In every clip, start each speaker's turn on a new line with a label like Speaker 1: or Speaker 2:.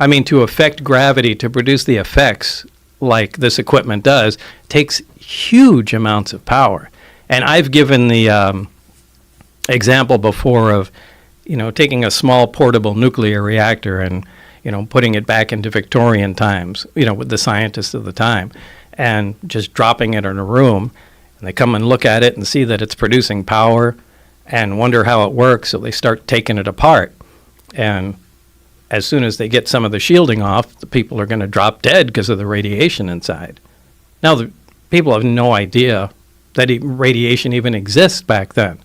Speaker 1: I mean, to affect gravity, to produce the effects like this equipment does, takes huge amounts of power. And I've given the example before of, taking a small portable nuclear reactor and, putting it back into Victorian times, with the scientists of the time, and just dropping it in a room. And they come and look at it and see that it's producing power and wonder how it works, so they start taking it apart. And as soon as they get some of the shielding off, the people are going to drop dead because of the radiation inside. Now, the people have no idea that radiation even exists back then.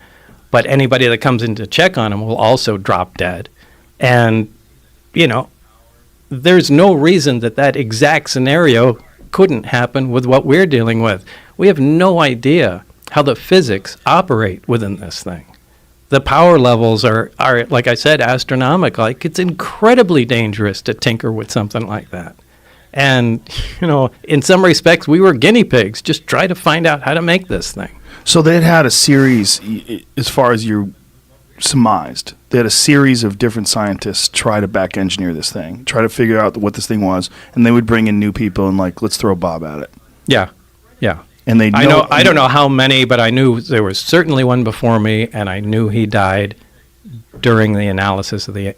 Speaker 1: But anybody that comes in to check on them will also drop dead. And, there's no reason that exact scenario couldn't happen with what we're dealing with. We have no idea how the physics operate within this thing. The power levels are, like I said, astronomical. Like, it's incredibly dangerous to tinker with something like that. And, in some respects, we were guinea pigs. Just try to find out how to make this thing.
Speaker 2: So they had a series, as far as you surmised, they had a series of different scientists try to back engineer this thing, try to figure out what this thing was, and they would bring in new people and let's throw Bob at it.
Speaker 1: Yeah.
Speaker 2: And they
Speaker 1: I don't know how many, but I knew there was certainly one before me, and I knew he died during the analysis of the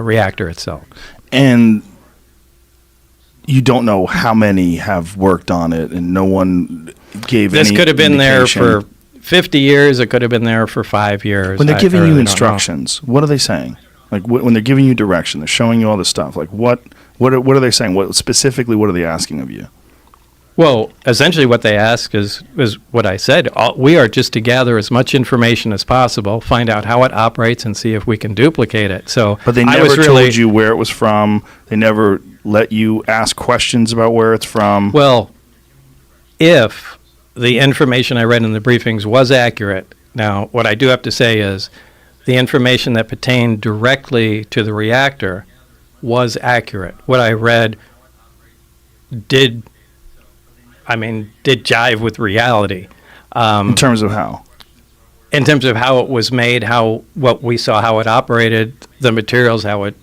Speaker 1: reactor itself.
Speaker 2: And you don't know how many have worked on it, and no one gave
Speaker 1: this
Speaker 2: any
Speaker 1: could have been
Speaker 2: indication.
Speaker 1: there for 50 years. It could have been there for 5 years.
Speaker 2: When they're giving you instructions, what are they saying? Like when they're giving you direction, they're showing you all this stuff. Like what are they saying? What are they asking of you?
Speaker 1: Well, essentially what they ask is what I said. We are just to gather as much information as possible, find out how it operates, and see if we can duplicate it. So,
Speaker 2: but they never told you where it was from. They never let you ask questions about where it's from.
Speaker 1: Well, if the information I read in the briefings was accurate, now what I do have to say is the information that pertained directly to the reactor was accurate. What I read did jive with reality.
Speaker 2: In terms of how?
Speaker 1: In terms of how it was made, what we saw, how it operated, the materials, how it,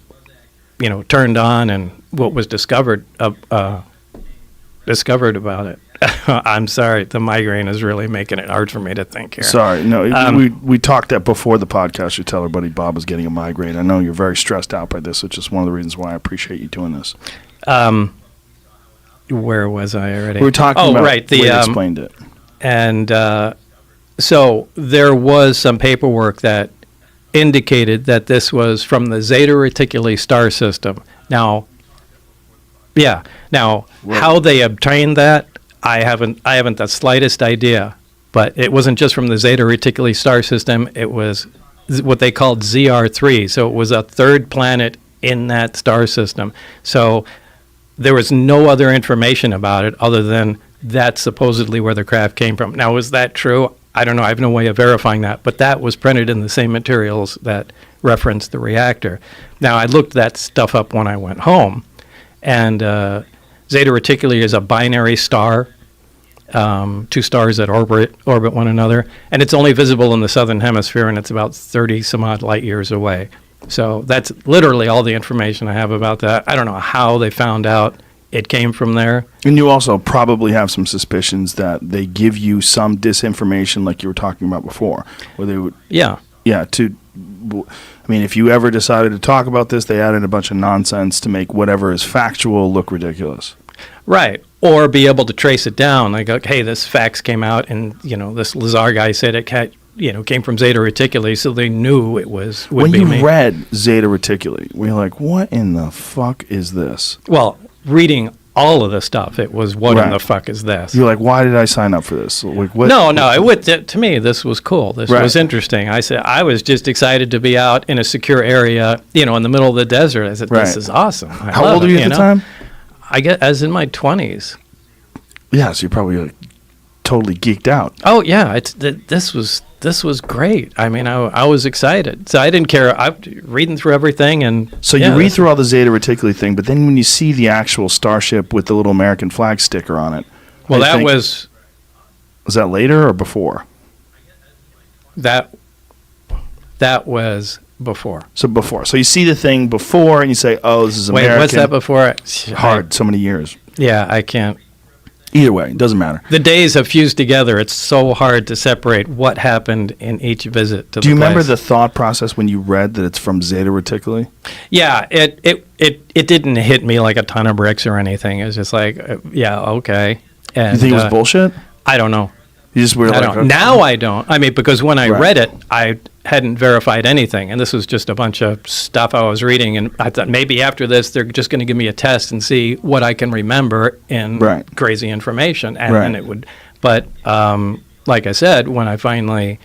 Speaker 1: turned on, and what was discovered about it. I'm sorry, the migraine is really making it hard for me to think here.
Speaker 2: Sorry, no, we talked that before the podcast. You tell everybody Bob was getting a migraine. I know you're very stressed out by this, which is one of the reasons why I appreciate you doing this.
Speaker 1: Where was I already?
Speaker 2: We were talking about
Speaker 1: right,
Speaker 2: the way you explained it.
Speaker 1: And so there was some paperwork that indicated that this was from the Zeta Reticuli star system. Now, how they obtained that, I haven't the slightest idea. But it wasn't just from the Zeta Reticuli star system. It was what they called ZR3. So it was a third planet in that star system. So there was no other information about it other than that's supposedly where the craft came from. Now, is that true? I don't know. I have no way of verifying that. But that was printed in the same materials that referenced the reactor. Now, I looked that stuff up when I went home. And Zeta Reticuli is a binary star, two stars that orbit one another. And it's only visible in the southern hemisphere, and it's about 30 some odd light years away. So that's literally all the information I have about that. I don't know how they found out it came from there.
Speaker 2: And you also probably have some suspicions that they give you some disinformation like you were talking about before. Where they would, if you ever decided to talk about this, they added a bunch of nonsense to make whatever is factual look ridiculous.
Speaker 1: Right. Or be able to trace it down. Like, hey, this fax came out and, this Lazar guy said it came from Zeta Reticuli, so they knew it would be me.
Speaker 2: When you read Zeta Reticuli, were you like, what in the fuck is this?
Speaker 1: Well, reading all of the stuff, it was, what in the fuck is this?
Speaker 2: You're like, why did I sign up for this? Like, what?
Speaker 1: To me, this was cool. This was interesting. I said, I was just excited to be out in a secure area, in the middle of the desert. I said, this is awesome.
Speaker 2: How old were you at the time?
Speaker 1: I was in my 20s.
Speaker 2: Yeah, so you're probably totally geeked out.
Speaker 1: Oh, yeah. This was great. I mean, I was excited. So I didn't care. I'm reading through everything. And
Speaker 2: so you read through all the Zeta Reticuli thing, but then when you see the actual starship with the little American flag sticker on it.
Speaker 1: Well, was
Speaker 2: that later or before?
Speaker 1: That was before.
Speaker 2: So before. So you see the thing before and you say, oh, this is
Speaker 1: Wait,
Speaker 2: American.
Speaker 1: what's that before?
Speaker 2: Hard, so many years.
Speaker 1: Yeah, I can't.
Speaker 2: Either way, it doesn't matter.
Speaker 1: The days have fused together. It's so hard to separate what happened in each visit to the
Speaker 2: Do you remember
Speaker 1: place.
Speaker 2: the thought process when you read that it's from Zeta Reticuli?
Speaker 1: Yeah, it didn't hit me like a ton of bricks or anything. It was just like, yeah, okay. And,
Speaker 2: You think it was bullshit?
Speaker 1: I don't know.
Speaker 2: You just were
Speaker 1: I
Speaker 2: like,
Speaker 1: don't.
Speaker 2: okay.
Speaker 1: Now I don't. I mean, because when I
Speaker 2: Right.
Speaker 1: read it, I hadn't verified anything, and this was just a bunch of stuff I was reading, and I thought maybe after this they're just going to give me a test and see what I can remember in
Speaker 2: Right.
Speaker 1: crazy information, and
Speaker 2: Right.
Speaker 1: then it would. But like I said, when I finally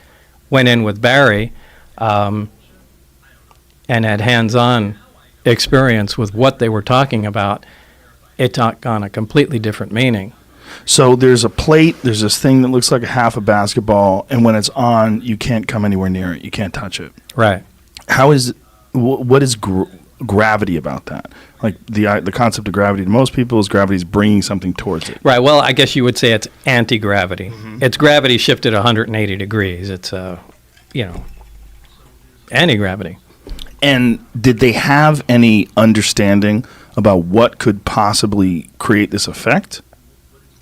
Speaker 1: went in with Barry, and had hands-on experience with what they were talking about, it took on a completely different meaning.
Speaker 2: So there's a plate, there's this thing that looks like a half a basketball, and when it's on, you can't come anywhere near it. You can't touch it.
Speaker 1: Right.
Speaker 2: How is, what is gravity about that? Like the concept of gravity to most people is gravity is bringing something towards it.
Speaker 1: Right. Well, I guess you would say it's anti-gravity. It's gravity shifted 180 degrees. It's anti-gravity.
Speaker 2: And did they have any understanding about what could possibly create this effect?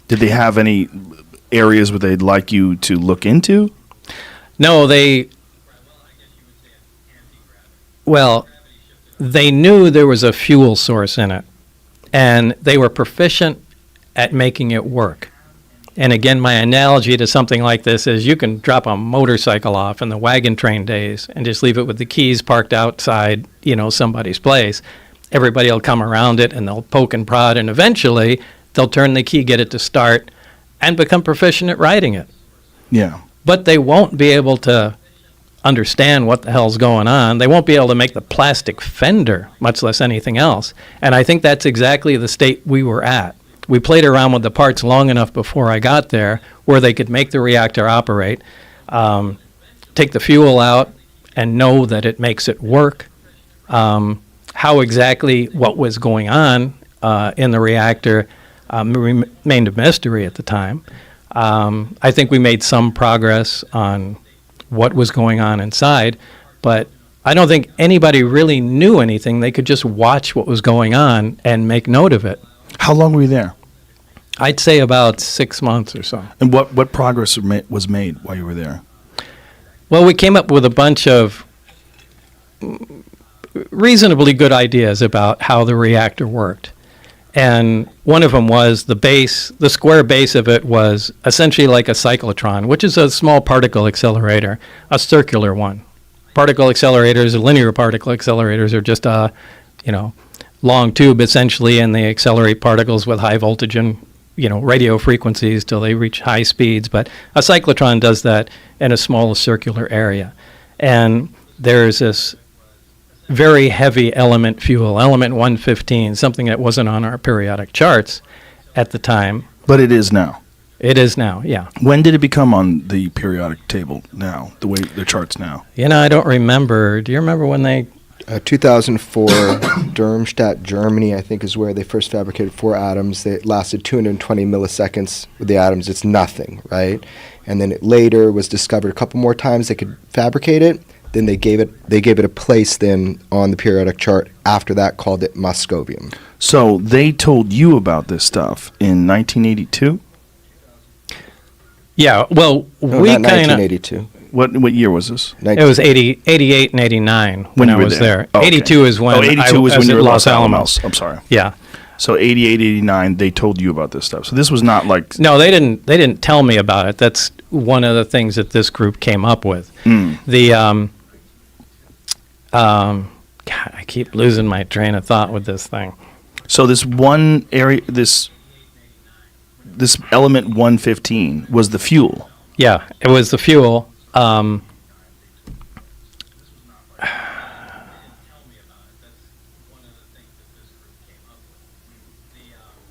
Speaker 2: Did they have any areas where they'd like you to look into?
Speaker 1: No, they knew there was a fuel source in it, and they were proficient at making it work. And again, my analogy to something like this is you can drop a motorcycle off in the wagon train days and just leave it with the keys parked outside, somebody's place. Everybody will come around it and they'll poke and prod, and eventually they'll turn the key, get it to start, and become proficient at riding it.
Speaker 2: Yeah.
Speaker 1: But they won't be able to understand what the hell's going on. They won't be able to make the plastic fender, much less anything else. And I think that's exactly the state we were at. We played around with the parts long enough before I got there where they could make the reactor operate, take the fuel out, and know that it makes it work. How exactly what was going on in the reactor remained a mystery at the time. I think we made some progress on what was going on inside, but I don't think anybody really knew anything. They could just watch what was going on and make note of it.
Speaker 2: How long were you there?
Speaker 1: I'd say about 6 months or so.
Speaker 2: And what progress was made while you were there?
Speaker 1: Well, we came up with a bunch of reasonably good ideas about how the reactor worked. And one of them was the square base of it was essentially like a cyclotron, which is a small particle accelerator, a circular one. Particle accelerators, or linear particle accelerators, are just a, long tube essentially, and they accelerate particles with high voltage and, radio frequencies till they reach high speeds. But a cyclotron does that in a small circular area. And there's this very heavy element fuel, element 115, something that wasn't on our periodic charts at the time.
Speaker 2: But it is now.
Speaker 1: It is now, yeah.
Speaker 2: When did it become on the periodic table now, the way the charts now?
Speaker 1: I don't remember. Do you remember when they...
Speaker 3: 2004, Darmstadt, Germany, I think, is where they first fabricated 4 atoms. They lasted 220 milliseconds with the atoms. It's nothing, right? And then it later was discovered a couple more times they could fabricate it. Then they gave it a place then on the periodic chart. After that, called it Moscovium.
Speaker 2: So they told you about this stuff in 1982?
Speaker 1: Yeah, well,
Speaker 3: No,
Speaker 1: we
Speaker 3: not
Speaker 1: kind of...
Speaker 3: 1982.
Speaker 2: What year was this?
Speaker 1: It was 88 and 89 when I
Speaker 2: you were
Speaker 1: was there.
Speaker 2: Oh, okay.
Speaker 1: 82 is when
Speaker 2: 82
Speaker 1: I
Speaker 2: was when
Speaker 1: was
Speaker 2: you
Speaker 1: at
Speaker 2: were at
Speaker 1: Los Alamos.
Speaker 2: I'm sorry.
Speaker 1: Yeah.
Speaker 2: So 88, 89, they told you about this stuff. So this was not like...
Speaker 1: No, they didn't tell me about it. That's one of the things that this group came up with. The God, I keep losing my train of thought with this thing.
Speaker 2: So this one area, this element 115 was the fuel.
Speaker 1: Yeah, it was the fuel.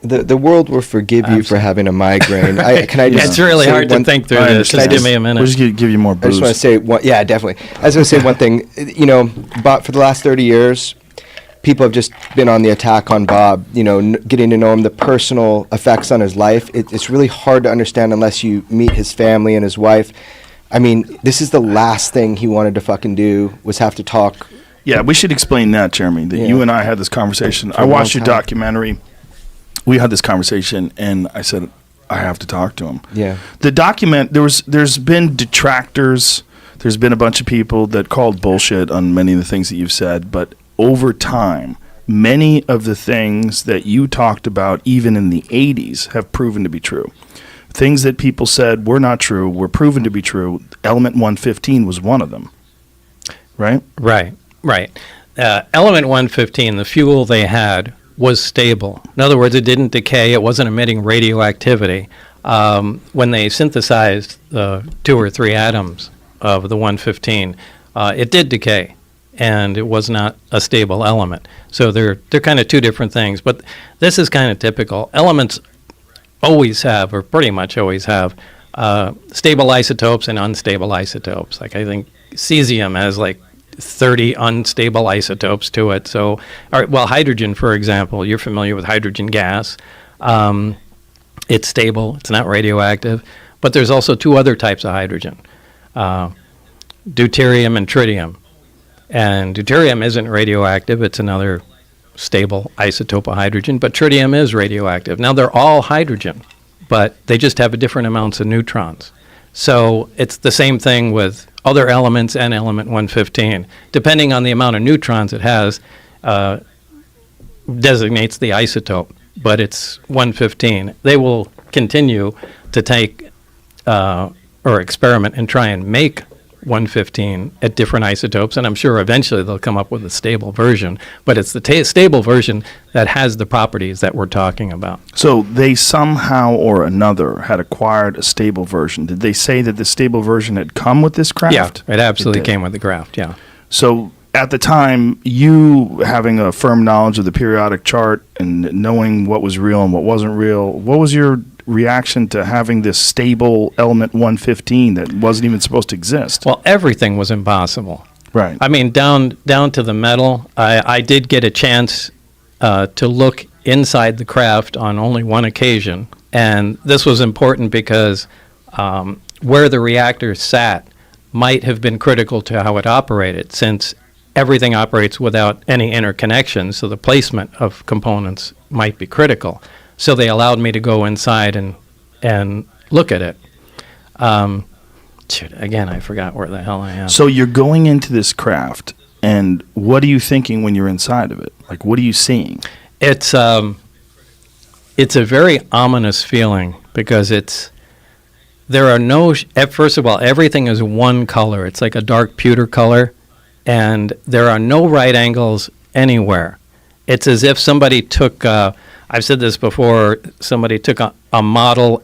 Speaker 3: The world will forgive you for having a migraine. Can I just
Speaker 1: It's really
Speaker 3: say
Speaker 1: hard to
Speaker 3: one-
Speaker 1: think through
Speaker 2: I
Speaker 1: this.
Speaker 2: understand.
Speaker 1: Just give me a minute.
Speaker 2: We'll just give you more
Speaker 3: I
Speaker 2: booze.
Speaker 3: just want to say one. Yeah, definitely. I was going to say one thing. Bob, for the last 30 years, people have just been on the attack on Bob. Getting to know him, the personal effects on his life. It's really hard to understand unless you meet his family and his wife. I mean, this is the last thing he wanted to fucking do, was have to talk.
Speaker 2: Yeah, we should explain that, Jeremy, that
Speaker 3: Yeah.
Speaker 2: you and I had this conversation.
Speaker 3: For
Speaker 2: I
Speaker 3: a long
Speaker 2: watched your
Speaker 3: time.
Speaker 2: documentary. We had this conversation, and I said, I have to talk to him.
Speaker 3: Yeah.
Speaker 2: The there's been detractors. There's been a bunch of people that called bullshit on many of the things that you've said, but over time, many of the things that you talked about, even in the 80s, have proven to be true. Things that people said were not true were proven to be true. Element 115 was one of them, right?
Speaker 1: Right. Element 115, the fuel they had, was stable. In other words, it didn't decay. It wasn't emitting radioactivity. When they synthesized the 2 or 3 atoms of the 115, it did decay, and it was not a stable element. So they're kind of two different things. But this is kind of typical. Elements always have, or pretty much always have, stable isotopes and unstable isotopes. Like I think cesium has like 30 unstable isotopes to it. So, hydrogen, for example, you're familiar with hydrogen gas. It's stable. It's not radioactive. But there's also 2 other types of hydrogen, deuterium and tritium. And deuterium isn't radioactive. It's another stable isotope of hydrogen, but tritium is radioactive. Now, they're all hydrogen, but they just have different amounts of neutrons. So it's the same thing with other elements and element 115. Depending on the amount of neutrons it has, designates the isotope, but it's 115. They will continue to take or experiment and try and make 115 at different isotopes, and I'm sure eventually they'll come up with a stable version, but it's the stable version that has the properties that we're talking about.
Speaker 2: So they somehow or another had acquired a stable version. Did they say that the stable version had come with this craft?
Speaker 1: Yeah, it absolutely
Speaker 2: did.
Speaker 1: came with the craft, yeah.
Speaker 2: So at the time, you having a firm knowledge of the periodic chart and knowing what was real and what wasn't real, what was your reaction to having this stable element 115 that wasn't even supposed to exist?
Speaker 1: Well, everything was impossible.
Speaker 2: Right.
Speaker 1: I mean, down to the metal. I did get a chance to look inside the craft on only one occasion, and this was important because where the reactor sat might have been critical to how it operated, since everything operates without any interconnection, so the placement of components might be critical. So they allowed me to go inside and look at it. Again, I forgot where the hell I am.
Speaker 2: So you're going into this craft, and what are you thinking when you're inside of it? Like, what are you seeing?
Speaker 1: It's a very ominous feeling because there are no, first of all, everything is one color. It's like a dark pewter color, and there are no right angles anywhere. It's as if somebody took, I've said this before, somebody took a model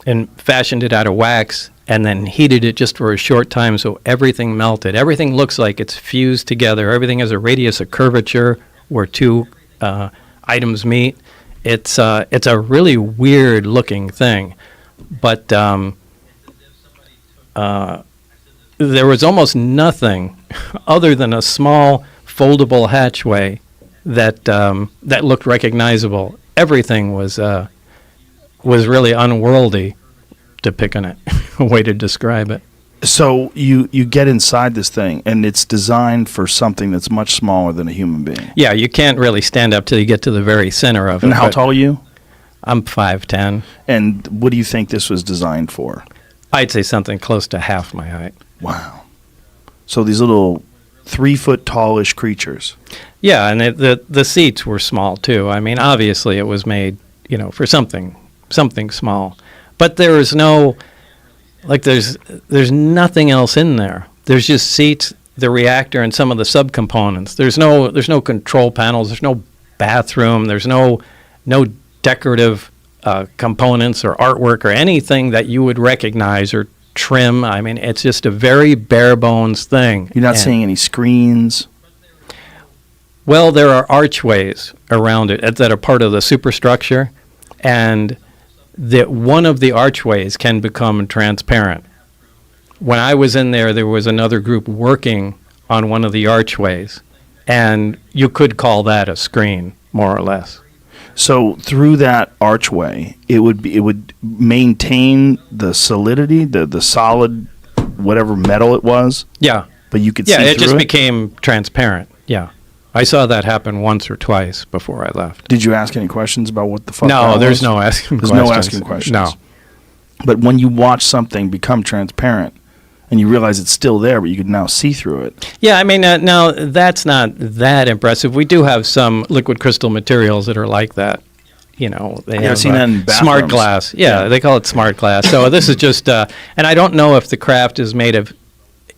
Speaker 1: and fashioned it out of wax and then heated it just for a short time so everything melted. Everything looks like it's fused together. Everything has a radius of curvature where 2 items meet. It's a really weird looking thing. But there was almost nothing other than a small foldable hatchway that looked recognizable. Everything was really unworldly, to pick on it, a way to describe it.
Speaker 2: So you get inside this thing, and it's designed for something that's much smaller than a human being.
Speaker 1: Yeah, you can't really stand up till you get to the very center of it.
Speaker 2: And how tall are you?
Speaker 1: I'm 5'10".
Speaker 2: And what do you think this was designed for?
Speaker 1: I'd say something close to half my height.
Speaker 2: Wow. So these little 3-foot tallish creatures.
Speaker 1: Yeah, and the seats were small too. I mean, obviously it was made, for something small. But there is no, there's nothing else in there. There's just seats, the reactor, and some of the subcomponents. There's no control panels. There's no bathroom. There's no decorative components or artwork or anything that you would recognize or trim. I mean, it's just a very bare bones thing.
Speaker 2: You're not seeing any screens?
Speaker 1: Well, there are archways around it that are part of the superstructure, and that one of the archways can become transparent. When I was in there was another group working on one of the archways, and you could call that a screen, more or less.
Speaker 2: So through that archway, it would maintain the solidity, the solid whatever metal it was,
Speaker 1: Yeah.
Speaker 2: but you could see
Speaker 1: Yeah,
Speaker 2: through
Speaker 1: it just became transparent. Yeah. I saw that happen once or twice before I left.
Speaker 2: Did you ask any questions about what the fuck
Speaker 1: No,
Speaker 2: that
Speaker 1: there's
Speaker 2: was?
Speaker 1: no asking
Speaker 2: There's
Speaker 1: questions.
Speaker 2: no asking questions.
Speaker 1: No.
Speaker 2: But when you watch something become transparent and you realize it's still there, but you can now see through it.
Speaker 1: Yeah, I mean, now that's not that impressive. We do have some liquid crystal materials that are like that. You know, they have
Speaker 2: I've seen that in
Speaker 1: smart
Speaker 2: bathrooms.
Speaker 1: glass. Yeah, they call it smart glass. So this is just, and I don't know if the craft is made of,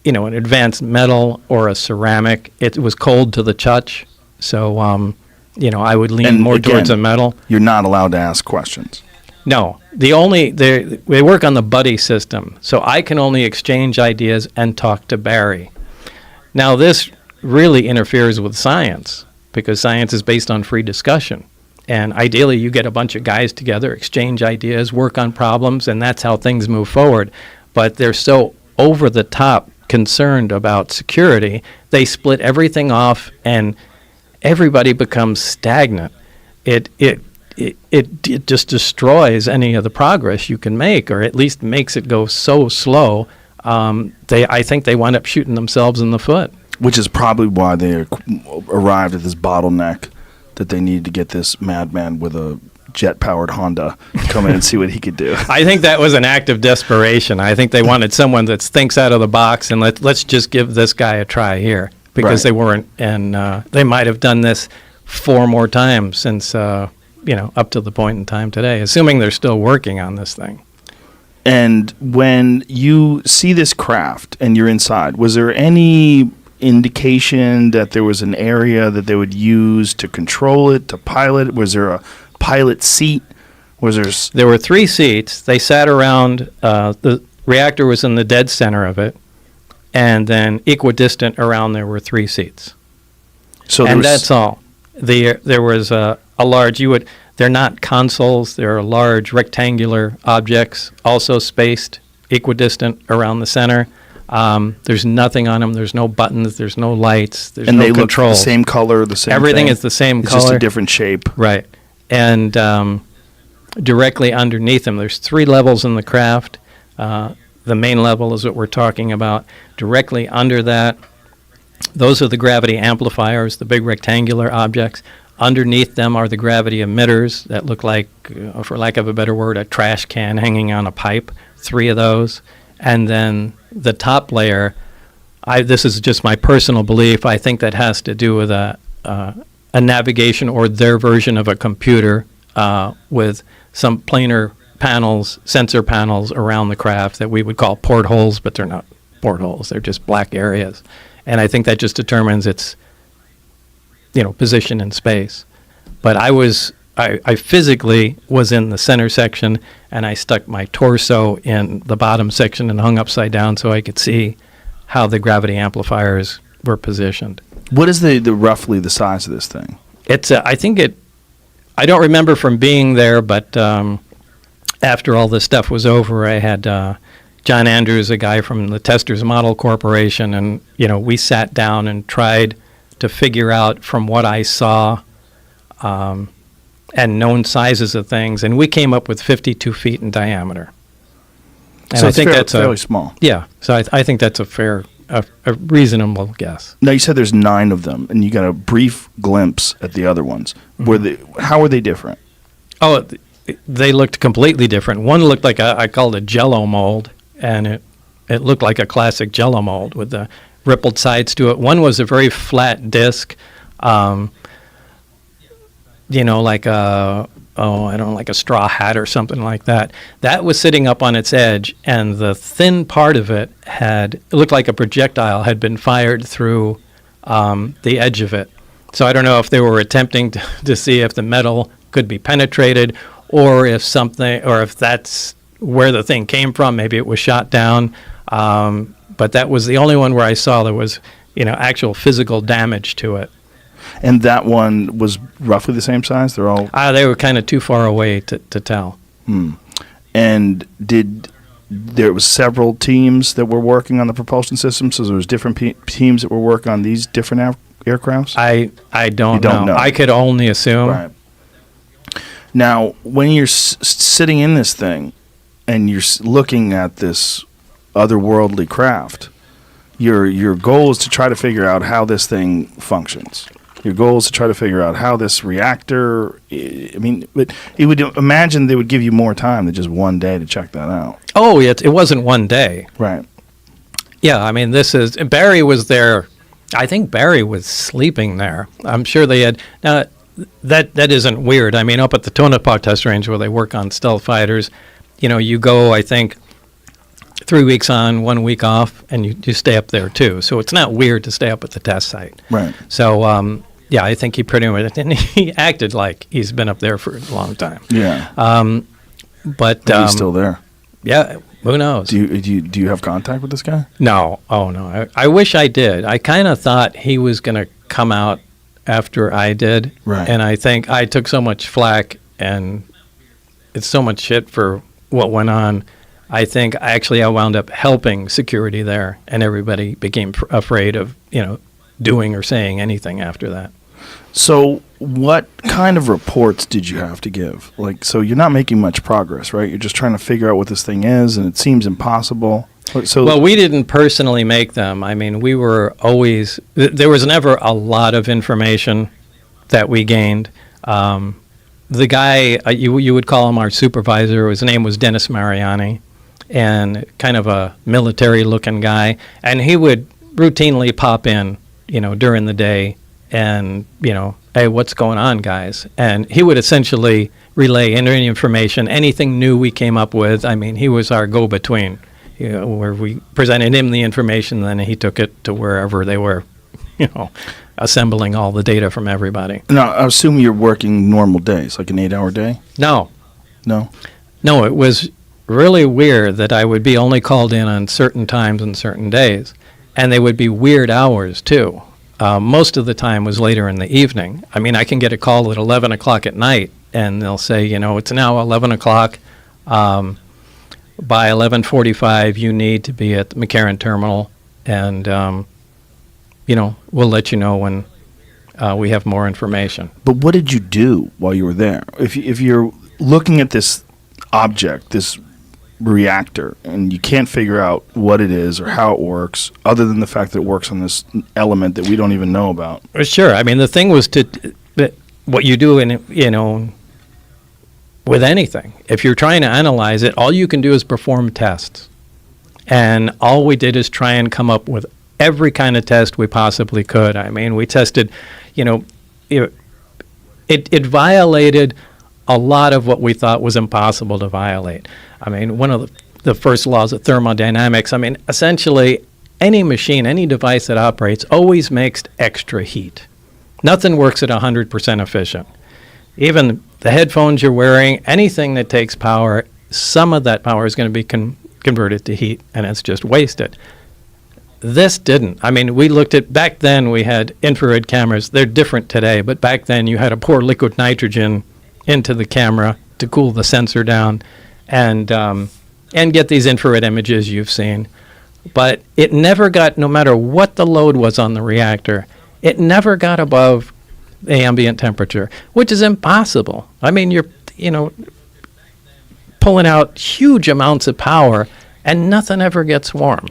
Speaker 1: you know, an advanced metal or a ceramic. It was cold to the touch, so you know, I would lean
Speaker 2: And
Speaker 1: more
Speaker 2: again,
Speaker 1: towards a metal.
Speaker 2: You're not allowed to ask questions.
Speaker 1: No, they work on the buddy system, so I can only exchange ideas and talk to Barry. Now this really interferes with science because science is based on free discussion, and ideally you get a bunch of guys together, exchange ideas, work on problems, and that's how things move forward. But they're so over the top concerned about security, they split everything off, and everybody becomes stagnant. It just destroys any of the progress you can make, or at least makes it go so slow. I think they wind up shooting themselves in the foot.
Speaker 2: Which is probably why they arrived at this bottleneck that they needed to get this madman with a jet-powered Honda come in and see what he could do.
Speaker 1: I think that was an act of desperation. I think they wanted someone that thinks out of the box and let's just give this guy a try here, because
Speaker 2: Right.
Speaker 1: they weren't, and they might have done this 4 more times since you know, up to the point in time today, assuming they're still working on this thing.
Speaker 2: And when you see this craft and you're inside, was there any indication that there was an area that they would use to control it, to pilot it? Was there a pilot seat? Was there...
Speaker 1: There were 3 seats. They sat around, the reactor was in the dead center of it, and then equidistant around there were 3 seats.
Speaker 2: So
Speaker 1: And that's all. There was a large, they're not consoles, they're large rectangular objects, also spaced, equidistant around the center. There's nothing on them, there's no buttons, there's no lights, there's
Speaker 2: and
Speaker 1: no
Speaker 2: they look
Speaker 1: controls.
Speaker 2: the same color, the same
Speaker 1: Everything
Speaker 2: thing?
Speaker 1: is the same
Speaker 2: It's
Speaker 1: color.
Speaker 2: just a different shape.
Speaker 1: Right. And directly underneath them, there's 3 levels in the craft. The main level is what we're talking about. Directly under that, those are the gravity amplifiers, the big rectangular objects. Underneath them are the gravity emitters that look like, for lack of a better word, a trash can hanging on a pipe. 3 of those. And then the top layer, this is just my personal belief, I think that has to do with a navigation or their version of a computer with some planar panels, sensor panels around the craft that we would call portholes, but they're not portholes, they're just black areas. And I think that just determines its, you know, position in space. But I physically was in the center section, and I stuck my torso in the bottom section and hung upside down so I could see how the gravity amplifiers were positioned.
Speaker 2: What is the roughly the size of this thing?
Speaker 1: It's I don't remember from being there, but after all this stuff was over, I had John Andrews, a guy from the Testers Model Corporation, and you know, we sat down and tried to figure out from what I saw and known sizes of things, and we came up with 52 feet in diameter. And
Speaker 2: So
Speaker 1: I
Speaker 2: it's
Speaker 1: think that's
Speaker 2: fairly small.
Speaker 1: Yeah, so I think that's a reasonable guess.
Speaker 2: Now, you said there's 9 of them, and you got a brief glimpse at the other ones. How were they different?
Speaker 1: Oh, they looked completely different. One looked like I called a Jell-O mold, and it looked like a classic Jell-O mold with the rippled sides to it. One was a very flat disc, you know, like like a straw hat or something like that. That was sitting up on its edge, and the thin part of it looked like a projectile had been fired through the edge of it. So I don't know if they were attempting to see if the metal could be penetrated, or if that's where the thing came from. Maybe it was shot down. But that was the only one where I saw there was, you know, actual physical damage to it.
Speaker 2: And that one was roughly the same size? They're all...
Speaker 1: They were kind of too far away to tell.
Speaker 2: And there was several teams that were working on the propulsion system, so there was different teams that were working on these different aircrafts?
Speaker 1: I don't
Speaker 2: You don't know.
Speaker 1: I could only assume.
Speaker 2: Right. Now, when you're sitting in this thing and you're looking at this otherworldly craft. Your goal is to try to figure out how this thing functions. Your goal is to try to figure out how this reactor. I mean, but you would imagine they would give you more time than just one day to check that out.
Speaker 1: Oh, it wasn't one day.
Speaker 2: Right.
Speaker 1: Yeah, I mean, Barry was there. I think Barry was sleeping there. I'm sure they had. Now, that isn't weird. I mean, up at the Tonopah test range where they work on stealth fighters, you go, I think, 3 weeks on, 1 week off, and you stay up there too. So it's not weird to stay up at the test site.
Speaker 2: Right.
Speaker 1: So, yeah, I think he pretty much, and he acted like he's been up there for a long time.
Speaker 2: Yeah.
Speaker 1: But
Speaker 2: Maybe he's still there.
Speaker 1: Yeah, who knows?
Speaker 2: Do you have contact with this guy?
Speaker 1: No. Oh, no. I wish I did. I kind of thought he was going to come out after I did.
Speaker 2: Right.
Speaker 1: And I think I took so much flack and it's so much shit for what went on. I think I wound up helping security there, and everybody became afraid of, doing or saying anything after that.
Speaker 2: So what kind of reports did you have to give? So you're not making much progress, right? You're just trying to figure out what this thing is, and it seems impossible.
Speaker 1: Well, we didn't personally make them. I mean, we were always, there was never a lot of information that we gained. The guy, you would call him our supervisor, his name was Dennis Mariani, and kind of a military-looking guy. And he would routinely pop in, during the day and, hey, what's going on, guys? And he would essentially relay any information, anything new we came up with. I mean, he was our go-between, where we presented him the information, then he took it to wherever they were, assembling all the data from everybody.
Speaker 2: Now, I assume you're working normal days, like an 8-hour day?
Speaker 1: No.
Speaker 2: No,
Speaker 1: it was really weird that I would be only called in on certain times and certain days, and they would be weird hours, too. Most of the time was later in the evening. I mean, I can get a call at 11 o'clock at night, and they'll say, it's now 11 o'clock. By 11:45, you need to be at the McCarran terminal, and, we'll let you know when we have more information.
Speaker 2: But what did you do while you were there? If you're looking at this object, this reactor, and you can't figure out what it is or how it works, other than the fact that it works on this element that we don't even know about.
Speaker 1: Sure. I mean, the thing was what you do in, with anything. If you're trying to analyze it, all you can do is perform tests. And all we did is try and come up with every kind of test we possibly could. I mean, we tested, it violated a lot of what we thought was impossible to violate. I mean, one of the first laws of thermodynamics, I mean, essentially, any machine, any device that operates always makes extra heat. Nothing works at 100% efficient. Even the headphones you're wearing, anything that takes power, some of that power is going to be converted to heat, and it's just wasted. This didn't. I mean, we looked at, back then we had infrared cameras. They're different today, but back then you had to pour liquid nitrogen into the camera to cool the sensor down and get these infrared images you've seen. But it never got, no matter what the load was on the reactor, it never got above the ambient temperature, which is impossible. I mean, you're, pulling out huge amounts of power and nothing ever gets warm.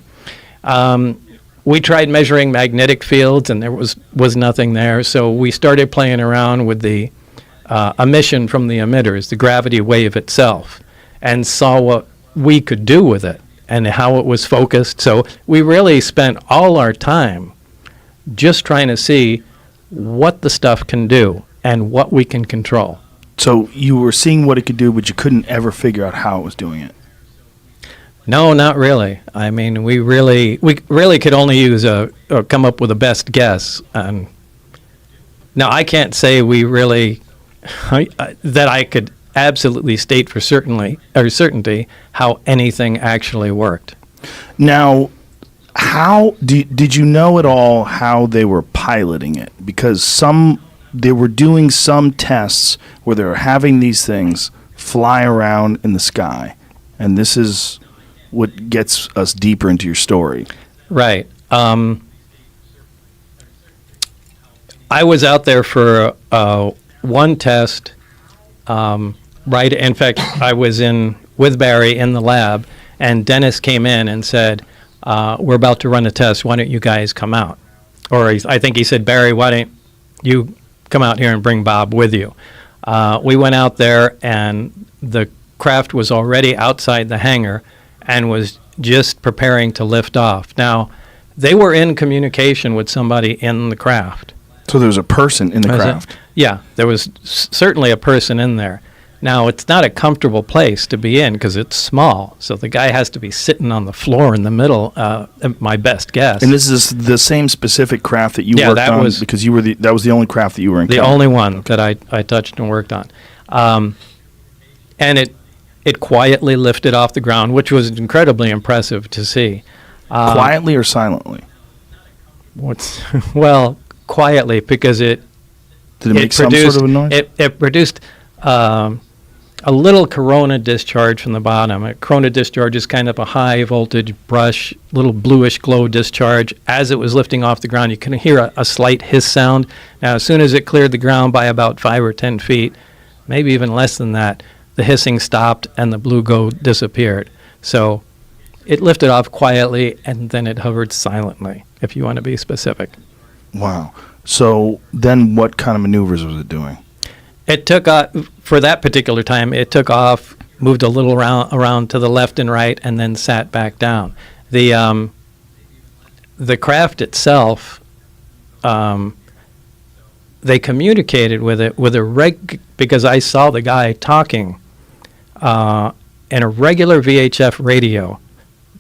Speaker 1: We tried measuring magnetic fields and there was nothing there, so we started playing around with the emission from the emitters, the gravity wave itself, and saw what we could do with it and how it was focused. So we really spent all our time just trying to see what the stuff can do and what we can control.
Speaker 2: So you were seeing what it could do, but you couldn't ever figure out how it was doing it.
Speaker 1: No, not really. I mean, we really could only use or come up with a best guess. Now, I can't say we really that I could absolutely state for certainty how anything actually worked.
Speaker 2: Now, how did you know at all how they were piloting it? Because they were doing some tests where they were having these things fly around in the sky, and this is what gets us deeper into your story.
Speaker 1: Right. I was out there for one test. Right. In fact, I was with Barry in the lab, And Dennis came in and said, we're about to run a test. Why don't you guys come out? Or I think he said, Barry, why don't you come out here and bring Bob with you? We went out there, and the craft was already outside the hangar and was just preparing to lift off. Now, they were in communication with somebody in the craft.
Speaker 2: So there was a person in the craft.
Speaker 1: Yeah, there was certainly a person in there. Now, it's not a comfortable place to be in because it's small, so the guy has to be sitting on the floor in the middle, my best guess.
Speaker 2: And this is the same specific craft that you worked on because that was the only craft that you were in.
Speaker 1: The only one that I touched and worked on. And it quietly lifted off the ground, which was incredibly impressive to see.
Speaker 2: Quietly or silently?
Speaker 1: Well, quietly, because it
Speaker 2: did it make some sort of a noise?
Speaker 1: It produced a little corona discharge from the bottom. A corona discharge is kind of a high voltage brush, little bluish glow discharge. As it was lifting off the ground, you can hear a slight hiss sound. Now, as soon as it cleared the ground by about 5 or 10 feet, maybe even less than that, the hissing stopped and the blue glow disappeared. So it lifted off quietly, and then it hovered silently, if you want to be specific.
Speaker 2: Wow. So then what kind of maneuvers was it doing?
Speaker 1: It took for that particular time, it took off, moved a little around to the left and right, and then sat back down. The craft itself, they communicated with it with because I saw the guy talking in a regular VHF radio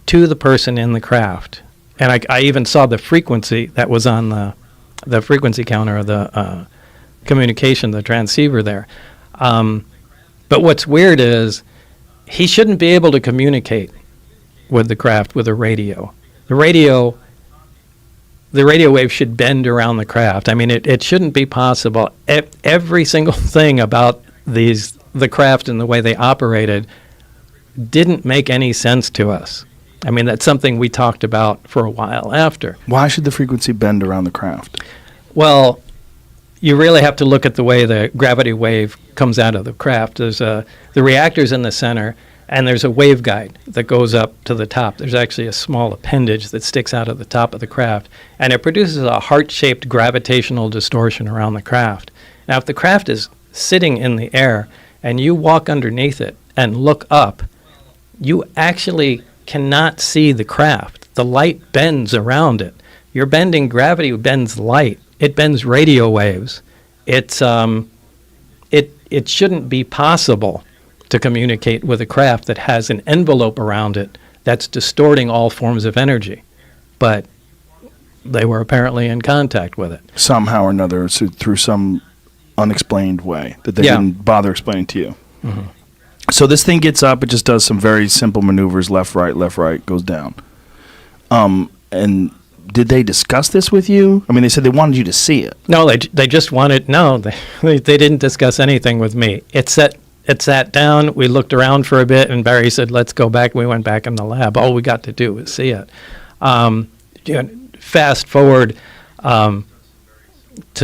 Speaker 1: to the person in the craft. And I even saw the frequency that was on the frequency counter of the communication, the transceiver there. But what's weird is he shouldn't be able to communicate with the craft with a radio. The radio wave should bend around the craft. I mean, it shouldn't be possible. Every single thing about the craft and the way they operated didn't make any sense to us. I mean, that's something we talked about for a while after.
Speaker 2: Why should the frequency bend around the craft?
Speaker 1: Well, you really have to look at the way the gravity wave comes out of the craft. There's the reactor's in the center, and there's a waveguide that goes up to the top. There's actually a small appendage that sticks out of the top of the craft, and it produces a heart-shaped gravitational distortion around the craft. Now, if the craft is sitting in the air and you walk underneath it and look up, you actually cannot see the craft. The light bends around it. You're bending gravity, bends light. It bends radio waves. It shouldn't be possible to communicate with a craft that has an envelope around it that's distorting all forms of energy. But they were apparently in contact with it.
Speaker 2: Somehow or another, through some unexplained way that they didn't bother explaining to you. Mm-hmm. So this thing gets up, it just does some very simple maneuvers, left, right, goes down. And did they discuss this with you? I mean, they said they wanted you to see it.
Speaker 1: No, they just wanted, they didn't discuss anything with me. It sat down, we looked around for a bit, and Barry said, let's go back. We went back in the lab. All we got to do was see it. Fast forward to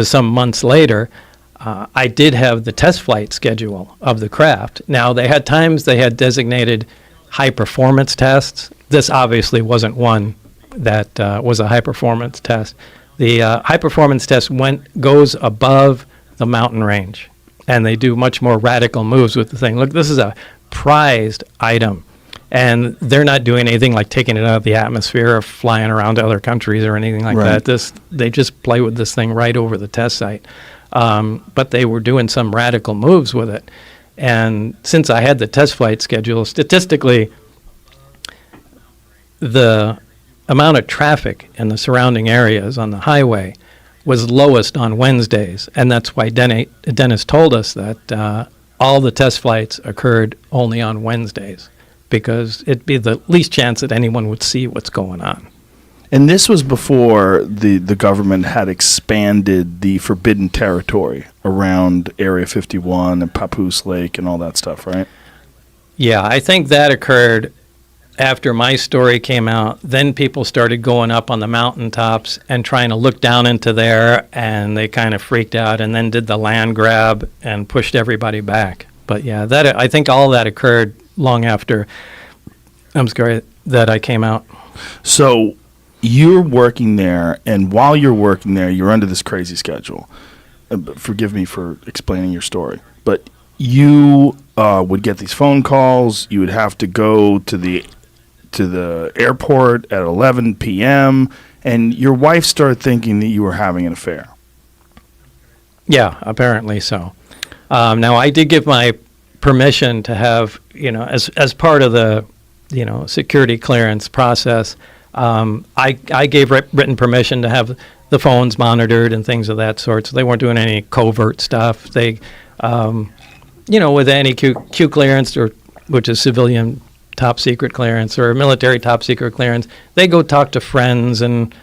Speaker 1: some months later, I did have the test flight schedule of the craft. Now, they had times they had designated high-performance tests. This obviously wasn't one that was a high-performance test. The high-performance test goes above the mountain range, and they do much more radical moves with the thing. Look, this is a prized item, and they're not doing anything like taking it out of the atmosphere or flying around to other countries or anything like that. They just play with this thing right over the test site. But they were doing some radical moves with it. And since I had the test flight schedule, statistically, the amount of traffic in the surrounding areas on the highway was lowest on Wednesdays. And that's why Dennis told us that all the test flights occurred only on Wednesdays, because it'd be the least chance that anyone would see what's going on.
Speaker 2: And this was before the government had expanded the forbidden territory around Area 51 and Papoose Lake and all that stuff, right?
Speaker 1: Yeah, I think that occurred after my story came out. Then people started going up on the mountaintops and trying to look down into there, and they kind of freaked out and then did the land grab and pushed everybody back. But yeah, I think all that occurred long after I'm sorry that I came out.
Speaker 2: So you're working there, and while you're working there, you're under this crazy schedule. Forgive me for explaining your story, but you would get these phone calls. You would have to go to the airport at 11 p.m., and your wife started thinking that you were having an affair.
Speaker 1: Yeah, apparently so. Now, I did give my permission to have, as part of the, security clearance process, I gave written permission to have the phones monitored and things of that sort. So they weren't doing any covert stuff. They, with any Q clearance, which is civilian top secret clearance or military top secret clearance, they go talk to friends and,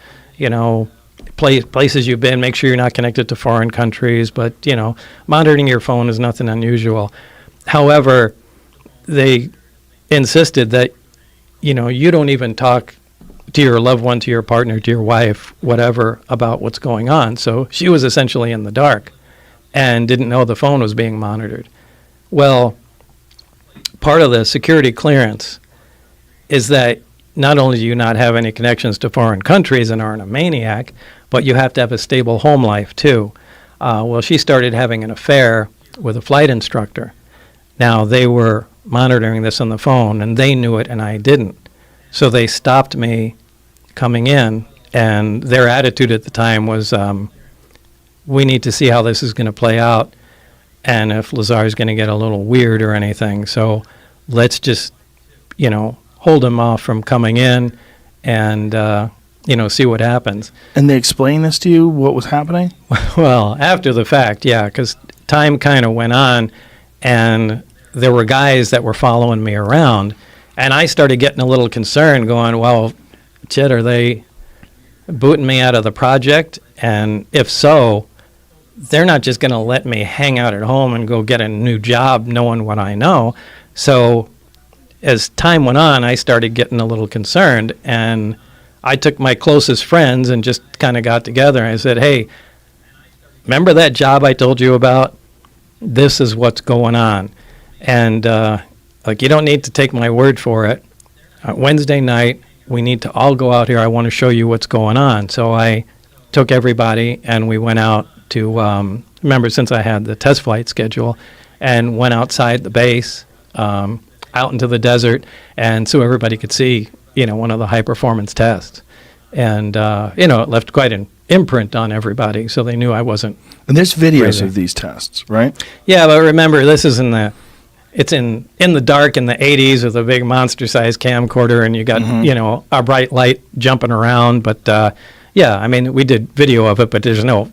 Speaker 1: places you've been, make sure you're not connected to foreign countries. But, monitoring your phone is nothing unusual. However, they insisted that, you don't even talk to your loved one, to your partner, to your wife, whatever, about what's going on. So she was essentially in the dark and didn't know the phone was being monitored. Well, part of the security clearance is that not only do you not have any connections to foreign countries and aren't a maniac, but you have to have a stable home life too. Well, she started having an affair with a flight instructor. Now, they were monitoring this on the phone, and they knew it, and I didn't. So they stopped me coming in, and their attitude at the time was, we need to see how this is going to play out, and if Lazar is going to get a little weird or anything. So let's just, hold him off from coming in and, see what happens.
Speaker 2: And they explained this to you, what was happening?
Speaker 1: Well, after the fact, yeah, because time kind of went on, and there were guys that were following me around, and I started getting a little concerned, going, well, shit, are they booting me out of the project? And if so, they're not just going to let me hang out at home and go get a new job knowing what I know. So as time went on, I started getting a little concerned, and I took my closest friends and just kind of got together, and I said, hey, remember that job I told you about? This is what's going on. And you don't need to take my word for it. Wednesday night, we need to all go out here. I want to show you what's going on. So I took everybody, and we went out to, remember, since I had the test flight schedule, and went outside the base, out into the desert, and so everybody could see, one of the high-performance tests. And, it left quite an imprint on everybody, so they knew I wasn't.
Speaker 2: And there's videos
Speaker 1: crazy.
Speaker 2: of these tests, right?
Speaker 1: Yeah, but remember, this is in the dark in the 80s with a big monster-sized camcorder, and you got, a bright light jumping around. But, we did video of it, but there's no,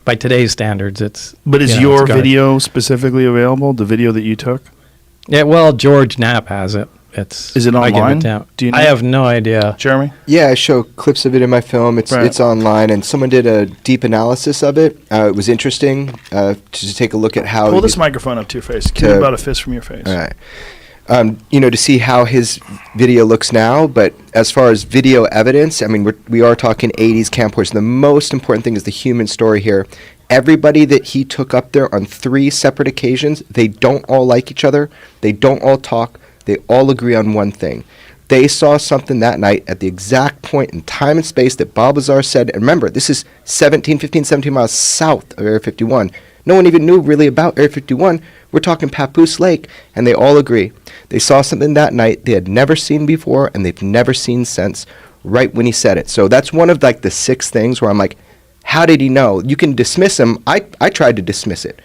Speaker 1: by today's standards, it's...
Speaker 2: But is your video specifically available, the video that you took?
Speaker 1: Yeah, well, George Knapp has it.
Speaker 2: Is it online?
Speaker 1: Do you know? I have no idea.
Speaker 2: Jeremy?
Speaker 3: Yeah, I show clips of it in my film. It's online, and someone did a deep analysis of it. It was interesting to take a look at how...
Speaker 2: Pull this microphone up to your face. Keep about a fist from your face.
Speaker 3: All right. To see how his video looks now, but as far as video evidence, we are talking 80s camcorders. The most important thing is the human story here. Everybody that he took up there on 3 separate occasions, they don't all like each other. They don't all talk. They all agree on one thing. They saw something that night at the exact point in time and space that Bob Lazar said. And remember, this is 17 miles south of Area 51. No one even knew really about Area 51. We're talking Papoose Lake, and they all agree. They saw something that night they had never seen before, and they've never seen since, right when he said it. So that's one of the 6 things where I'm like, how did he know? You can dismiss him. I tried to dismiss it.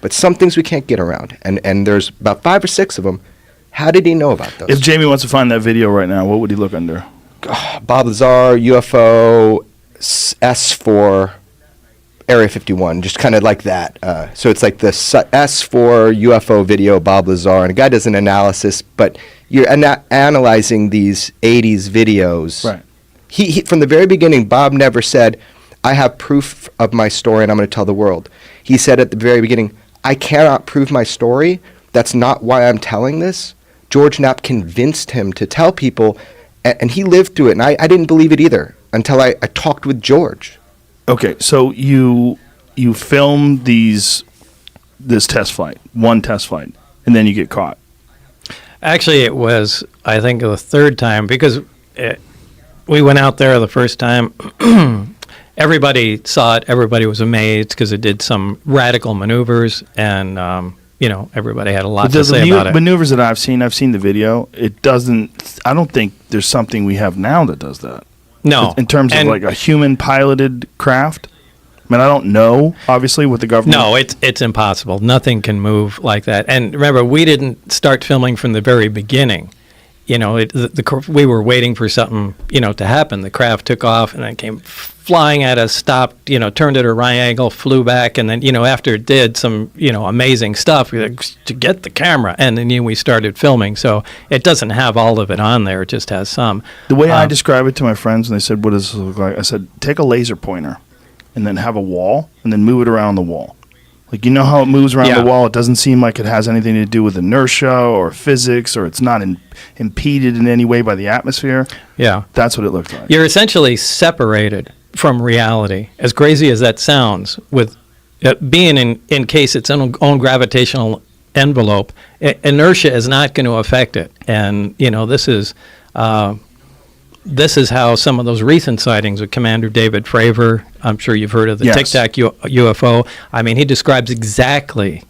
Speaker 3: But some things we can't get around, and there's about 5 or 6 of them. How did he know about those?
Speaker 2: If Jamie wants to find that video right now, what would he look under?
Speaker 3: Bob Lazar, UFO, S4, Area 51, just kind of like that. So it's like the S4 UFO video, Bob Lazar, and a guy does an analysis, but you're analyzing these 80s videos.
Speaker 2: Right.
Speaker 3: He from the very beginning, Bob never said, I have proof of my story and I'm going to tell the world. He said at the very beginning, I cannot prove my story. That's not why I'm telling this. George Knapp convinced him to tell people, and he lived through it, and I didn't believe it either until I talked with George.
Speaker 2: Okay, so you film this test flight, one test flight, and then you get caught.
Speaker 1: Actually, it was, I think, the third time because we went out there the first time. Everybody saw it. Everybody was amazed because it did some radical maneuvers, and everybody had a lot to say about it.
Speaker 2: Maneuvers that I've seen the video. It doesn't. I don't think there's something we have now that does that.
Speaker 1: No,
Speaker 2: in terms of like a human piloted craft. I mean, I don't know, obviously, with the government.
Speaker 1: No, it's impossible. Nothing can move like that. And remember, we didn't start filming from the very beginning. We were waiting for something, to happen. The craft took off and then came flying at us, stopped, turned at a right angle, flew back, and then, after it did some, amazing stuff to get the camera, and then we started filming. So it doesn't have all of it on there; it just has some.
Speaker 2: The way I describe it to my friends, and they said, "What does this look like?" I said, "Take a laser pointer, and then have a wall, and then move it around the wall." Like, how it moves around the wall, it doesn't seem like it has anything to do with inertia or physics, or it's not impeded in any way by the atmosphere. Yeah. That's what it looked like.
Speaker 1: You're essentially separated from reality, as crazy as that sounds, with being in case its own gravitational envelope. Inertia is not going to affect it. And, this is how some of those recent sightings of Commander David Fravor, I'm sure you've heard of the Tic Tac UFO. I mean, he describes exactly,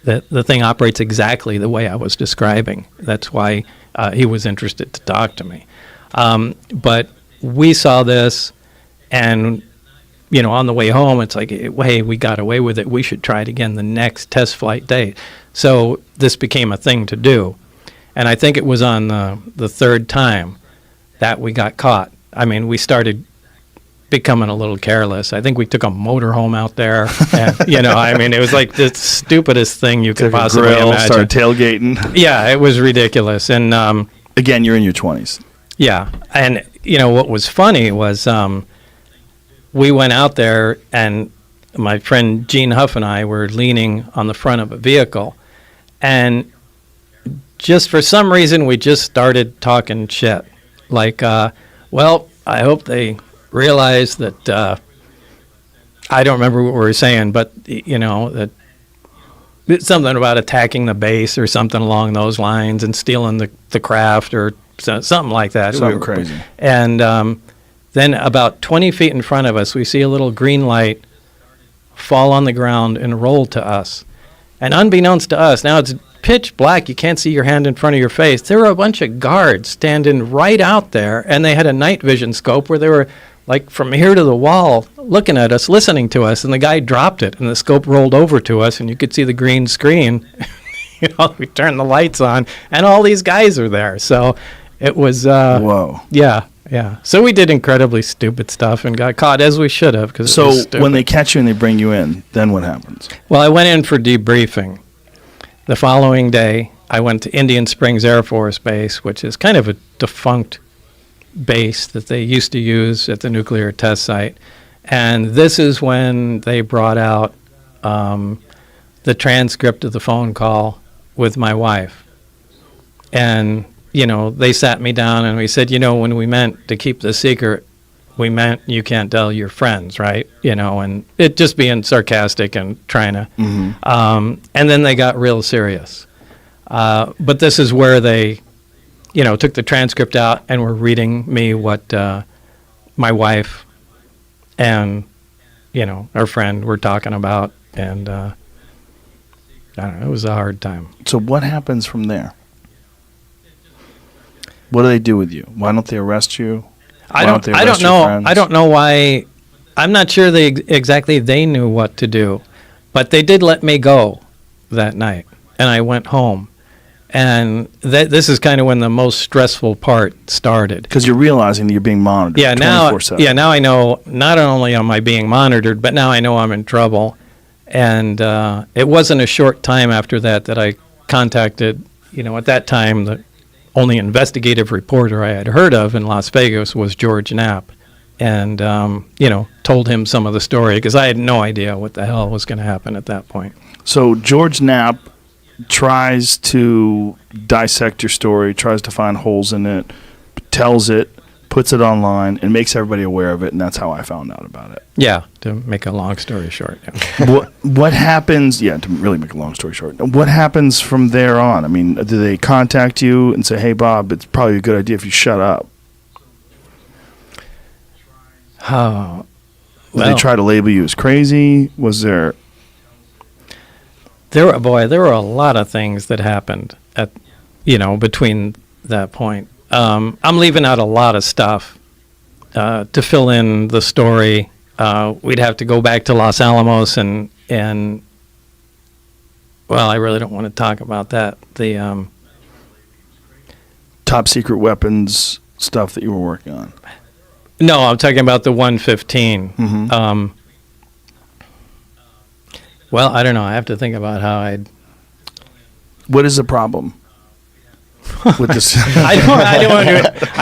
Speaker 1: the thing operates exactly the way I was describing. That's why he was interested to talk to me. But we saw this, and, on the way home, it's like, hey, we got away with it. We should try it again the next test flight date. So this became a thing to do. And I think it was on the third time that we got caught. I mean, we started becoming a little careless. I think we took a motorhome out there. And, I mean, it was like the stupidest thing you could possibly imagine.
Speaker 2: Started tailgating.
Speaker 1: Yeah, it was ridiculous. And
Speaker 2: again, you're in your 20s.
Speaker 1: Yeah, and what was funny was we went out there, and my friend Gene Huff and I were leaning on the front of a vehicle, and just for some reason we just started talking shit. Like, well, I hope they realize that, I don't remember what we were saying, but, that it's something about attacking the base or something along those lines and stealing the craft or something like that.
Speaker 2: Something crazy.
Speaker 1: And then about 20 feet in front of us, we see a little green light fall on the ground and roll to us. And unbeknownst to us, now it's pitch black, you can't see your hand in front of your face. There were a bunch of guards standing right out there, and they had a night vision scope where they were like from here to the wall looking at us, listening to us, and the guy dropped it, and the scope rolled over to us, and you could see the green screen. We turned the lights on, and all these guys are there. So it was
Speaker 2: whoa.
Speaker 1: Yeah. So we did incredibly stupid stuff and got caught, as we should have.
Speaker 2: So when they catch you and they bring you in, then what happens?
Speaker 1: Well, I went in for debriefing. The following day, I went to Indian Springs Air Force Base, which is kind of a defunct base that they used to use at the nuclear test site. And this is when they brought out the transcript of the phone call with my wife. And, they sat me down and we said, when we meant to keep the secret, we meant you can't tell your friends, right? And it just being sarcastic and trying to. Mm-hmm. And then they got real serious. But this is where they, took the transcript out and were reading me what my wife and, our friend were talking about. And I don't know, it was a hard time.
Speaker 2: So what happens from there? What do they do with you? Why don't they arrest you?
Speaker 1: I don't know. I don't know why. I'm not sure they knew what to do, but they did let me go that night, and I went home. And this is kind of when the most stressful part started.
Speaker 2: Because you're realizing that you're being monitored 24/7.
Speaker 1: Now I know not only am I being monitored, but now I know I'm in trouble. And it wasn't a short time after that I contacted, at that time, the only investigative reporter I had heard of in Las Vegas was George Knapp. And, told him some of the story because I had no idea what the hell was going to happen at that point.
Speaker 2: So George Knapp tries to dissect your story, tries to find holes in it, tells it, puts it online, and makes everybody aware of it, and that's how I found out about it.
Speaker 1: Yeah, to make a long story short. Yeah.
Speaker 2: What happens, to really make a long story short, what happens from there on? I mean, do they contact you and say, hey, Bob, it's probably a good idea if you shut up?
Speaker 1: Oh,
Speaker 2: Did they try to label you as crazy? Was there...
Speaker 1: There were a lot of things that happened between that point. I'm leaving out a lot of stuff to fill in the story. We'd have to go back to Los Alamos and well, I really don't want to talk about that. The
Speaker 2: top secret weapons stuff that you were working on.
Speaker 1: No, I'm talking about the 115.
Speaker 2: Mm-hmm.
Speaker 1: Well, I don't know. I have to think about how I'd.
Speaker 2: What is the problem with this?
Speaker 1: I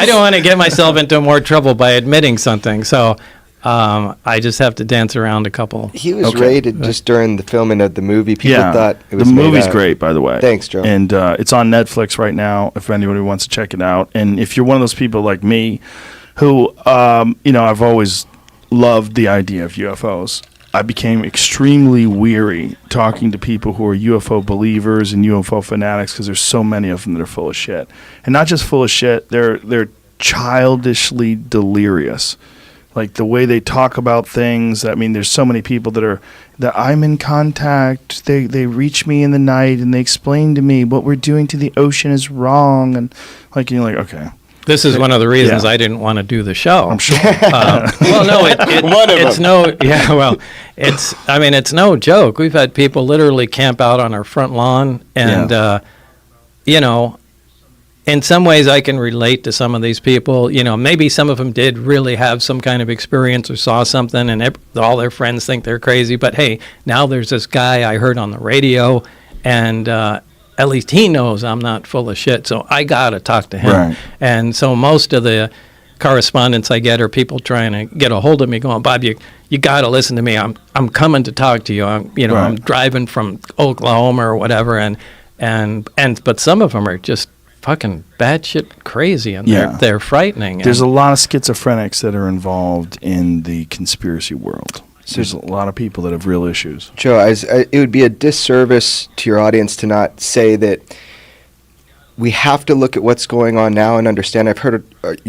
Speaker 1: don't want to get myself into more trouble by admitting something. So I just have to dance around a couple.
Speaker 3: He was rated just during the filming of the movie. People thought it was
Speaker 2: the movie's great, by the way.
Speaker 3: Thanks, Joe.
Speaker 2: And it's on Netflix right now if anybody wants to check it out. And if you're one of those people like me who, I've always loved the idea of UFOs. I became extremely weary talking to people who are UFO believers and UFO fanatics because there's so many of them that are full of shit. And not just full of shit, they're childishly delirious. Like the way they talk about things. I mean, there's so many people that I'm in contact. They reach me in the night and they explain to me what we're doing to the ocean is wrong. And you're like, okay.
Speaker 1: This is one of the reasons I didn't want to do the show.
Speaker 2: I'm sure.
Speaker 1: Well, no, it's no joke. We've had people literally camp out on our front lawn, and in some ways I can relate to some of these people. Maybe some of them did really have some kind of experience or saw something, and all their friends think they're crazy. But hey, now there's this guy I heard on the radio, and at least he knows I'm not full of shit, so I got to talk to him.
Speaker 2: Right.
Speaker 1: And so most of the correspondence I get are people trying to get a hold of me going, Bob, you got to listen to me. I'm coming to talk to you. I'm driving from Oklahoma or whatever, and but some of them are just fucking batshit crazy, and they're frightening.
Speaker 2: There's a lot of schizophrenics that are involved in the conspiracy world. So there's a lot of people that have real issues.
Speaker 3: Joe, it would be a disservice to your audience to not say that we have to look at what's going on now and understand. I've heard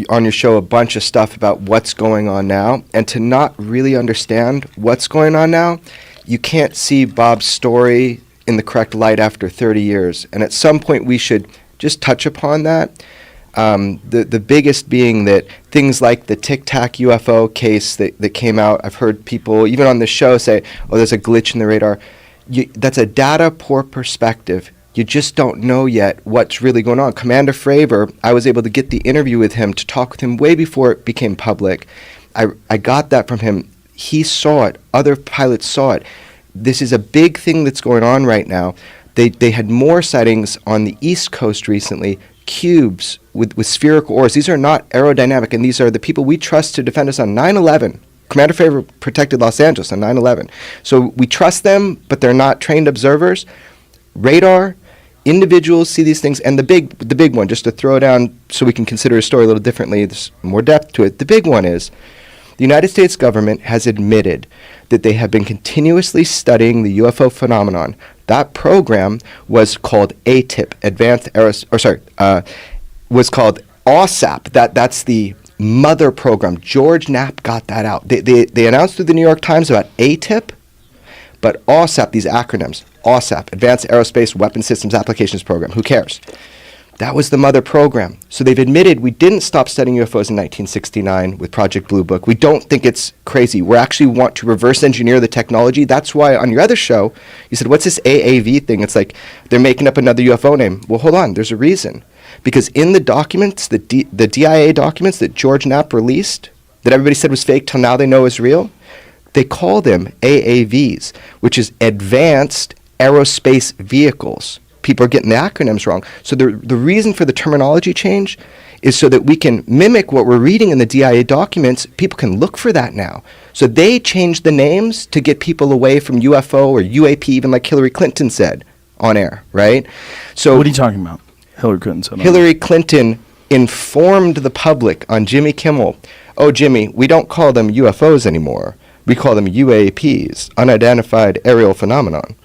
Speaker 3: on your show a bunch of stuff about what's going on now, and to not really understand what's going on now, you can't see Bob's story in the correct light after 30 years. And at some point we should just touch upon that. The biggest being that things like the Tic Tac UFO case that came out, I've heard people, even on the show, say, oh, there's a glitch in the radar. That's a data poor perspective. You just don't know yet what's really going on. Commander Fravor, I was able to get the interview with him to talk with him way before it became public. I got that from him. He saw it. Other pilots saw it. This is a big thing that's going on right now. They had more sightings on the East Coast recently, cubes with spherical ores. These are not aerodynamic, and these are the people we trust to defend us on 9/11. Commander Fravor protected Los Angeles on 9/11. So we trust them, but they're not trained observers. Radar, individuals see these things, and the big one, just to throw down so we can consider a story a little differently, there's more depth to it. The big one is the United States government has admitted that they have been continuously studying the UFO phenomenon. That program was called ATIP, was called AWSAP. That's the mother program. George Knapp got that out. They announced through the New York Times about ATIP, but AWSAP, these acronyms, AWSAP, Advanced Aerospace Weapon Systems Applications Program. Who cares? That was the mother program. So they've admitted we didn't stop studying UFOs in 1969 with Project Blue Book. We don't think it's crazy. We actually want to reverse engineer the technology. That's why on your other show, you said, what's this AAV thing? It's like they're making up another UFO name. Well, hold on. There's a reason. Because in the documents, the DIA documents that George Knapp released, that everybody said was fake till now they know is real, they call them AAVs, which is Advanced Aerospace Vehicles. People are getting the acronyms wrong. So the reason for the terminology change is so that we can mimic what we're reading in the DIA documents. People can look for that now. So they changed the names to get people away from UFO or UAP, even like Hillary Clinton said on air, right? So
Speaker 2: what are you talking about? Hillary Clinton said on
Speaker 3: Hillary Clinton informed the public on Jimmy Kimmel, oh, Jimmy, we don't call them UFOs anymore. We call them UAPs, unidentified aerial phenomenon.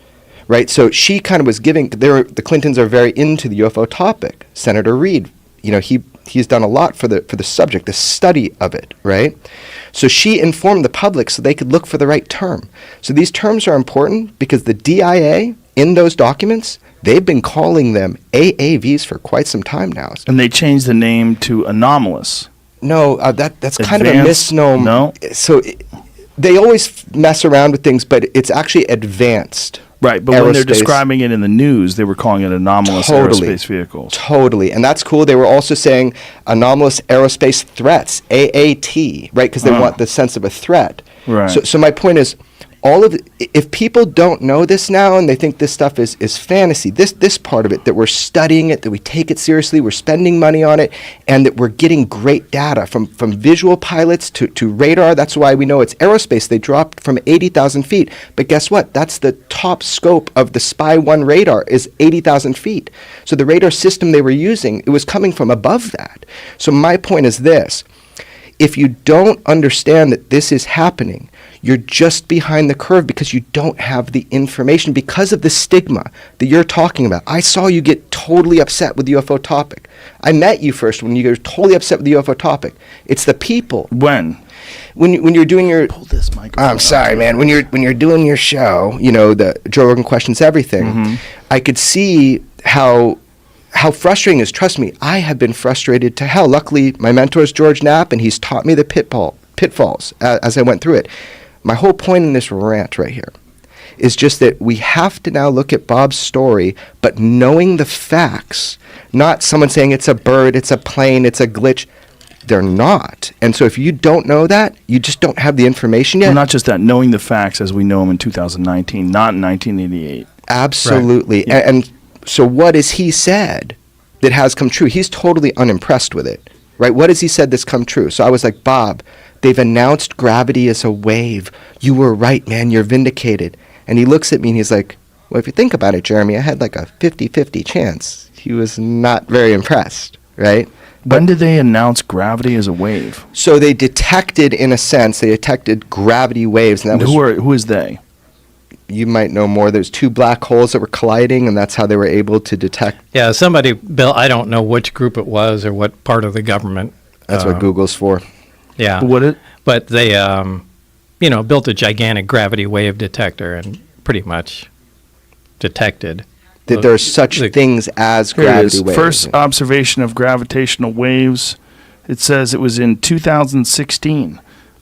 Speaker 3: Right? So she kind of was giving, the Clintons are very into the UFO topic. Senator Reid, he's done a lot for the subject, the study of it, right? So she informed the public so they could look for the right term. So these terms are important because the DIA, in those documents, they've been calling them AAVs for quite some time now.
Speaker 2: And they changed the name to anomalous.
Speaker 3: No, that's kind of a
Speaker 2: Advanced?
Speaker 3: misnomer.
Speaker 2: No?
Speaker 3: So they always mess around with things, but it's actually advanced.
Speaker 2: Right, but when they're
Speaker 3: Aerospace.
Speaker 2: describing it in the news, they were calling it anomalous
Speaker 3: Totally.
Speaker 2: aerospace vehicles.
Speaker 3: Totally. And that's cool. They were also saying anomalous aerospace threats, AAT, right? Because they want the sense of a threat.
Speaker 2: Right.
Speaker 3: So my point is, if people don't know this now and they think this stuff is fantasy, this part of it, that we're studying it, that we take it seriously, we're spending money on it, and that we're getting great data from visual pilots to radar. That's why we know it's aerospace. They dropped from 80,000 feet. But guess what? That's the top scope of the Spy 1 radar is 80,000 feet. So the radar system they were using, it was coming from above that. So my point is this. If you don't understand that this is happening, you're just behind the curve because you don't have the information because of the stigma that you're talking about. I saw you get totally upset with the UFO topic. I met you first when you were totally upset with the UFO topic. It's the people.
Speaker 2: When
Speaker 3: When you're doing your
Speaker 2: pull this microphone.
Speaker 3: I'm sorry, man. When you're doing your show, the Joe Rogan Questions Everything, I could see how frustrating it is. Trust me, I have been frustrated to hell. Luckily, my mentor is George Knapp, and he's taught me the pitfalls as I went through it. My whole point in this rant right here is just that we have to now look at Bob's story, but knowing the facts, not someone saying it's a bird, it's a plane, it's a glitch. They're not. And so if you don't know that, you just don't have the information yet.
Speaker 2: Well, not just that, knowing the facts as we know them in 2019, not in 1988.
Speaker 3: Absolutely.
Speaker 2: Right. Yeah.
Speaker 3: And so what has he said that has come true? He's totally unimpressed with it, right? What has he said that's come true? So I was like, Bob, they've announced gravity as a wave. You were right, man. You're vindicated. And he looks at me and he's like, well, if you think about it, Jeremy, I had like a 50-50 chance. He was not very impressed, right?
Speaker 2: When did they announce gravity as a wave?
Speaker 3: So they detected, in a sense, gravity waves. And that was,
Speaker 2: Who is they?
Speaker 3: you might know more. There's two black holes that were colliding, and that's how they were able to detect.
Speaker 1: Yeah, somebody built, I don't know which group it was or what part of the government.
Speaker 3: That's what Google's for.
Speaker 1: Yeah. But they, built a gigantic gravity wave detector and pretty much detected.
Speaker 3: That there are such things as gravity waves.
Speaker 2: First observation of gravitational waves. It says it was in 2016.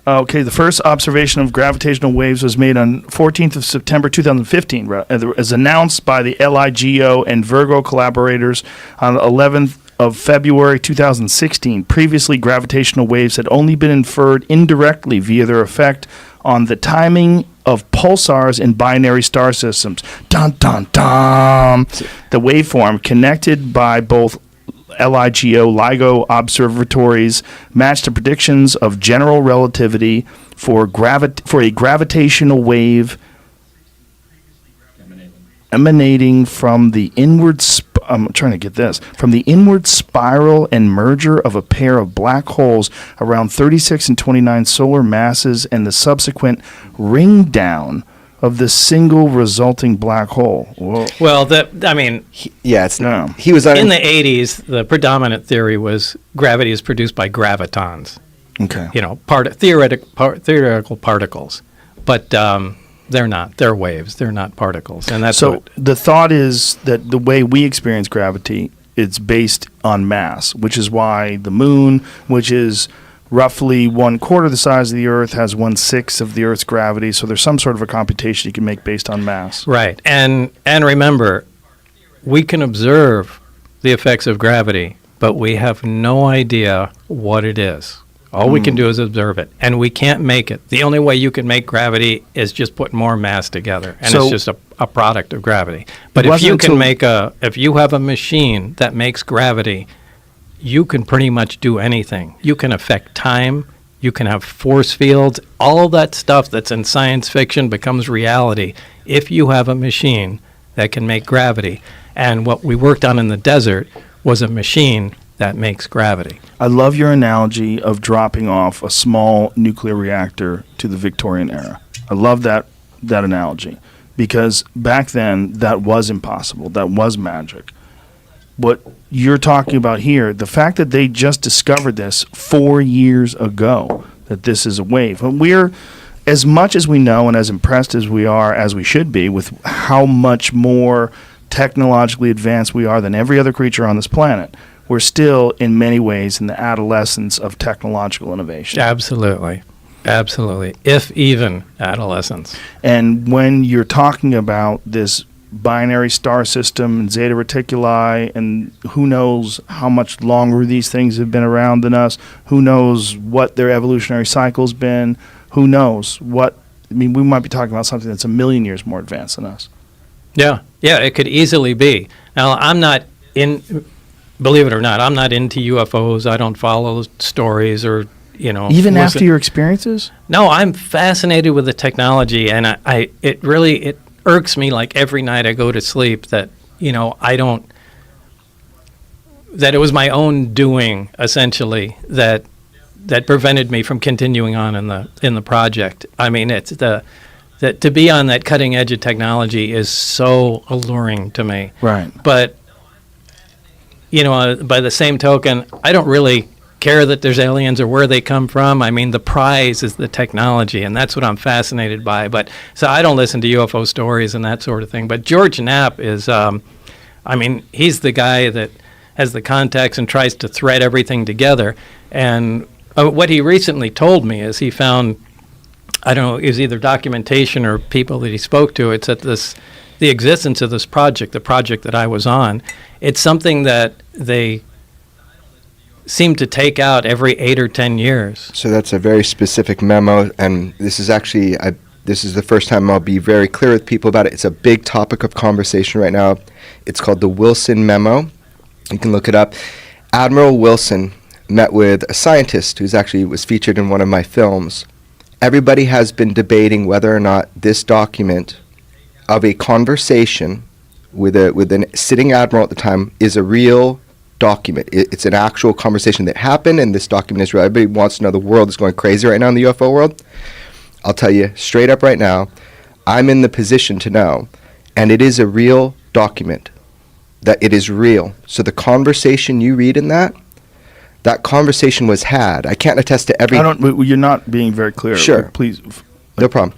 Speaker 2: Okay, the first observation of gravitational waves was made on 14th of September 2015, as announced by the LIGO and Virgo collaborators on 11th of February 2016. Previously, gravitational waves had only been inferred indirectly via their effect on the timing of pulsars in binary star systems. Dun, dun, dun. The waveform connected by both LIGO observatories matched the predictions of general relativity for a gravitational wave emanating from the inward spiral and merger of a pair of black holes around 36 and 29 solar masses and the subsequent ring down of the single resulting black hole. Whoa.
Speaker 1: Well, he
Speaker 3: was
Speaker 1: in the 80s. The predominant theory was gravity is produced by gravitons.
Speaker 2: Okay.
Speaker 1: Theoretical particles, but they're not. They're waves. They're not particles. And that's
Speaker 2: so the thought is that the way we experience gravity, it's based on mass, which is why the moon, which is roughly 1/4 the size of the Earth, has 1/6 of the Earth's gravity. So there's some sort of a computation you can make based on mass.
Speaker 1: Right. And remember, we can observe the effects of gravity, but we have no idea what it is. All we can do is observe it, and we can't make it. The only way you can make gravity is just put more mass together, and it's just a product of gravity. But if you have a machine that makes gravity, you can pretty much do anything. You can affect time. You can have force fields. All that stuff that's in science fiction becomes reality if you have a machine that can make gravity. And what we worked on in the desert was a machine that makes gravity.
Speaker 2: I love your analogy of dropping off a small nuclear reactor to the Victorian era. I love that analogy, because back then that was impossible. That was magic. What you're talking about here, the fact that they just discovered this 4 years ago, that this is a wave. And we're, as much as we know and as impressed as we are, as we should be, with how much more technologically advanced we are than every other creature on this planet, we're still in many ways in the adolescence of technological innovation.
Speaker 1: Absolutely. Absolutely. If even adolescence.
Speaker 2: And when you're talking about this binary star system and Zeta Reticuli, and who knows how much longer these things have been around than us, who knows what their evolutionary cycle's been, who knows what, I mean, we might be talking about something that's 1,000,000 years more advanced than us.
Speaker 1: Yeah. Yeah, it could easily be. Now, I'm not believe it or not, I'm not into UFOs. I don't follow stories or,
Speaker 2: Even after your experiences?
Speaker 1: No, I'm fascinated with the technology, and it irks me like every night I go to sleep that, that it was my own doing, essentially, that prevented me from continuing on in the project. I mean, it's that to be on that cutting edge of technology is so alluring to me.
Speaker 2: Right.
Speaker 1: But, by the same token, I don't really care that there's aliens or where they come from. I mean, the prize is the technology, and that's what I'm fascinated by. But so I don't listen to UFO stories and that sort of thing. But George Knapp is, he's the guy that has the contacts and tries to thread everything together. And what he recently told me is he found, I don't know, it was either documentation or people that he spoke to. It's that the existence of this project, the project that I was on, it's something that they seem to take out every 8 or 10 years.
Speaker 3: So that's a very specific memo, and this is actually, this is the first time I'll be very clear with people about it. It's a big topic of conversation right now. It's called the Wilson Memo. You can look it up. Admiral Wilson met with a scientist who's actually was featured in one of my films. Everybody has been debating whether or not this document of a conversation with a sitting admiral at the time is a real document. It's an actual conversation that happened, and this document is real. Everybody wants to know. The world is going crazy right now in the UFO world. I'll tell you straight up right now, I'm in the position to know, and it is a real document, that it is real. So the conversation you read in that conversation was had. I can't attest to every...
Speaker 2: You're not being very clear.
Speaker 3: Sure.
Speaker 2: Please.
Speaker 3: No problem.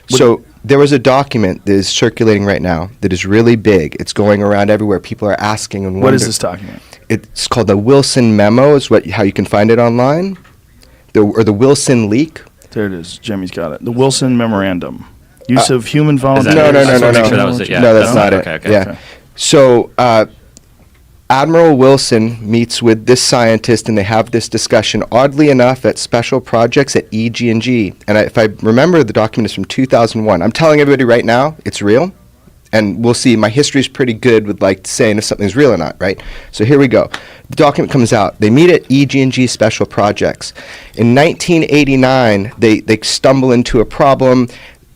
Speaker 3: So there was a document that is circulating right now that is really big. It's going around everywhere. People are asking and wondering.
Speaker 2: What is this document?
Speaker 3: It's called the Wilson Memo, is how you can find it online. Or the Wilson Leak.
Speaker 2: There it is. Jimmy's got it. The Wilson Memorandum. Use of human volunteers.
Speaker 3: No.
Speaker 4: I just wanted to make sure that was it, yeah.
Speaker 3: No, that's not it.
Speaker 4: Okay.
Speaker 3: Yeah. So Admiral Wilson meets with this scientist, and they have this discussion, oddly enough, at special projects at EG&G. And if I remember, the document is from 2001. I'm telling everybody right now, it's real. And we'll see. My history is pretty good with saying if something's real or not, right? So here we go. The document comes out. They meet at EG&G special projects. In 1989, they stumble into a problem.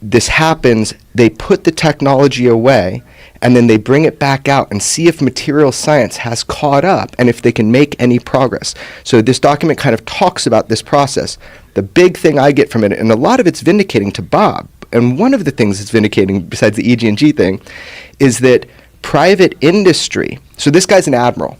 Speaker 3: This happens. They put the technology away, and then they bring it back out and see if material science has caught up and if they can make any progress. So this document kind of talks about this process. The big thing I get from it, and a lot of it's vindicating to Bob, and one of the things it's vindicating, besides the EG&G thing, is that private industry, so this guy's an admiral,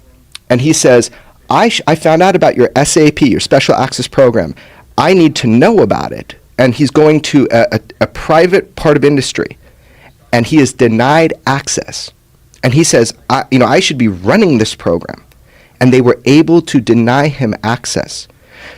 Speaker 3: and he says, I found out about your SAP, your Special Access Program. I need to know about it. And he's going to a private part of industry, and he is denied access. And he says, I should be running this program. And they were able to deny him access.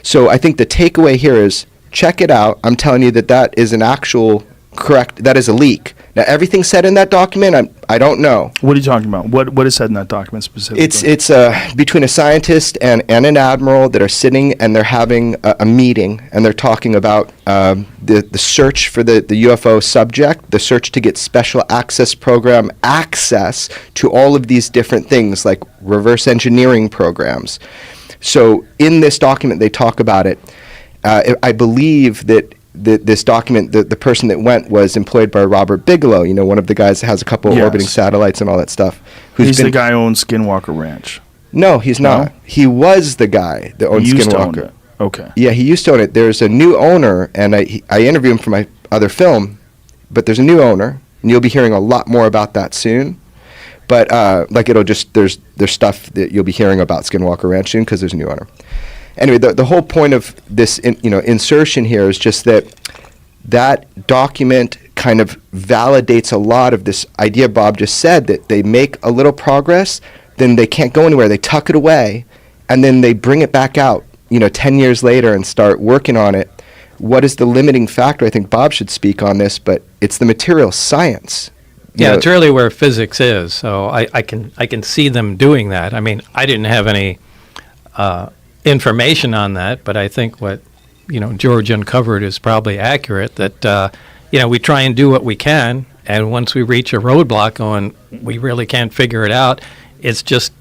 Speaker 3: So I think the takeaway here is, check it out. I'm telling you that is an actual correct, that is a leak. Now, everything said in that document, I don't know.
Speaker 2: What are you talking about? What is said in that document specifically?
Speaker 3: It's between a scientist and an admiral that are sitting, and they're having a meeting, and they're talking about the search for the UFO subject, the search to get Special Access Program access to all of these different things, like reverse engineering programs. So in this document, they talk about it. I believe that this document, the person that went was employed by Robert Bigelow, one of the guys that has a couple of orbiting satellites and all that stuff.
Speaker 2: He's the guy who owns Skinwalker Ranch.
Speaker 3: No, he's not. He was the guy that owned
Speaker 2: He used to own
Speaker 3: Skinwalker.
Speaker 2: it. Okay.
Speaker 3: Yeah, he used to own it. There's a new owner, and I interviewed him for my other film, but there's a new owner, and you'll be hearing a lot more about that soon. But like it'll just there's stuff that you'll be hearing about Skinwalker Ranch soon because there's a new owner. Anyway, the whole point of this insertion here is just that document kind of validates a lot of this idea Bob just said, that they make a little progress, then they can't go anywhere. They tuck it away, and then they bring it back out, 10 years later and start working on it. What is the limiting factor? I think Bob should speak on this, but it's the material science.
Speaker 1: Yeah, it's really where physics is. So I can see them doing that. I mean, I didn't have any information on that, but I think what George uncovered is probably accurate. That we try and do what we can, and once we reach a roadblock going, we really can't figure it out. It's just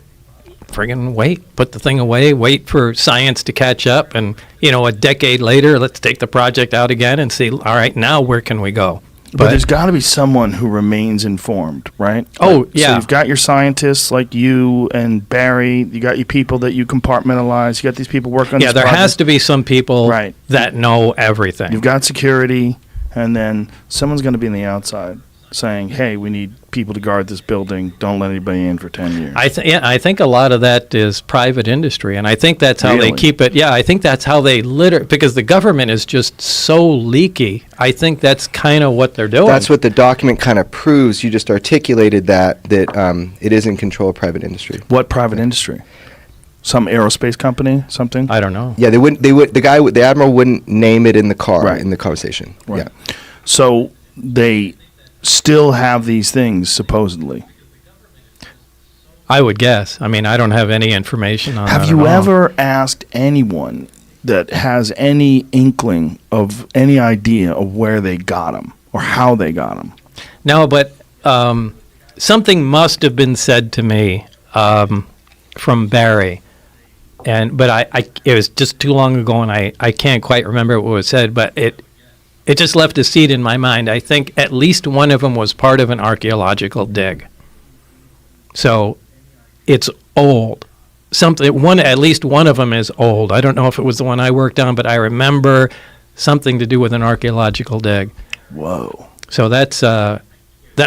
Speaker 1: friggin' put the thing away, wait for science to catch up, and a decade later, let's take the project out again and see. All right, now where can we go?
Speaker 2: But there's got to be someone who remains informed, right?
Speaker 1: Oh, yeah.
Speaker 2: So you've got your scientists like you and Barry. You got your people that you compartmentalize. You got these people working on this
Speaker 1: Yeah, there
Speaker 2: project.
Speaker 1: has to be some people
Speaker 2: Right.
Speaker 1: that know everything.
Speaker 2: You've got security, and then someone's going to be on the outside saying, hey, we need people to guard this building. Don't let anybody in for 10 years.
Speaker 1: I think a lot of that is private industry, and I think that's how they
Speaker 2: Really?
Speaker 1: keep it. Yeah, I think that's how they because the government is just so leaky. I think that's kind of what they're doing.
Speaker 3: That's what the document kind of proves. You just articulated that it is in control of private industry.
Speaker 2: What private industry? Some aerospace company? Something?
Speaker 1: I don't know.
Speaker 3: Yeah, the admiral wouldn't name it in the car
Speaker 2: Right.
Speaker 3: in the conversation.
Speaker 2: Right.
Speaker 3: Yeah.
Speaker 2: So they still have these things, supposedly.
Speaker 1: I would guess. I mean, I don't have any information on that.
Speaker 2: Have you ever asked anyone that has any inkling of any idea of where they got them or how they got them?
Speaker 1: No, but something must have been said to me from Barry, but it was just too long ago, and I can't quite remember what was said, but it just left a seed in my mind. I think at least one of them was part of an archaeological dig. So it's old. At least one of them is old. I don't know if it was the one I worked on, but I remember something to do with an archaeological dig.
Speaker 2: Whoa.
Speaker 1: So that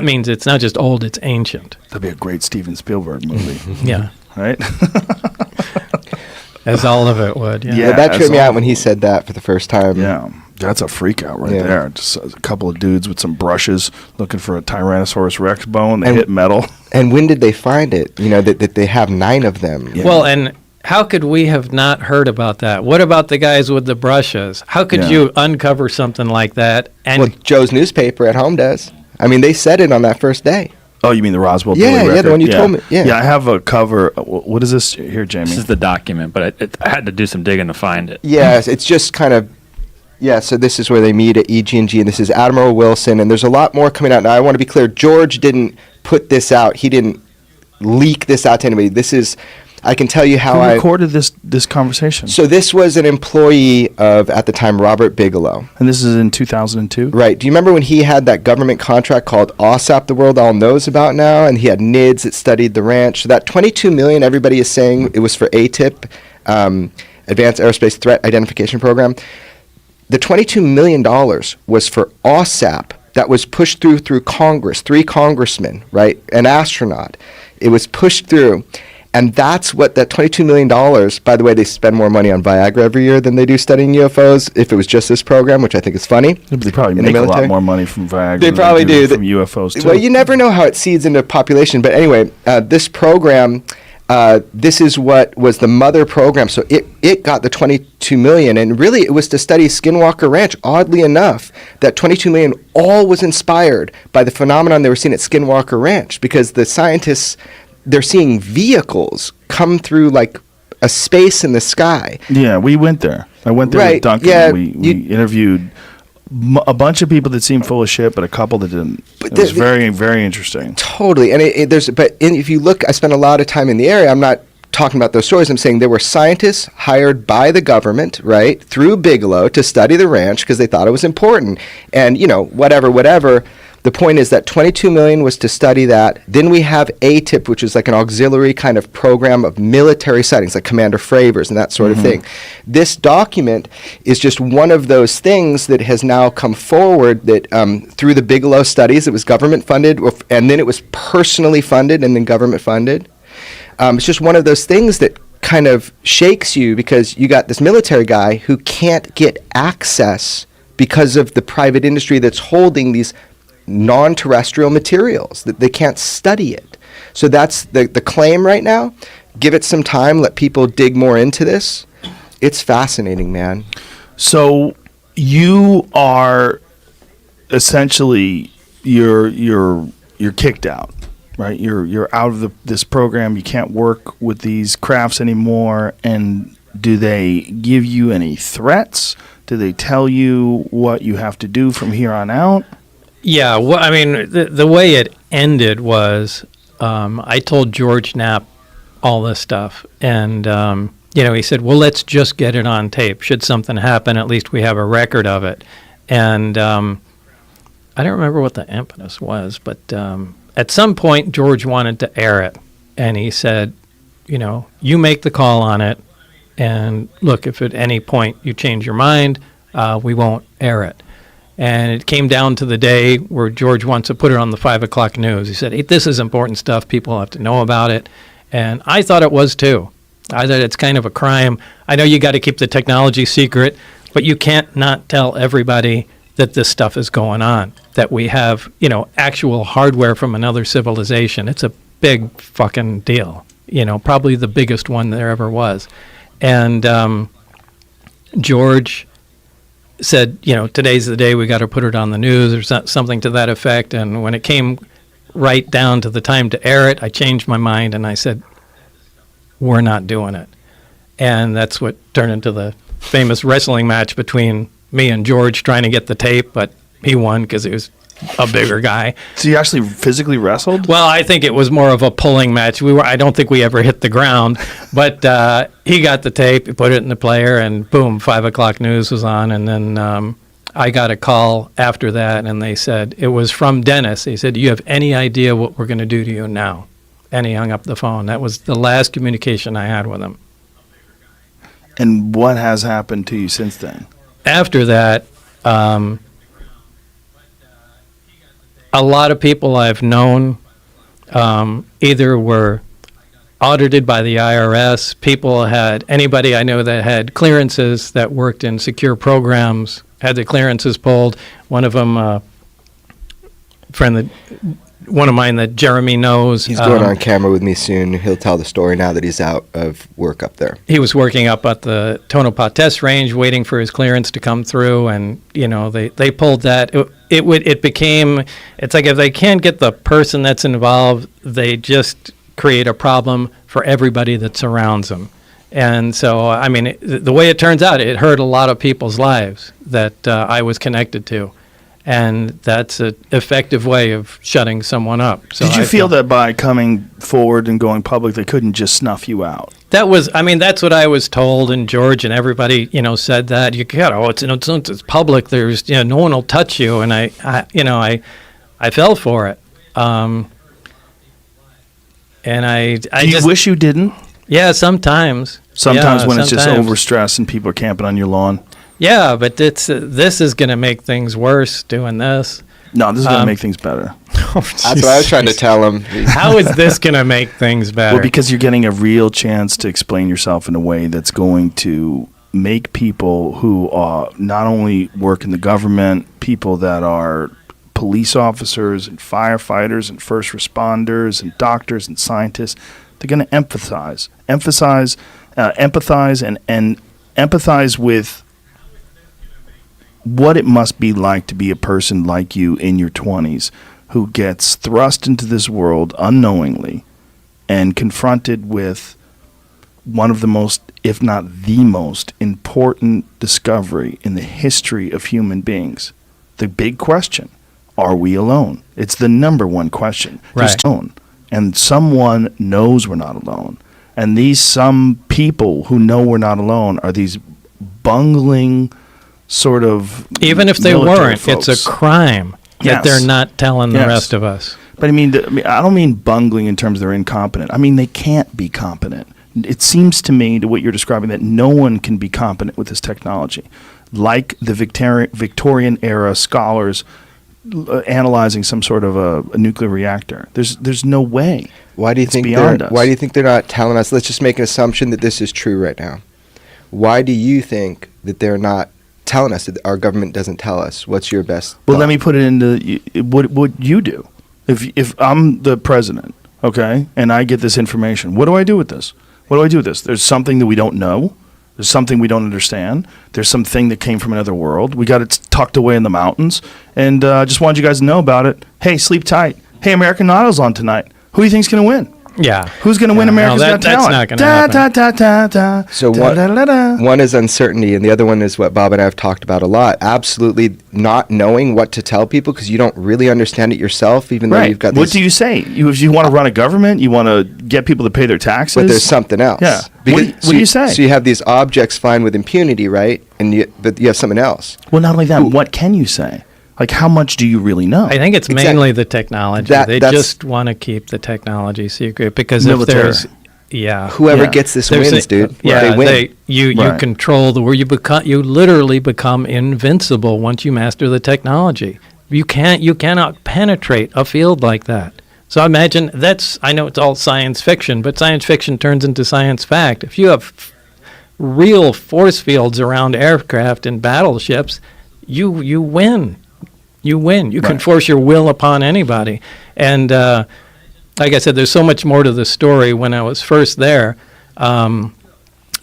Speaker 1: means it's not just old, it's ancient.
Speaker 2: That'd be a great Steven Spielberg movie,
Speaker 1: Yeah,
Speaker 2: right?
Speaker 1: as all of it would. Yeah.
Speaker 2: Yeah.
Speaker 3: That tripped me
Speaker 2: that's
Speaker 3: out when he said that for the first time.
Speaker 2: Yeah. That's a freak out right
Speaker 3: Yeah.
Speaker 2: there. Just a couple of dudes with some brushes looking for a Tyrannosaurus Rex bone. They
Speaker 3: And-
Speaker 2: hit metal.
Speaker 3: And when did they find it? That they have 9 of them.
Speaker 2: Yeah.
Speaker 1: Well, and how could we have not heard about that? What about the guys with the brushes? How could
Speaker 2: Yeah.
Speaker 1: you uncover something like that? And
Speaker 3: Well, Joe's newspaper at home does. I mean, they said it on that first day.
Speaker 2: Oh, you mean the Roswell
Speaker 3: Yeah,
Speaker 2: Billy
Speaker 3: yeah, the
Speaker 2: record?
Speaker 3: one you told me, yeah.
Speaker 2: Yeah, I have a cover. What is this here, Jamie?
Speaker 4: This is the document, but I had to do some digging to find it.
Speaker 3: Yes, it's just kind of, so this is where they meet at EG&G, and this is Admiral Wilson, and there's a lot more coming out. Now, I want to be clear, George didn't put this out. He didn't leak this out to anybody. This is, I can tell you how
Speaker 2: Who
Speaker 3: I...
Speaker 2: recorded this conversation?
Speaker 3: So this was an employee of, at the time, Robert Bigelow.
Speaker 2: And this is in 2002?
Speaker 3: Right. Do you remember when he had that government contract called OSAP, the world all knows about now, and he had NIDS that studied the ranch? So that $22 million, everybody is saying it was for ATIP, Advanced Aerospace Threat Identification Program. The $22 million was for OSAP that was pushed through Congress, 3 congressmen, right, an astronaut. It was pushed through. And that's what that $22 million, by the way, they spend more money on Viagra every year than they do studying UFOs, if it was just this program, which I think is funny.
Speaker 2: They probably
Speaker 3: in the
Speaker 2: make a lot
Speaker 3: military.
Speaker 2: more money from Viagra
Speaker 3: They
Speaker 2: than
Speaker 3: probably do.
Speaker 2: from UFOs, too.
Speaker 3: Well, you never know how it seeds into population. But anyway, this program, this is what was the mother program. So it got the $22 million. And really, it was to study Skinwalker Ranch. Oddly enough, that $22 million all was inspired by the phenomenon they were seeing at Skinwalker Ranch. Because the scientists, they're seeing vehicles come through like a space in the sky.
Speaker 2: Yeah, we went there. I went there
Speaker 3: Right,
Speaker 2: with Duncan.
Speaker 3: yeah,
Speaker 2: We interviewed a bunch of people that seemed full of shit, but a couple that didn't.
Speaker 3: But
Speaker 2: It was
Speaker 3: the-
Speaker 2: very, very interesting.
Speaker 3: Totally. And if you look, I spent a lot of time in the area. I'm not talking about those stories. I'm saying there were scientists hired by the government, right, through Bigelow to study the ranch because they thought it was important. And, whatever. The point is that 22 million was to study that. Then we have ATIP, which is like an auxiliary kind of program of military sightings, like Commander Fravers and that sort of thing. This document is just one of those things that has now come forward that through the Bigelow studies, it was government funded, and then it was personally funded and then government funded. It's just one of those things that kind of shakes you because you got this military guy who can't get access because of the private industry that's holding these non-terrestrial materials, that they can't study it. So that's the claim right now. Give it some time, let people dig more into this. It's fascinating, man.
Speaker 2: So you are essentially you're kicked out, right? You're out of this program. You can't work with these crafts anymore. And do they give you any threats? Do they tell you what you have to do from here on out?
Speaker 1: Yeah, well, I mean, the way it ended was I told George Knapp all this stuff, and he said, "Well, let's just get it on tape. Should something happen, at least we have a record of it." And I don't remember what the impetus was, but at some point George wanted to air it, and he said, "You make the call on it, and look, if at any point you change your mind, we won't air it." And it came down to the day where George wants to put it on the 5 o'clock news. He said, "Hey, this is important stuff. People have to know about it." And I thought it was too. I thought it's kind of a crime. I know you got to keep the technology secret, but you can't not tell everybody that this stuff is going on, that we have, actual hardware from another civilization. It's a big fucking deal, probably the biggest one there ever was. And George said, today's the day, we got to put it on the news or something to that effect. And when it came right down to the time to air it, I changed my mind and I said, we're not doing it. And that's what turned into the famous wrestling match between me and George trying to get the tape, but he won because he was a bigger guy.
Speaker 2: So you actually physically wrestled?
Speaker 1: Well, I think it was more of a pulling match. I don't think we ever hit the ground, but he got the tape, he put it in the player, and boom, 5 o'clock news was on. And then I got a call after that, and they said, it was from Dennis. He said, "Do you have any idea what we're going to do to you now?" And he hung up the phone. That was the last communication I had with him.
Speaker 2: And what has happened to you since then?
Speaker 1: After that, a lot of people I've known either were audited by the IRS, anybody I know that had clearances that worked in secure programs had the clearances pulled. One of them, one of mine that Jeremy knows.
Speaker 3: He's going on camera with me soon. He'll tell the story now that he's out of work up there.
Speaker 1: He was working up at the Tonopah Test Range, waiting for his clearance to come through, and they pulled that. It became, it's like if they can't get the person that's involved, they just create a problem for everybody that surrounds them. And so, I mean, the way it turns out, it hurt a lot of people's lives that I was connected to. And that's an effective way of shutting someone up. So
Speaker 2: did you feel that by coming forward and going public, they couldn't just snuff you out?
Speaker 1: That's what I was told, and George and everybody, said that. It's public. There's, no one will touch you. And I fell for it. And
Speaker 2: Do you wish you didn't?
Speaker 1: Yeah, sometimes.
Speaker 2: Sometimes when it's just overstressed and people are camping on your lawn.
Speaker 1: Yeah, but this is going to make things worse doing this.
Speaker 2: No, this is going to make things better.
Speaker 3: That's what I was trying to tell him.
Speaker 1: How is this going to make things better?
Speaker 2: Well, because you're getting a real chance to explain yourself in a way that's going to make people who not only work in the government, people that are police officers and firefighters and first responders and doctors and scientists, they're going to empathize with what it must be like to be a person like you in your 20s who gets thrust into this world unknowingly and confronted with one of the most, if not the most, important discovery in the history of human beings. The big question, are we alone? It's the number one question.
Speaker 1: Right.
Speaker 2: Alone. And someone knows we're not alone. And these some people who know we're not alone are these bungling sort of
Speaker 1: even if they
Speaker 2: military
Speaker 1: weren't,
Speaker 2: folks.
Speaker 1: it's a crime that
Speaker 2: Yes.
Speaker 1: they're not telling the
Speaker 2: Yes.
Speaker 1: rest of us.
Speaker 2: But I mean, I don't mean bungling in terms of they're incompetent. I mean, they can't be competent. It seems to me, to what you're describing, that no one can be competent with this technology. Like the Victorian era scholars analyzing some sort of a nuclear reactor. There's no way.
Speaker 3: Why do you
Speaker 2: It's
Speaker 3: think
Speaker 2: beyond us.
Speaker 3: Why do you think they're not telling us? Let's just make an assumption that this is true right now. Why do you think that they're not telling us, that our government doesn't tell us? What's your best
Speaker 2: Well,
Speaker 3: thought?
Speaker 2: let me put it into what you do. If I'm the president, okay, and I get this information, what do I do with this? What do I do with this? There's something that we don't know. There's something we don't understand. There's something that came from another world. We got it tucked away in the mountains, and just wanted you guys to know about it. Hey, sleep tight. Hey, American Idol's on tonight. Who do you think's going to win?
Speaker 1: Yeah.
Speaker 2: Who's going to win America's Got
Speaker 1: that's
Speaker 2: Talent?
Speaker 1: not gonna happen.
Speaker 2: Da, da, da, da,
Speaker 3: So
Speaker 2: da,
Speaker 3: what-
Speaker 2: da, da, da.
Speaker 3: One is uncertainty, and the other one is what Bob and I have talked about a lot. Absolutely not knowing what to tell people because you don't really understand it yourself, even though
Speaker 2: Right.
Speaker 3: you've got
Speaker 2: What
Speaker 3: these.
Speaker 2: do you say? If you want to run a government, you want to get people to pay their taxes.
Speaker 3: But there's something else.
Speaker 2: Yeah.
Speaker 3: Because-
Speaker 2: What do you say?
Speaker 3: So you have these objects flying with impunity, right? But you have something else.
Speaker 2: Well, not only that, what can you say? Like, how much do you really know?
Speaker 1: I think it's
Speaker 3: Exactly.
Speaker 1: mainly the technology. They
Speaker 3: That's-
Speaker 1: just want to keep the technology secret because
Speaker 2: Military.
Speaker 1: if there's, yeah,
Speaker 3: Whoever
Speaker 2: Yeah.
Speaker 3: gets this
Speaker 1: there's
Speaker 3: wins, dude.
Speaker 1: Yeah,
Speaker 3: They win.
Speaker 1: you
Speaker 2: Right.
Speaker 1: control the world. You literally become invincible once you master the technology. You cannot penetrate a field like that. So imagine I know it's all science fiction, but science fiction turns into science fact. If you have real force fields around aircraft and battleships, you win. You win. You can
Speaker 2: Right.
Speaker 1: force your will upon anybody. And like I said, there's so much more to the story. When I was first there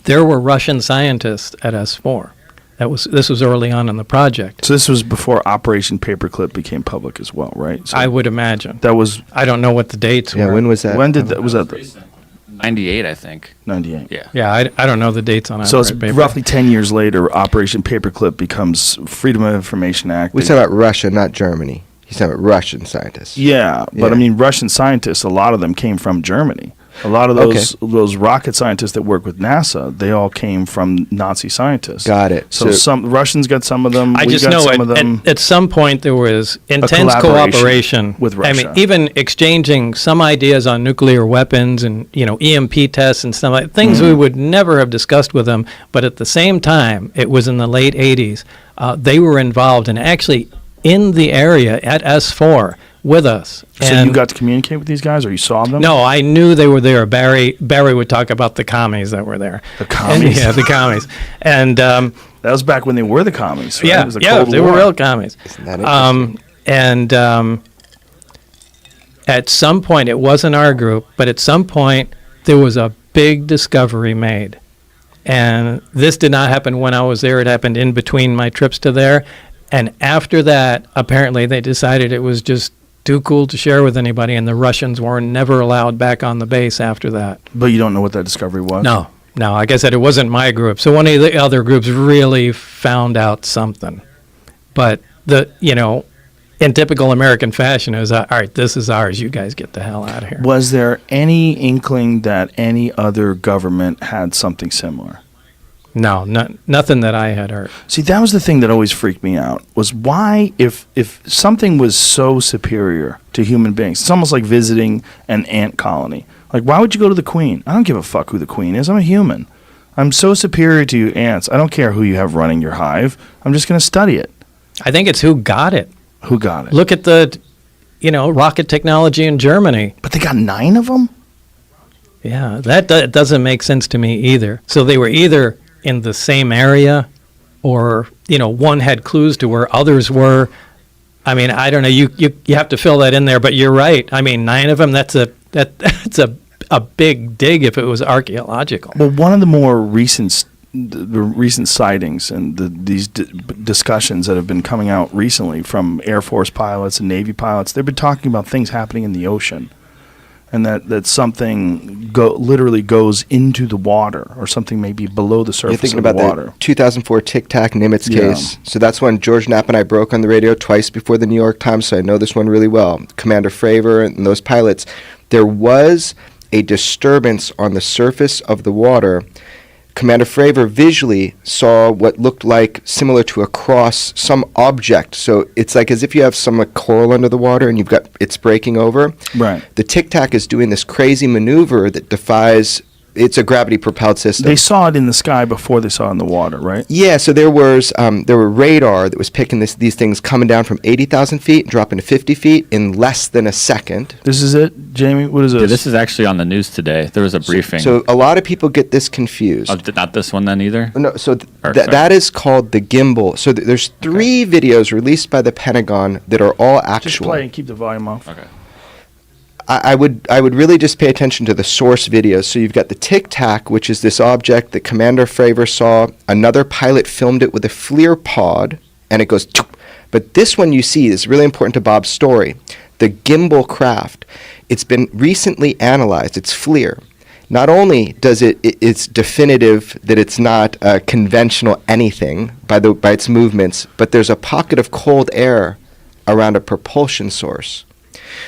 Speaker 1: were Russian scientists at S4. This was early on in the project.
Speaker 2: So this was before Operation Paperclip became public as well, right? So
Speaker 1: I would imagine.
Speaker 2: that was
Speaker 1: I don't know what the dates
Speaker 3: Yeah,
Speaker 1: were.
Speaker 3: when was that?
Speaker 2: when did that was that?
Speaker 4: Recent. 98, I think.
Speaker 2: 98.
Speaker 4: Yeah.
Speaker 1: Yeah, I don't know the dates on it.
Speaker 2: So it's roughly 10 years later. Operation Paperclip becomes Freedom of Information Act.
Speaker 3: We're talking about Russia, not Germany. He's talking about Russian scientists.
Speaker 2: Yeah, but I
Speaker 3: Yeah.
Speaker 2: mean, Russian scientists. A lot of them came from Germany. A lot of those rocket scientists that work with NASA, they all came from Nazi scientists.
Speaker 3: Got it.
Speaker 2: So some Russians got some of them.
Speaker 1: I
Speaker 2: we
Speaker 1: just
Speaker 2: got
Speaker 1: know
Speaker 2: some of them.
Speaker 1: at some point there was intense
Speaker 2: collaboration
Speaker 1: cooperation
Speaker 2: with
Speaker 1: I mean,
Speaker 2: Russia.
Speaker 1: even exchanging some ideas on nuclear weapons and EMP tests and stuff like things
Speaker 2: Mm-hmm.
Speaker 1: we would never have discussed with them. But at the same time, it was in the late '80s. They were involved and actually in the area at S4 with us.
Speaker 2: So
Speaker 1: And
Speaker 2: you got to communicate with these guys, or you saw them?
Speaker 1: no, I knew they were there. Barry would talk about the commies that were there.
Speaker 2: The commies?
Speaker 1: And, yeah, the commies. And
Speaker 2: That was back when they were the commies. Right?
Speaker 1: yeah,
Speaker 2: It was the
Speaker 1: yeah,
Speaker 2: Cold
Speaker 1: they
Speaker 2: War.
Speaker 1: were real commies.
Speaker 3: Isn't that interesting?
Speaker 1: And at some point, it wasn't our group, but at some point, there was a big discovery made. And this did not happen when I was there. It happened in between my trips to there. And after that, apparently, they decided it was just too cool to share with anybody, and the Russians were never allowed back on the base after that.
Speaker 2: But you don't know what that discovery was?
Speaker 1: No, like I said, it wasn't my group. So one of the other groups really found out something. But in typical American fashion, it was, all right, this is ours. You guys get the hell out of here.
Speaker 2: Was there any inkling that any other government had something similar?
Speaker 1: No, nothing that I had heard.
Speaker 2: See, that was the thing that always freaked me out, was why, if something was so superior to human beings, it's almost like visiting an ant colony. Like, why would you go to the queen? I don't give a fuck who the queen is. I'm a human. I'm so superior to you ants. I don't care who you have running your hive. I'm just going to study it.
Speaker 1: I think it's who got it.
Speaker 2: Who got it?
Speaker 1: Look at the, rocket technology in Germany.
Speaker 2: But they got 9 of them?
Speaker 1: Yeah, that doesn't make sense to me either. So they were either in the same area or, one had clues to where others were. I mean, I don't know. You have to fill that in there, but you're right. I mean, 9 of them, that's a big dig if it was archaeological.
Speaker 2: Well, one of the more recent sightings and these discussions that have been coming out recently from Air Force pilots and Navy pilots, they've been talking about things happening in the ocean, and that something literally goes into the water, or something maybe below the
Speaker 3: You're
Speaker 2: surface
Speaker 3: thinking
Speaker 2: of the
Speaker 3: about
Speaker 2: water.
Speaker 3: the 2004 Tic Tac Nimitz
Speaker 2: Yeah.
Speaker 3: case. So that's when George Knapp and I broke on the radio twice before the New York Times, so I know this one really well. Commander Fravor and those pilots. There was a disturbance on the surface of the water Commander Fravor visually saw what looked like similar to a cross, some object. So it's like as if you have some like coral under the water and it's breaking over.
Speaker 2: Right.
Speaker 3: The Tic Tac is doing this crazy maneuver that defies. It's a gravity-propelled system.
Speaker 2: They saw it in the sky before they saw it in the water, right?
Speaker 3: Yeah, so there were radar that was picking these things coming down from 80,000 feet and dropping to 50 feet in less than a second.
Speaker 2: This is it, Jamie? What is this?
Speaker 4: Yeah, this is actually on the news today. There was a briefing.
Speaker 3: So a lot of people get this confused.
Speaker 4: Oh, not this one then either?
Speaker 3: No, so
Speaker 4: Or,
Speaker 3: that is called the gimbal. So there's three videos released by the Pentagon that are all actual.
Speaker 2: Just play and keep the volume off.
Speaker 4: Okay.
Speaker 3: I would really just pay attention to the source videos. So you've got the Tic Tac, which is this object that Commander Fravor saw. Another pilot filmed it with a FLIR pod, and it goes. Choop. But this one you see is really important to Bob's story. The gimbal craft. It's been recently analyzed. It's FLIR. Not only does it's definitive that it's not conventional anything by its movements, but there's a pocket of cold air around a propulsion source.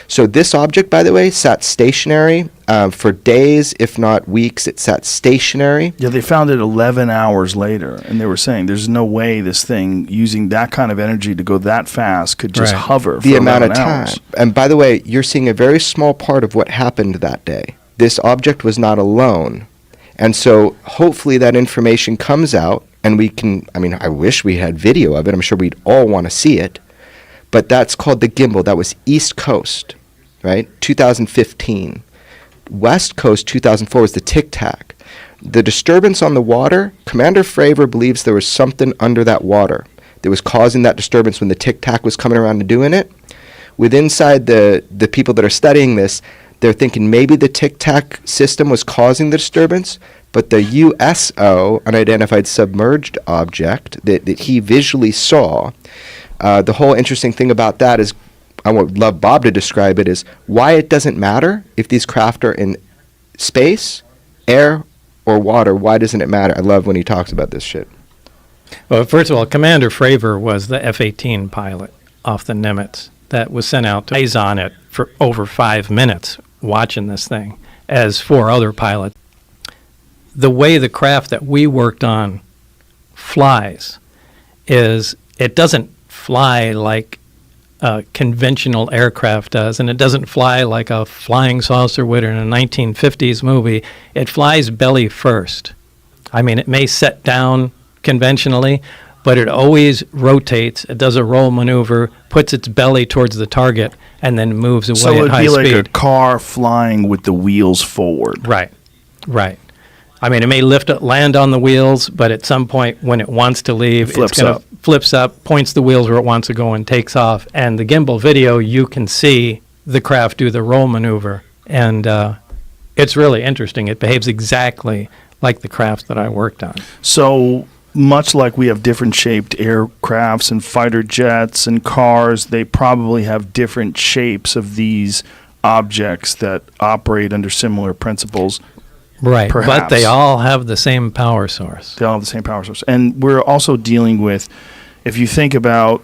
Speaker 3: So this object, by the way, sat stationary for days, if not weeks. It sat stationary.
Speaker 2: Yeah, they found it 11 hours later, and they were saying there's no way this thing, using that kind of energy to go that fast, could just
Speaker 1: Right.
Speaker 2: hover for
Speaker 3: The amount of
Speaker 2: 11
Speaker 3: time.
Speaker 2: hours.
Speaker 3: And by the way, you're seeing a very small part of what happened that day. This object was not alone. And so hopefully that information comes out, and we can, I wish we had video of it. I'm sure we'd all want to see it. But that's called the gimbal. That was East Coast, right? 2015. West Coast, 2004, was the Tic Tac. The disturbance on the water, Commander Fravor believes there was something under that water that was causing that disturbance when the Tic Tac was coming around and doing it. With inside the people that are studying this, they're thinking maybe the Tic Tac system was causing the disturbance, but the USO, unidentified submerged object that he visually saw, the whole interesting thing about that is, I would love Bob to describe it, is why it doesn't matter if these craft are in space, air, or water. Why doesn't it matter? I love when he talks about this shit.
Speaker 1: Well, first of all, Commander Fravor was the F-18 pilot off the Nimitz that was sent out to eyes on it for over 5 minutes watching this thing, as 4 other pilots. The way the craft that we worked on flies is it doesn't fly like a conventional aircraft does, and it doesn't fly like a flying saucer would in a 1950s movie. It flies belly first. It may set down conventionally, but it always rotates. It does a roll maneuver, puts its belly towards the target, and then moves away
Speaker 2: So
Speaker 1: at
Speaker 2: it'd
Speaker 1: high
Speaker 2: be like
Speaker 1: speed.
Speaker 2: a car flying with the wheels forward.
Speaker 1: Right. It may land on the wheels, but at some point when it wants to leave,
Speaker 2: Flips
Speaker 1: it's going
Speaker 2: up.
Speaker 1: to flips up, points the wheels where it wants to go, and takes off. And the gimbal video, you can see the craft do the roll maneuver, and it's really interesting. It behaves exactly like the craft that I worked on.
Speaker 2: So much like we have different shaped aircrafts and fighter jets and cars, they probably have different shapes of these objects that operate under similar principles.
Speaker 1: Right,
Speaker 2: Perhaps.
Speaker 1: but they all have the same power source.
Speaker 2: They all have the same power source. And we're also dealing with, if you think about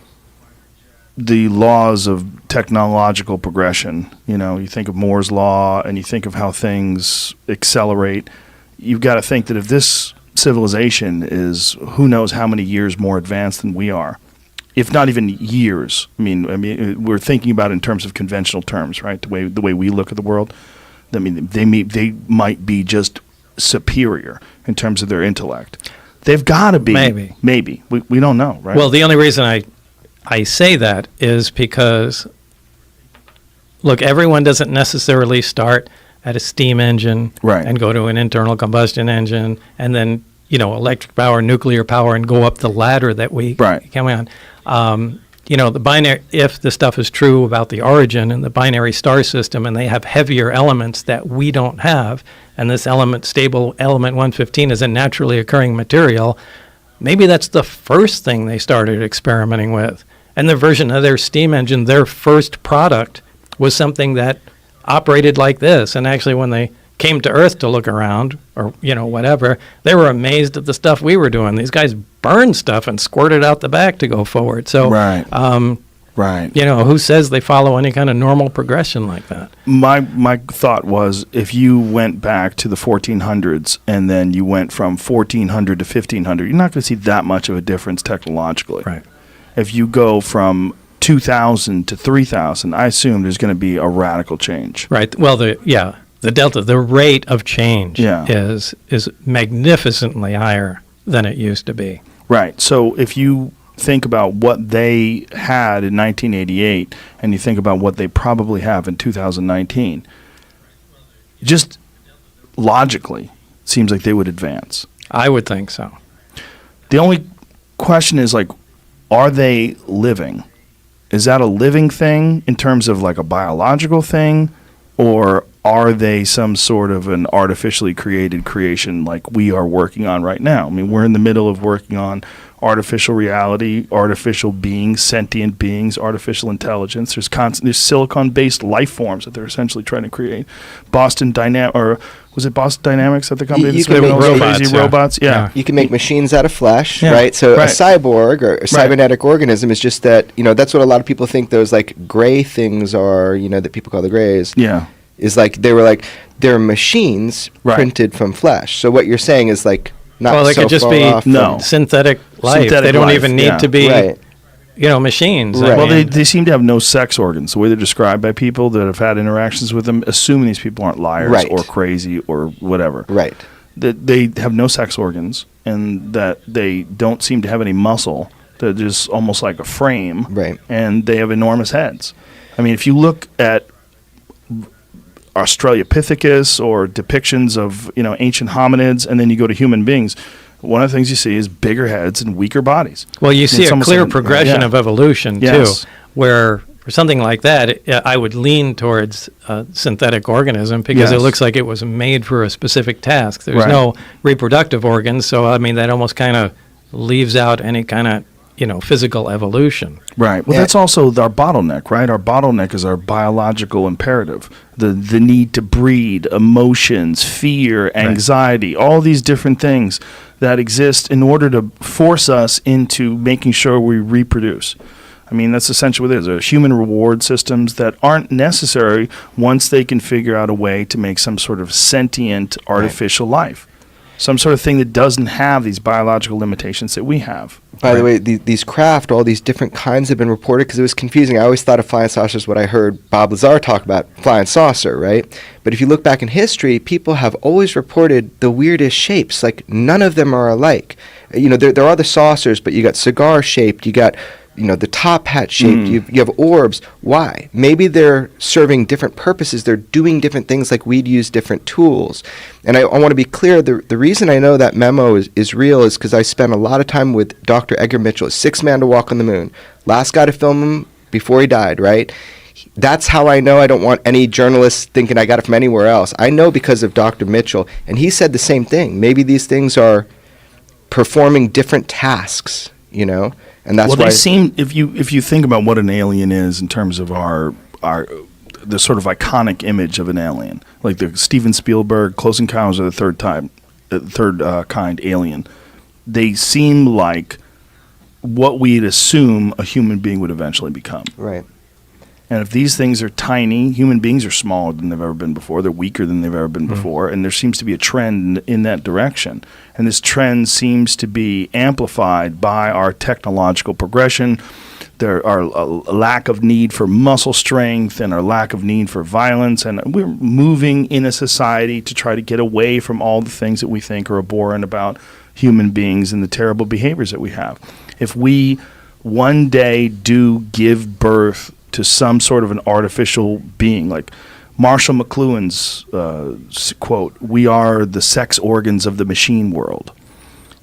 Speaker 2: the laws of technological progression, you think of Moore's law and you think of how things accelerate, you've got to think that if this civilization is who knows how many years more advanced than we are, if not even years. We're thinking about it in terms of conventional terms, right? The way we look at the world. They might be just superior in terms of their intellect. They've got to be. Maybe. We don't know, right?
Speaker 1: Well, the only reason I say that is because, look, everyone doesn't necessarily start at a steam engine
Speaker 2: Right.
Speaker 1: and go to an internal combustion engine and then, electric power, nuclear power, and go up the ladder that we
Speaker 2: Right.
Speaker 1: come on. The binary, if the stuff is true about the origin and the binary star system, and they have heavier elements that we don't have, and this stable element 115 is a naturally occurring material, maybe that's the first thing they started experimenting with. And the version of their steam engine, their first product, was something that operated like this. And actually, when they came to Earth to look around, or whatever, they were amazed at the stuff we were doing. These guys burned stuff and squirted out the back to go forward. So
Speaker 2: Right. Right.
Speaker 1: You know, who says they follow any kind of normal progression like that?
Speaker 2: My thought was, if you went back to the 1400s and then you went from 1400 to 1500, you're not going to see that much of a difference technologically.
Speaker 1: Right.
Speaker 2: If you go from 2000 to 3000, I assume there's going to be a radical change.
Speaker 1: Right. Well, the delta, the rate of change
Speaker 2: Yeah.
Speaker 1: is magnificently higher than it used to be.
Speaker 2: Right. So if you think about what they had in 1988 and you think about what they probably have in 2019, just logically, it seems like they would advance.
Speaker 1: I would think so.
Speaker 2: The only question is, like, are they living? Is that a living thing in terms of like a biological thing, or are they some sort of an artificially created creation like we are working on right now? I mean, we're in the middle of working on artificial reality, artificial beings, sentient beings, artificial intelligence. There's silicon-based life forms that they're essentially trying to create. Was it Boston Dynamics at the company?
Speaker 3: You
Speaker 2: that's
Speaker 3: can
Speaker 2: making
Speaker 3: make
Speaker 2: those
Speaker 1: robots,
Speaker 2: crazy
Speaker 1: yeah.
Speaker 2: robots? Yeah.
Speaker 3: You can make machines out of flesh,
Speaker 2: Yeah,
Speaker 3: right? So
Speaker 2: right.
Speaker 3: a cyborg or a cybernetic organism is just that, you know, that's what a lot of people think those like gray things are, you know, that people call the grays.
Speaker 2: Yeah.
Speaker 3: Is like they're machines
Speaker 2: Right.
Speaker 3: printed from flesh. So what you're saying is like not
Speaker 1: Well, they
Speaker 3: so
Speaker 1: could just
Speaker 3: far
Speaker 1: be
Speaker 3: off from-
Speaker 2: No.
Speaker 1: synthetic life.
Speaker 2: Synthetic
Speaker 1: they don't
Speaker 2: life,
Speaker 1: even need
Speaker 2: yeah.
Speaker 1: to be,
Speaker 3: Right.
Speaker 1: you know, machines.
Speaker 3: Right.
Speaker 2: Well, they seem to have no sex organs. The way they're described by people that have had interactions with them, assuming these people aren't liars
Speaker 3: Right.
Speaker 2: or crazy or whatever.
Speaker 3: Right.
Speaker 2: That they have no sex organs and that they don't seem to have any muscle. They're just almost like a frame.
Speaker 3: Right.
Speaker 2: And they have enormous heads. I mean, if you look at Australopithecus or depictions of, you know, ancient hominids, and then you go to human beings, one of the things you see is bigger heads and weaker bodies.
Speaker 1: Well, you see
Speaker 2: It's
Speaker 1: a
Speaker 2: almost
Speaker 1: clear
Speaker 2: like-
Speaker 1: progression
Speaker 2: yeah.
Speaker 1: of evolution,
Speaker 2: Yes.
Speaker 1: too, where for something like that, I would lean towards a synthetic organism because it
Speaker 2: Yes.
Speaker 1: looks like it was made for a specific task. There's
Speaker 2: Right.
Speaker 1: no reproductive organs, so, I mean, that almost kind of leaves out any kind of, you know, physical evolution.
Speaker 2: Right. Well,
Speaker 3: Yeah.
Speaker 2: that's also our bottleneck, right? Our bottleneck is our biological imperative. The need to breed, emotions, fear, anxiety, all these different things that exist in order to force us into making sure we reproduce. I mean, that's essentially what it is. There are human reward systems that aren't necessary once they can figure out a way to make some sort of sentient artificial life. Some sort of thing that doesn't have these biological limitations that we have.
Speaker 3: By the way, these craft, all these different kinds have been reported because it was confusing. I always thought of flying saucers what I heard Bob Lazar talk about, flying saucer, right? But if you look back in history, people have always reported the weirdest shapes. Like, none of them are alike. You know, there are the saucers, but you got cigar-shaped, you got, you know, the top hat shaped, you have orbs. Why? Maybe they're serving different purposes. They're doing different things like we'd use different tools. And I want to be clear, the reason I know that memo is real is because I spent a lot of time with Dr. Edgar Mitchell, sixth man to walk on the moon. Last guy to film him before he died, right? That's how I know. I don't want any journalists thinking I got it from anywhere else. I know because of Dr. Mitchell, and he said the same thing. Maybe these things are performing different tasks, you know? And that's
Speaker 2: Well,
Speaker 3: why
Speaker 2: they seem, if you think about what an alien is in terms of the sort of iconic image of an alien, like the Steven Spielberg Close Encounters of the Third Kind alien, they seem like what we'd assume a human being would eventually become.
Speaker 3: right.
Speaker 2: And if these things are tiny, human beings are smaller than they've ever been before. They're weaker than they've ever been before. And there seems to be a trend in that direction. And this trend seems to be amplified by our technological progression. There are a lack of need for muscle strength and our lack of need for violence. And we're moving in a society to try to get away from all the things that we think are abhorrent about human beings and the terrible behaviors that we have. If we one day do give birth to some sort of an artificial being, like Marshall McLuhan's quote, "We are the sex organs of the machine world."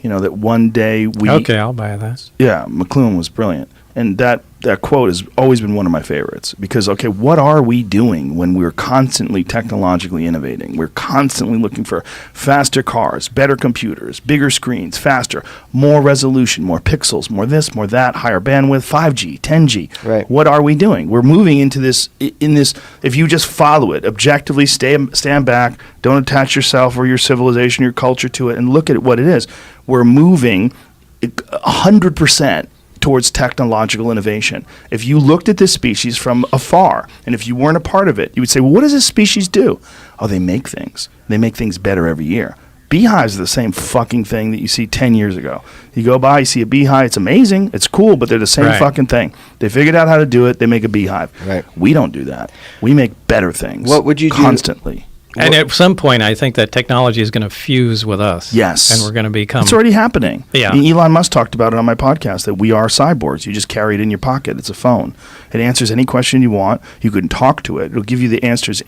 Speaker 2: You know, that one day we...
Speaker 1: Okay, I'll buy that.
Speaker 2: Yeah, McLuhan was brilliant. And that quote has always been one of my favorites because, okay, what are we doing when we're constantly technologically innovating? We're constantly looking for faster cars, better computers, bigger screens, faster, more resolution, more pixels, more this, more that, higher bandwidth, 5G, 10G.
Speaker 3: Right.
Speaker 2: What are we doing? We're moving into this, if you just follow it, objectively stand back, don't attach yourself or your civilization, your culture to it, and look at what it is. We're moving 100% towards technological innovation. If you looked at this species from afar, and if you weren't a part of it, you would say, well, what does this species do? Oh, they make things. They make things better every year. Beehives are the same fucking thing that you see 10 years ago. You go by, you see a beehive, it's amazing, it's cool, but they're the same fucking thing. They figured out how to do it, they make a beehive.
Speaker 3: Right.
Speaker 2: We don't do that. We make better things.
Speaker 3: What would you do-
Speaker 2: constantly.
Speaker 1: And at some point, I think that technology is going to fuse with us.
Speaker 2: Yes.
Speaker 1: And we're going to become...
Speaker 2: It's already happening.
Speaker 1: Yeah.
Speaker 2: I mean, Elon Musk talked about it on my podcast, that we are cyborgs. You just carry it in your pocket. It's a phone. It answers any question you want. You can talk to it. It'll give you the answers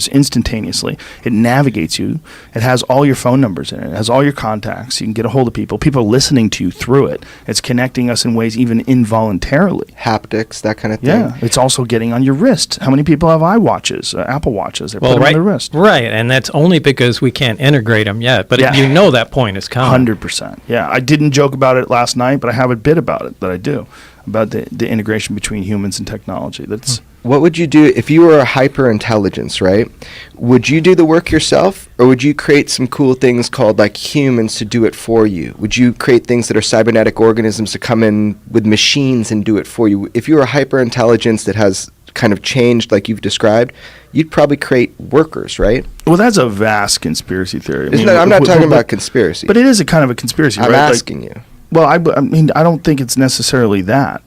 Speaker 2: instantaneously. It navigates you. It has all your phone numbers in it. It has all your contacts. You can get a hold of people. People are listening to you through it. It's connecting us in ways even involuntarily.
Speaker 3: Haptics, that kind of thing.
Speaker 2: Yeah. It's also getting on your wrist. How many people have iWatches, Apple Watches? They put them on their wrist.
Speaker 1: Right, and that's only because we can't integrate them yet. But
Speaker 2: Yeah.
Speaker 1: you know that point is coming.
Speaker 2: 100%. Yeah, I didn't joke about it last night, but I have a bit about it that I do, about the integration between humans and technology. That's
Speaker 3: What would you do if you were a hyper intelligence, right? Would you do the work yourself, or would you create some cool things called like humans to do it for you? Would you create things that are cybernetic organisms to come in with machines and do it for you? If you were a hyper intelligence that has kind of changed like you've described, you'd probably create workers, right?
Speaker 2: well, that's a vast conspiracy theory.
Speaker 3: I'm not talking about conspiracy.
Speaker 2: but it is a kind of a conspiracy,
Speaker 3: I'm
Speaker 2: right? Like,
Speaker 3: asking you.
Speaker 2: well, I mean, I don't think it's necessarily that.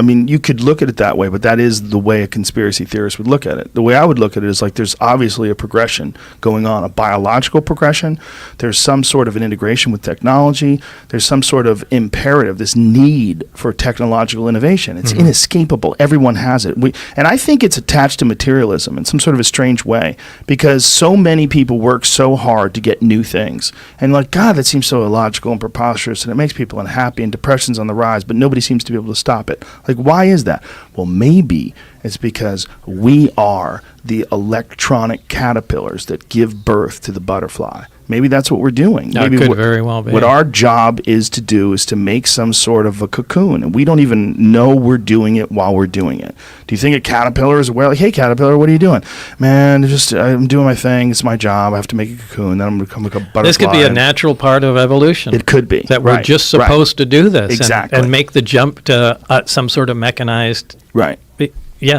Speaker 2: I mean, you could look at it that way, but that is the way a conspiracy theorist would look at it. The way I would look at it is like there's obviously a progression going on, a biological progression. There's some sort of an integration with technology. There's some sort of imperative, this need for technological innovation. It's inescapable. Everyone has it. And I think it's attached to materialism in some sort of a strange way, because so many people work so hard to get new things. And like, God, that seems so illogical and preposterous, and it makes people unhappy, and depression's on the rise, but nobody seems to be able to stop it. Like, why is that? Well, maybe it's because we are the electronic caterpillars that give birth to the butterfly. Maybe that's what we're doing.
Speaker 1: That
Speaker 2: Maybe
Speaker 1: could very well be.
Speaker 2: What our job is to do is to make some sort of a cocoon, and we don't even know we're doing it while we're doing it. Do you think a caterpillar is aware? Like, hey, caterpillar, what are you doing? Man, I'm doing my thing. It's my job. I have to make a cocoon. Then I'm going to become like a butterfly.
Speaker 1: This could be a natural part of evolution.
Speaker 2: It could be.
Speaker 1: That we're
Speaker 2: Right,
Speaker 1: just
Speaker 2: right.
Speaker 1: supposed to do this.
Speaker 2: Exactly.
Speaker 1: And make the jump to some sort of mechanized,
Speaker 2: Right.
Speaker 1: yeah,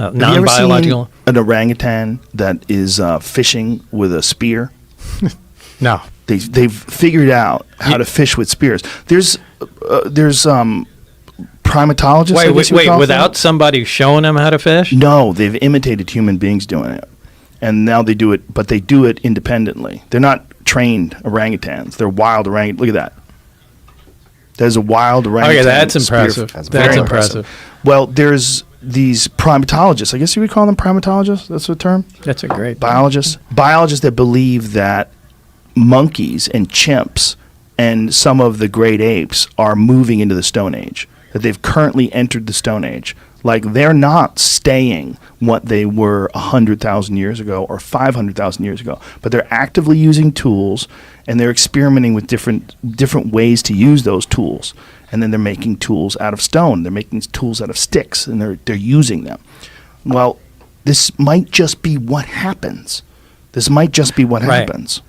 Speaker 2: Have you ever
Speaker 1: non-biological.
Speaker 2: seen an orangutan that is fishing with a spear?
Speaker 1: No.
Speaker 2: They've figured out how to fish with spears. There's primatologists. I guess you would
Speaker 1: Wait,
Speaker 2: call them.
Speaker 1: without somebody showing them how to fish?
Speaker 2: No, they've imitated human beings doing it, and now they do it, but they do it independently. They're not trained orangutans. They're wild orangutan. Look at that. There's a wild orangutan.
Speaker 1: Okay, that's
Speaker 2: spear-
Speaker 1: impressive.
Speaker 3: That's
Speaker 1: That's
Speaker 3: very
Speaker 1: impressive.
Speaker 2: Well, there's these primatologists. I guess you would call them primatologists. That's the term.
Speaker 1: That's a great
Speaker 2: Biologists that believe that monkeys and chimps and some of the great apes are moving into the Stone Age, that they've currently entered the Stone Age. Like, they're not staying what they were 100,000 years ago or 500,000 years ago, but they're actively using tools, and they're experimenting with different ways to use those tools. And then they're making tools out of stone. They're making tools out of sticks, and they're using them. Well, this might just be what happens. This might just be what
Speaker 1: Right.
Speaker 2: happens.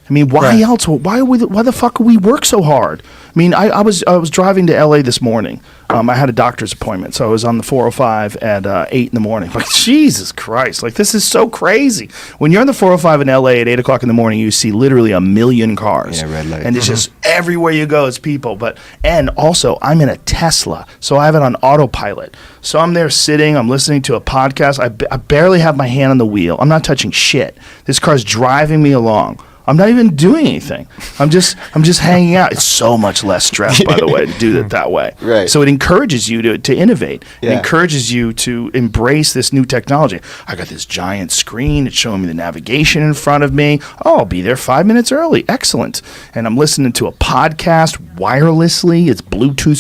Speaker 2: I mean, why
Speaker 1: Right.
Speaker 2: else? Why the fuck do we work so hard? I mean, I was driving to LA this morning. I had a doctor's appointment, so I was on the 405 at 8 in the morning. Like, Jesus Christ! Like, this is so crazy. When you're on the 405 in LA at 8 o'clock in the morning, you see literally a million cars.
Speaker 3: Yeah, red light.
Speaker 2: And it's just everywhere you go, it's people. And also, I'm in a Tesla, so I have it on autopilot. So I'm there sitting, I'm listening to a podcast. I barely have my hand on the wheel. I'm not touching shit. This car's driving me along. I'm not even doing anything. I'm just hanging out. It's so much less stress, by the way, to do it that way.
Speaker 3: Right.
Speaker 2: So it encourages you to innovate. It
Speaker 3: Yeah.
Speaker 2: encourages you to embrace this new technology. I got this giant screen. It's showing me the navigation in front of me. Oh, I'll be there 5 minutes early. Excellent. And I'm listening to a podcast wirelessly. It's Bluetooth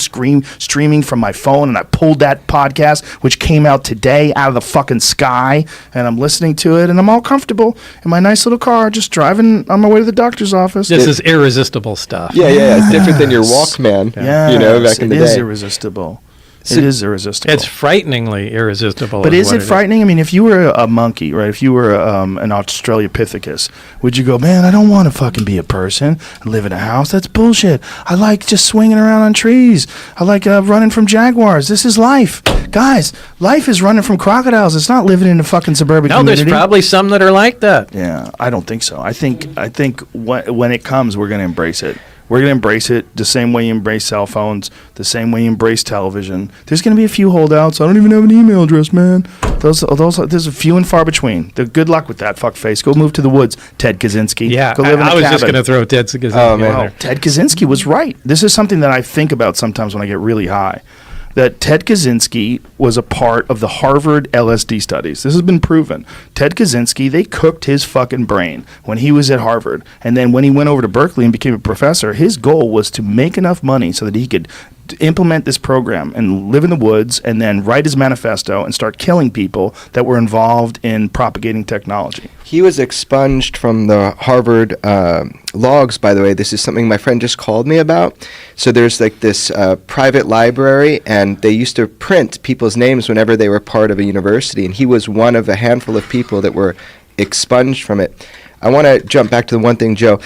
Speaker 2: streaming from my phone, and I pulled that podcast, which came out today out of the fucking sky, and I'm listening to it, and I'm all comfortable in my nice little car, just driving on my way to the doctor's office.
Speaker 1: This is irresistible stuff.
Speaker 3: Yeah, it's different than your Walkman.
Speaker 2: Yeah,
Speaker 3: you know, back in the
Speaker 2: it is
Speaker 3: day.
Speaker 2: irresistible. It is irresistible.
Speaker 1: It's frighteningly irresistible.
Speaker 2: But is
Speaker 1: what
Speaker 2: it frightening? I mean, if you were a monkey, right? If you were an Australopithecus, would you go, man, I don't want to fucking be a person and live in a house? That's bullshit. I like just swinging around on trees. I like running from jaguars. This is life. Guys, life is running from crocodiles. It's not living in a fucking suburban
Speaker 1: No,
Speaker 2: community.
Speaker 1: there's probably some that are like that.
Speaker 2: Yeah, I don't think so. I think when it comes, we're going to embrace it. We're going to embrace it the same way you embrace cell phones, the same way you embrace television. There's going to be a few holdouts. I don't even have an email address, man. Those there's a few and far between. Good luck with that, fuckface. Go move to the woods, Ted Kaczynski.
Speaker 1: Yeah,
Speaker 2: Go live in a
Speaker 1: I was just
Speaker 2: cabin.
Speaker 1: going to throw Ted Kaczynski
Speaker 3: Oh,
Speaker 1: in
Speaker 3: man.
Speaker 1: there.
Speaker 2: Ted Kaczynski was right. This is something that I think about sometimes when I get really high. That Ted Kaczynski was a part of the Harvard LSD studies. This has been proven. Ted Kaczynski, they cooked his fucking brain when he was at Harvard. And then when he went over to Berkeley and became a professor, his goal was to make enough money so that he could implement this program and live in the woods and then write his manifesto and start killing people that were involved in propagating technology.
Speaker 3: He was expunged from the Harvard logs, by the way. This is something my friend just called me about. So there's like this private library, and they used to print people's names whenever they were part of a university, and he was one of a handful of people that were expunged from it. I want to jump back to the one thing, Joe.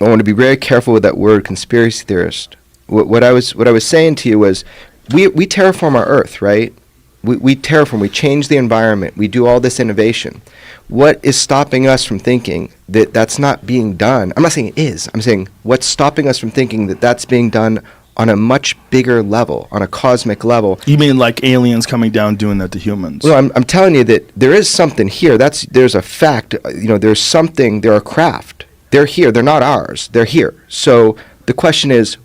Speaker 3: I want to be very careful with that word conspiracy theorist. What I was saying to you was, we terraform our Earth, right? We terraform, we change the environment, we do all this innovation. What is stopping us from thinking that that's not being done? I'm not saying it is. I'm saying what's stopping us from thinking that that's being done on a much bigger level, on a cosmic level.
Speaker 2: You mean like aliens coming down doing that to humans?
Speaker 3: Well, I'm telling you that there is something here. There's a fact. There's something. They're a craft. They're here. They're not ours. They're here. So the question is,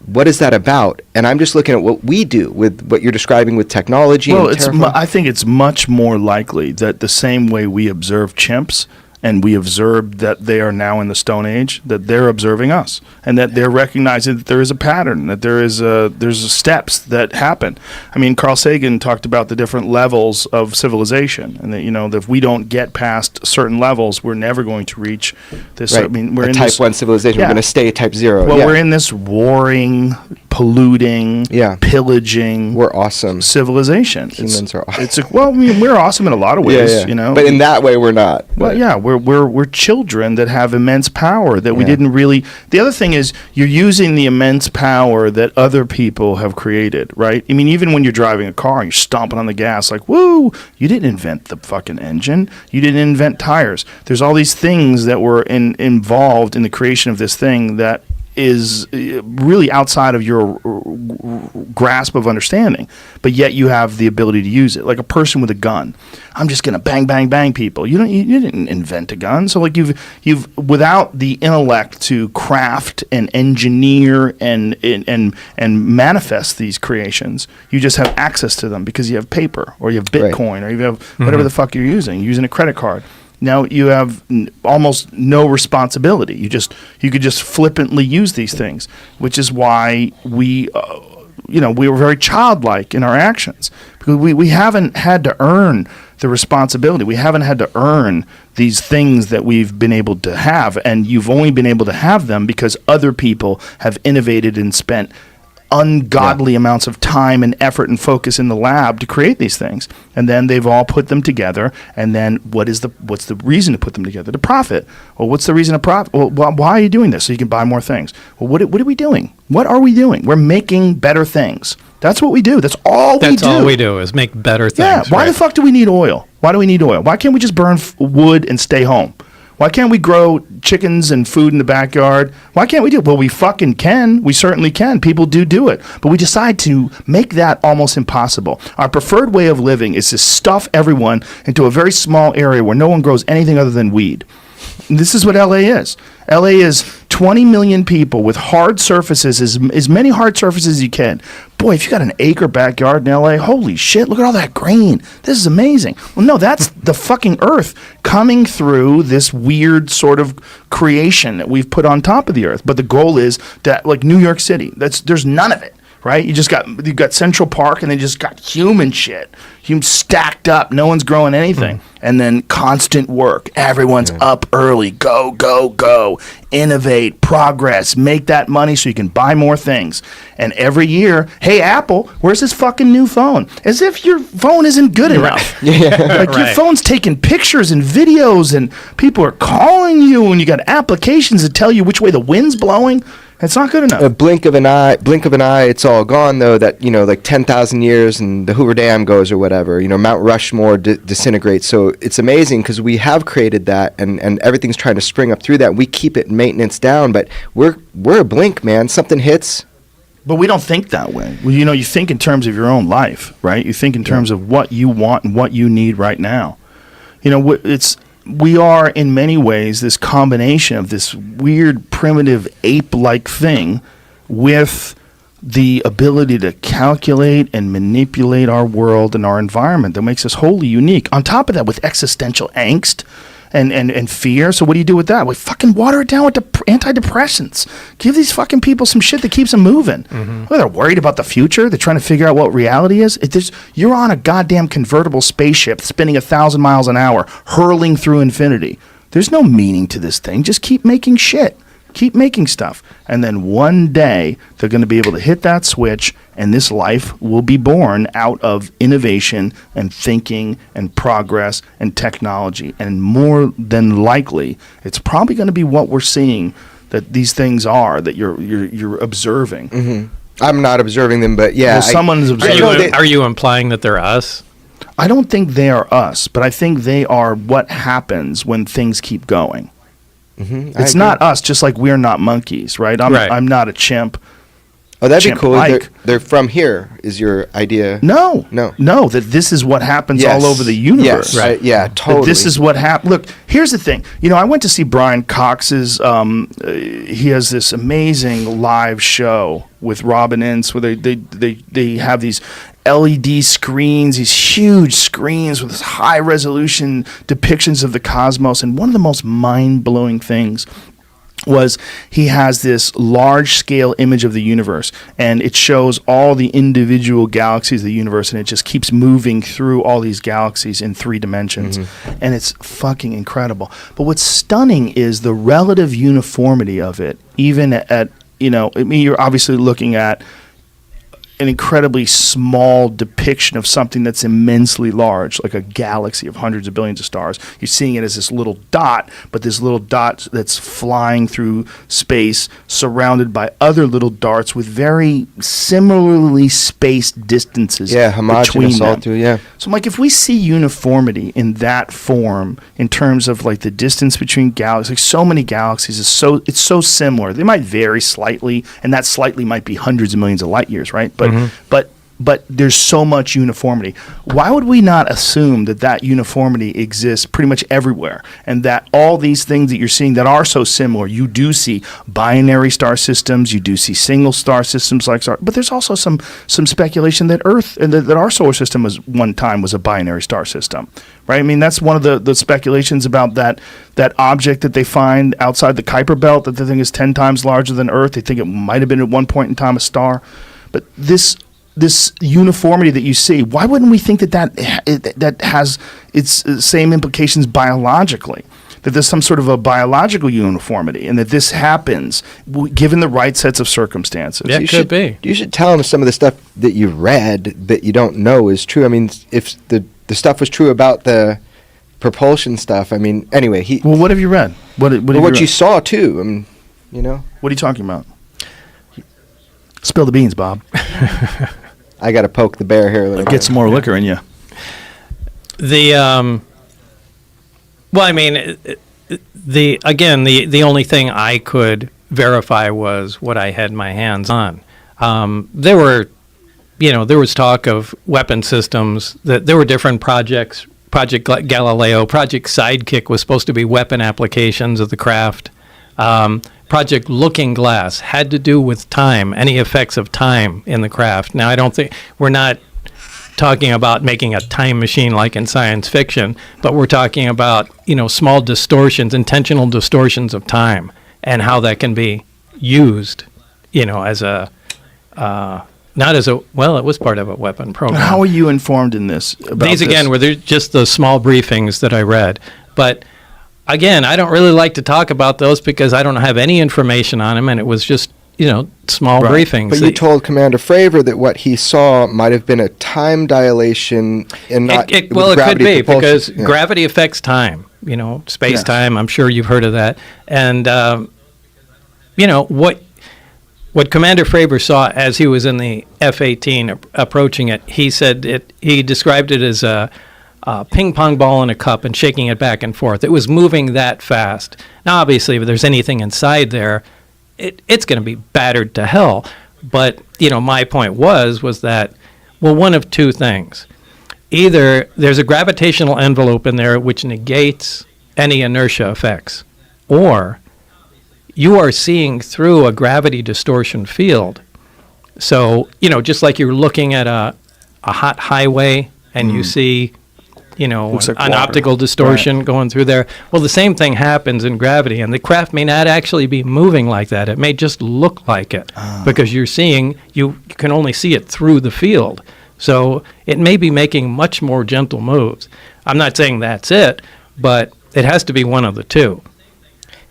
Speaker 3: what is that about? And I'm just looking at what we do with what you're describing with technology.
Speaker 2: Well,
Speaker 3: and
Speaker 2: I think it's much more likely that the same way we observe chimps and we observe that they are now in the Stone Age, that they're observing us, and that they're recognizing that there is a pattern, that there's steps that happen. I mean, Carl Sagan talked about the different levels of civilization, and that that if we don't get past certain levels, we're never going to reach this.
Speaker 3: Right.
Speaker 2: I mean, we're
Speaker 3: a
Speaker 2: in
Speaker 3: type
Speaker 2: this,
Speaker 3: 1 civilization.
Speaker 2: Yeah.
Speaker 3: We're going to stay at type 0.
Speaker 2: Well,
Speaker 3: yeah.
Speaker 2: we're in this warring, polluting, pillaging,
Speaker 3: We're awesome.
Speaker 2: civilization.
Speaker 3: Humans are awesome.
Speaker 2: I mean, we're awesome in a lot of ways,
Speaker 3: But in that way, we're not.
Speaker 2: Well,
Speaker 3: But-
Speaker 2: yeah, we're children that have immense power that we
Speaker 3: Yeah.
Speaker 2: didn't really. The other thing is you're using the immense power that other people have created, right? I mean, even when you're driving a car and you're stomping on the gas, like, woo, you didn't invent the fucking engine. You didn't invent tires. There's all these things that were involved in the creation of this thing that is really outside of your grasp of understanding, but yet you have the ability to use it. Like a person with a gun, I'm just gonna bang, bang, bang people. You didn't invent a gun, so like you've without the intellect to craft and engineer and manifest these creations, you just have access to them because you have paper or you have Bitcoin or you have whatever the fuck you're using a credit card. Now you have almost no responsibility. You could just flippantly use these things, which is why we were very childlike in our actions because we haven't had to earn the responsibility. We haven't had to earn these things that we've been able to have, and you've only been able to have them because other people have innovated and spent ungodly amounts of time and effort and focus in the lab to create these things, and then they've all put them together. And then what's the reason to put them together? To profit. Well, what's the reason to profit? Well, why are you doing this? So you can buy more things. Well, what are we doing? What are we doing? We're making better things. That's what we do. That's all we do.
Speaker 1: That's all we do is make better things.
Speaker 2: Yeah. Why
Speaker 1: right.
Speaker 2: the fuck do we need oil? Why do we need oil? Why can't we just burn wood and stay home? Why can't we grow chickens and food in the backyard? Why can't we do it? Well, we fucking can. We certainly can. People do it. But we decide to make that almost impossible. Our preferred way of living is to stuff everyone into a very small area where no one grows anything other than weed. And this is what LA is. LA is 20 million people with hard surfaces, as many hard surfaces as you can. Boy, if you got an acre backyard in LA, holy shit, look at all that green. This is amazing. Well, no, that's the fucking earth coming through this weird sort of creation that we've put on top of the earth. But the goal is that, like New York City, there's none of it. right? You've got Central Park, and they just got human shit, stacked up. No one's growing anything, and then constant work. Everyone's up early. Go, go, go. Innovate, progress, make that money so you can buy more things. And every year, hey Apple, where's this fucking new phone? As if your phone isn't good enough. Like your phone's taking pictures and videos, and people are calling you, and you got applications that tell you which way the wind's blowing. It's not good enough.
Speaker 3: A blink of an eye, it's all gone, though, that, like 10,000 years and the Hoover Dam goes or whatever, Mount Rushmore disintegrates. So it's amazing because we have created that, and everything's trying to spring up through that. We keep it maintenance down, but we're a blink, man. Something hits.
Speaker 2: But we don't think that way. Well, you think in terms of your own life, right? You think in terms of what you want and what you need right now. We are, in many ways, this combination of this weird, primitive, ape-like thing with the ability to calculate and manipulate our world and our environment that makes us wholly unique. On top of that, with existential angst and fear. So what do you do with that? We fucking water it down with antidepressants. Give these fucking people some shit that keeps them moving. Well, they're worried about the future. They're trying to figure out what reality is. You're on a goddamn convertible spaceship spinning 1,000 miles an hour, hurling through infinity. There's no meaning to this thing. Just keep making shit. Keep making stuff. And then one day, they're going to be able to hit that switch, and this life will be born out of innovation and thinking and progress and technology. And more than likely, it's probably going to be what we're seeing that these things are that you're observing.
Speaker 3: I'm not observing them, but yeah.
Speaker 2: Well, someone's observing.
Speaker 1: Are you implying that they're us?
Speaker 2: I don't think they are us, but I think they are what happens when things keep going. It's not us, just like we're not monkeys, right? I'm not a chimp.
Speaker 3: Oh, that'd be cool.
Speaker 2: Like.
Speaker 3: They're from here, is your idea?
Speaker 2: No, that this is what happens all over the universe.
Speaker 3: Yes, right. Yeah, totally.
Speaker 2: That this is what happened. Look, here's the thing. I went to see Brian Cox's, he has this amazing live show with Robin Ince where they have these LED screens, these huge screens with this high resolution depictions of the cosmos. And one of the most mind-blowing things was he has this large-scale image of the universe, and it shows all the individual galaxies of the universe, and it just keeps moving through all these galaxies in 3 dimensions. And it's fucking incredible. But what's stunning is the relative uniformity of it, even at, you're obviously looking at an incredibly small depiction of something that's immensely large, like a galaxy of hundreds of billions of stars. You're seeing it as this little dot, but this little dot that's flying through space, surrounded by other little darts with very similarly spaced distances between them. So I'm like, if we see uniformity in that form, in terms of like the distance between galaxies, like so many galaxies, it's so similar. They might vary slightly, and that slightly might be hundreds of millions of light years, right? But there's so much uniformity. Why would we not assume that uniformity exists pretty much everywhere, and that all these things that you're seeing that are so similar, you do see binary star systems, you do see single star systems like star, but there's also some speculation that Earth and that our solar system one time was a binary star system, right? I mean, that's one of the speculations about that object that they find outside the Kuiper Belt that they think is 10 times larger than Earth. They think it might have been at one point in time a star. But this uniformity that you see, why wouldn't we think that has its same implications biologically? That there's some sort of a biological uniformity, and that this happens given the right sets of circumstances.
Speaker 1: Yeah, it could be.
Speaker 3: You should tell them some of the stuff that you read that you don't know is true. I mean, if the stuff was true about the propulsion stuff, I mean, anyway.
Speaker 2: Well, what have you read? What
Speaker 3: you saw, too. I mean,
Speaker 2: What are you talking about? Spill the beans, Bob.
Speaker 3: I got to poke the bear here a little bit.
Speaker 2: Get some more liquor in you.
Speaker 1: The only thing I could verify was what I had my hands on. There was talk of weapon systems, that there were different projects. Project Galileo, Project Sidekick was supposed to be weapon applications of the craft. Project Looking Glass had to do with time, any effects of time in the craft. Now, I don't think we're not talking about making a time machine like in science fiction, but we're talking about, small distortions, intentional distortions of time, and how that can be used, as a not as a, well, it was part of a weapon program.
Speaker 2: How are you informed in this? About
Speaker 1: These,
Speaker 2: this?
Speaker 1: again, were just the small briefings that I read. But, again, I don't really like to talk about those because I don't have any information on them, and it was just, small briefings.
Speaker 3: But you told Commander Fravor that what he saw might have been a time dilation and not
Speaker 1: It
Speaker 3: with
Speaker 1: could
Speaker 3: gravity
Speaker 1: be,
Speaker 3: propulsion.
Speaker 1: because
Speaker 3: Yeah.
Speaker 1: gravity affects time, space-time. I'm sure you've heard of that. And, what Commander Fravor saw as he was in the F-18 approaching it, he said he described it as a ping pong ball in a cup and shaking it back and forth. It was moving that fast. Now, obviously, if there's anything inside there, it's going to be battered to hell. But, my point was that, well, one of two things. Either there's a gravitational envelope in there which negates any inertia effects, or you are seeing through a gravity distortion field. So, just like you're looking at a hot highway and you see,
Speaker 2: Looks like
Speaker 1: an
Speaker 2: water.
Speaker 1: Optical distortion going through there. Well, the same thing happens in gravity, and the craft may not actually be moving like that. It may just look like it because you can only see it through the field. So it may be making much more gentle moves. I'm not saying that's it, but it has to be one of the two.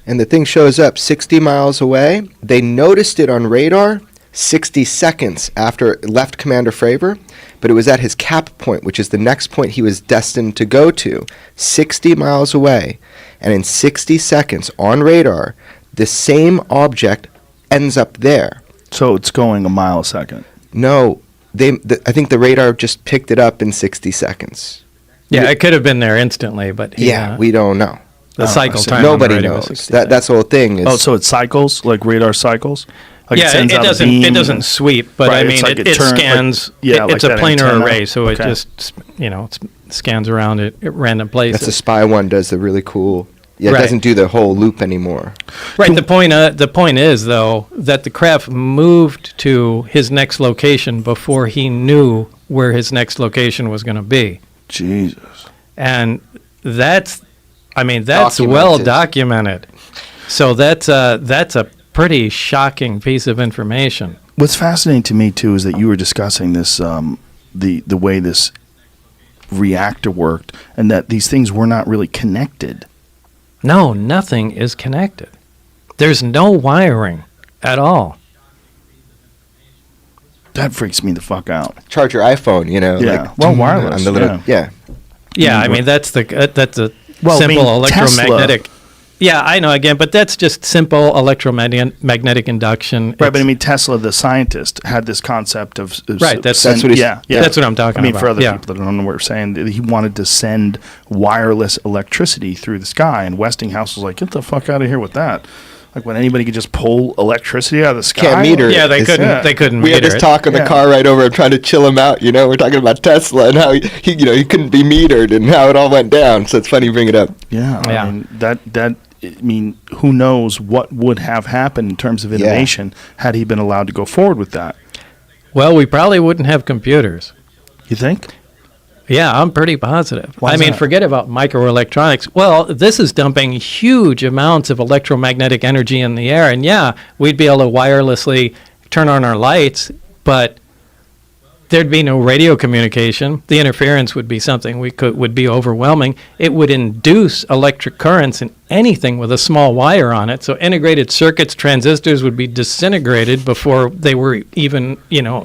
Speaker 3: And the thing shows up 60 miles away. They noticed it on radar 60 seconds after it left Commander Fravor, but it was at his cap point, which is the next point he was destined to go to, 60 miles away. And in 60 seconds on radar, the same object ends up there.
Speaker 2: So it's going a mile a second.
Speaker 3: No, I think the radar just picked it up in 60 seconds.
Speaker 1: Yeah, it could have been there instantly, but
Speaker 3: We don't know.
Speaker 1: the cycle time.
Speaker 3: Nobody
Speaker 1: on the radio
Speaker 3: knows.
Speaker 1: was 60
Speaker 3: That's the whole thing. Is
Speaker 2: So it cycles, like radar cycles? Like
Speaker 1: yeah,
Speaker 2: sends
Speaker 1: it
Speaker 2: out a
Speaker 1: doesn't.
Speaker 2: beam
Speaker 1: It doesn't sweep, but
Speaker 2: Right,
Speaker 1: I
Speaker 2: it's
Speaker 1: mean,
Speaker 2: like
Speaker 1: it
Speaker 2: it turns- like-
Speaker 1: scans.
Speaker 2: yeah, like
Speaker 1: it's a
Speaker 2: that
Speaker 1: planar
Speaker 2: antenna.
Speaker 1: array, so it
Speaker 2: Okay.
Speaker 1: just it scans around at random places.
Speaker 3: That's the spy one does the really cool. Yeah, it
Speaker 1: Right.
Speaker 3: doesn't do the whole loop anymore.
Speaker 1: Right. The point is though that the craft moved to his next location before he knew where his next location was going to be,
Speaker 2: Jesus.
Speaker 1: and that's well documented. So that's a pretty shocking piece of information.
Speaker 2: What's fascinating to me too is that you were discussing this, the way this reactor worked, and that these things were not really connected.
Speaker 1: No, nothing is connected. There's no wiring at all.
Speaker 2: That freaks me the fuck out.
Speaker 3: Charge your iPhone,
Speaker 2: Yeah. Well, wireless,
Speaker 3: on the little, yeah.
Speaker 1: Yeah, I mean that's a
Speaker 2: Well, I mean,
Speaker 1: simple electromagnetic.
Speaker 2: Tesla-
Speaker 1: Yeah, I know again, but that's just simple electromagnetic induction.
Speaker 2: Right, but I
Speaker 1: It's-
Speaker 2: mean, Tesla, the scientist, had this concept of
Speaker 1: Right, that's
Speaker 3: what he's-
Speaker 2: yeah.
Speaker 1: that's what I'm talking
Speaker 2: I mean,
Speaker 1: about.
Speaker 2: for other
Speaker 1: Yeah.
Speaker 2: people that don't know what we're saying, that he wanted to send wireless electricity through the sky, and Westinghouse was like, "Get the fuck out of here with that!" Like when anybody could just pull electricity out of the sky.
Speaker 3: Can't meter
Speaker 1: Yeah, they
Speaker 3: It's-
Speaker 1: couldn't.
Speaker 2: yeah.
Speaker 1: They couldn't
Speaker 3: We had
Speaker 1: meter
Speaker 3: this
Speaker 1: it.
Speaker 3: talk in the
Speaker 2: Yeah.
Speaker 3: car right over. I'm trying to chill him out. We're talking about Tesla and how he couldn't be metered and how it all went down. So it's funny you bring it up.
Speaker 2: Yeah,
Speaker 1: Yeah.
Speaker 2: I mean I mean, who knows what would have happened in terms of innovation had he been allowed to go forward with that?
Speaker 1: Well, we probably wouldn't have computers.
Speaker 2: You think?
Speaker 1: Yeah, I'm pretty positive.
Speaker 2: Why
Speaker 1: I
Speaker 2: is
Speaker 1: mean,
Speaker 2: that?
Speaker 1: forget about microelectronics. Well, this is dumping huge amounts of electromagnetic energy in the air, and yeah, we'd be able to wirelessly turn on our lights, but there'd be no radio communication. The interference would be something would be overwhelming. It would induce electric currents in anything with a small wire on it. So integrated circuits, transistors would be disintegrated before they were even,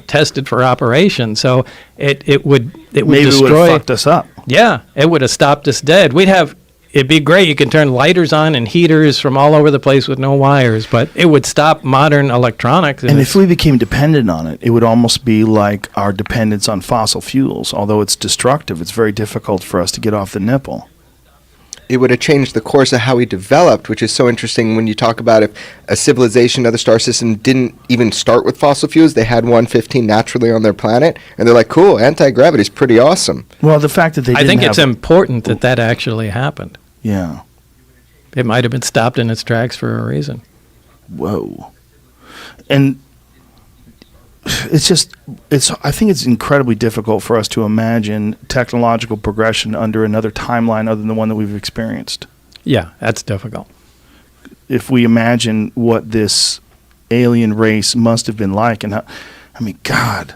Speaker 1: tested for operation. So it would
Speaker 2: Maybe it would
Speaker 1: destroy.
Speaker 2: have fucked us up.
Speaker 1: Yeah, it would have stopped us dead. It'd be great. You can turn lighters on and heaters from all over the place with no wires, but it would stop modern electronics.
Speaker 2: And if we became dependent on it, it would almost be like our dependence on fossil fuels. Although it's destructive, it's very difficult for us to get off the nipple.
Speaker 3: It would have changed the course of how we developed, which is so interesting when you talk about if a civilization, other star system didn't even start with fossil fuels. They had 115 naturally on their planet, and they're like, cool, anti-gravity is pretty awesome.
Speaker 2: Well, the fact that they
Speaker 1: I
Speaker 2: didn't
Speaker 1: think
Speaker 2: have
Speaker 1: it's important that actually happened.
Speaker 2: yeah.
Speaker 1: It might have been stopped in its tracks for a reason.
Speaker 2: Whoa. And I think it's incredibly difficult for us to imagine technological progression under another timeline other than the one that we've experienced.
Speaker 1: Yeah, that's difficult.
Speaker 2: If we imagine what this alien race must have been like and I mean, God,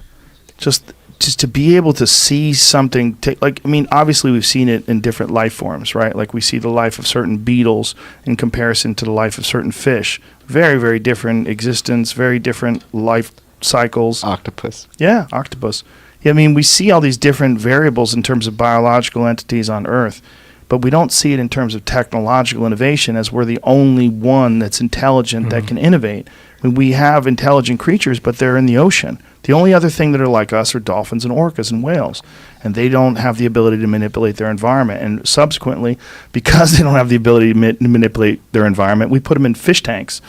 Speaker 2: just to be able to see something take, like, I mean, obviously we've seen it in different life forms, right? Like we see the life of certain beetles in comparison to the life of certain fish. Very, very different existence, very different life cycles.
Speaker 3: Octopus.
Speaker 2: Yeah, octopus. Yeah, I mean, we see all these different variables in terms of biological entities on Earth, but we don't see it in terms of technological innovation, as we're the only one that's intelligent that can innovate. I mean, we have intelligent creatures, but they're in the ocean. The only other thing that are like us are dolphins and orcas and whales, and they don't have the ability to manipulate their environment. And subsequently, because they don't have the ability to manipulate their environment, we put them in fish tanks.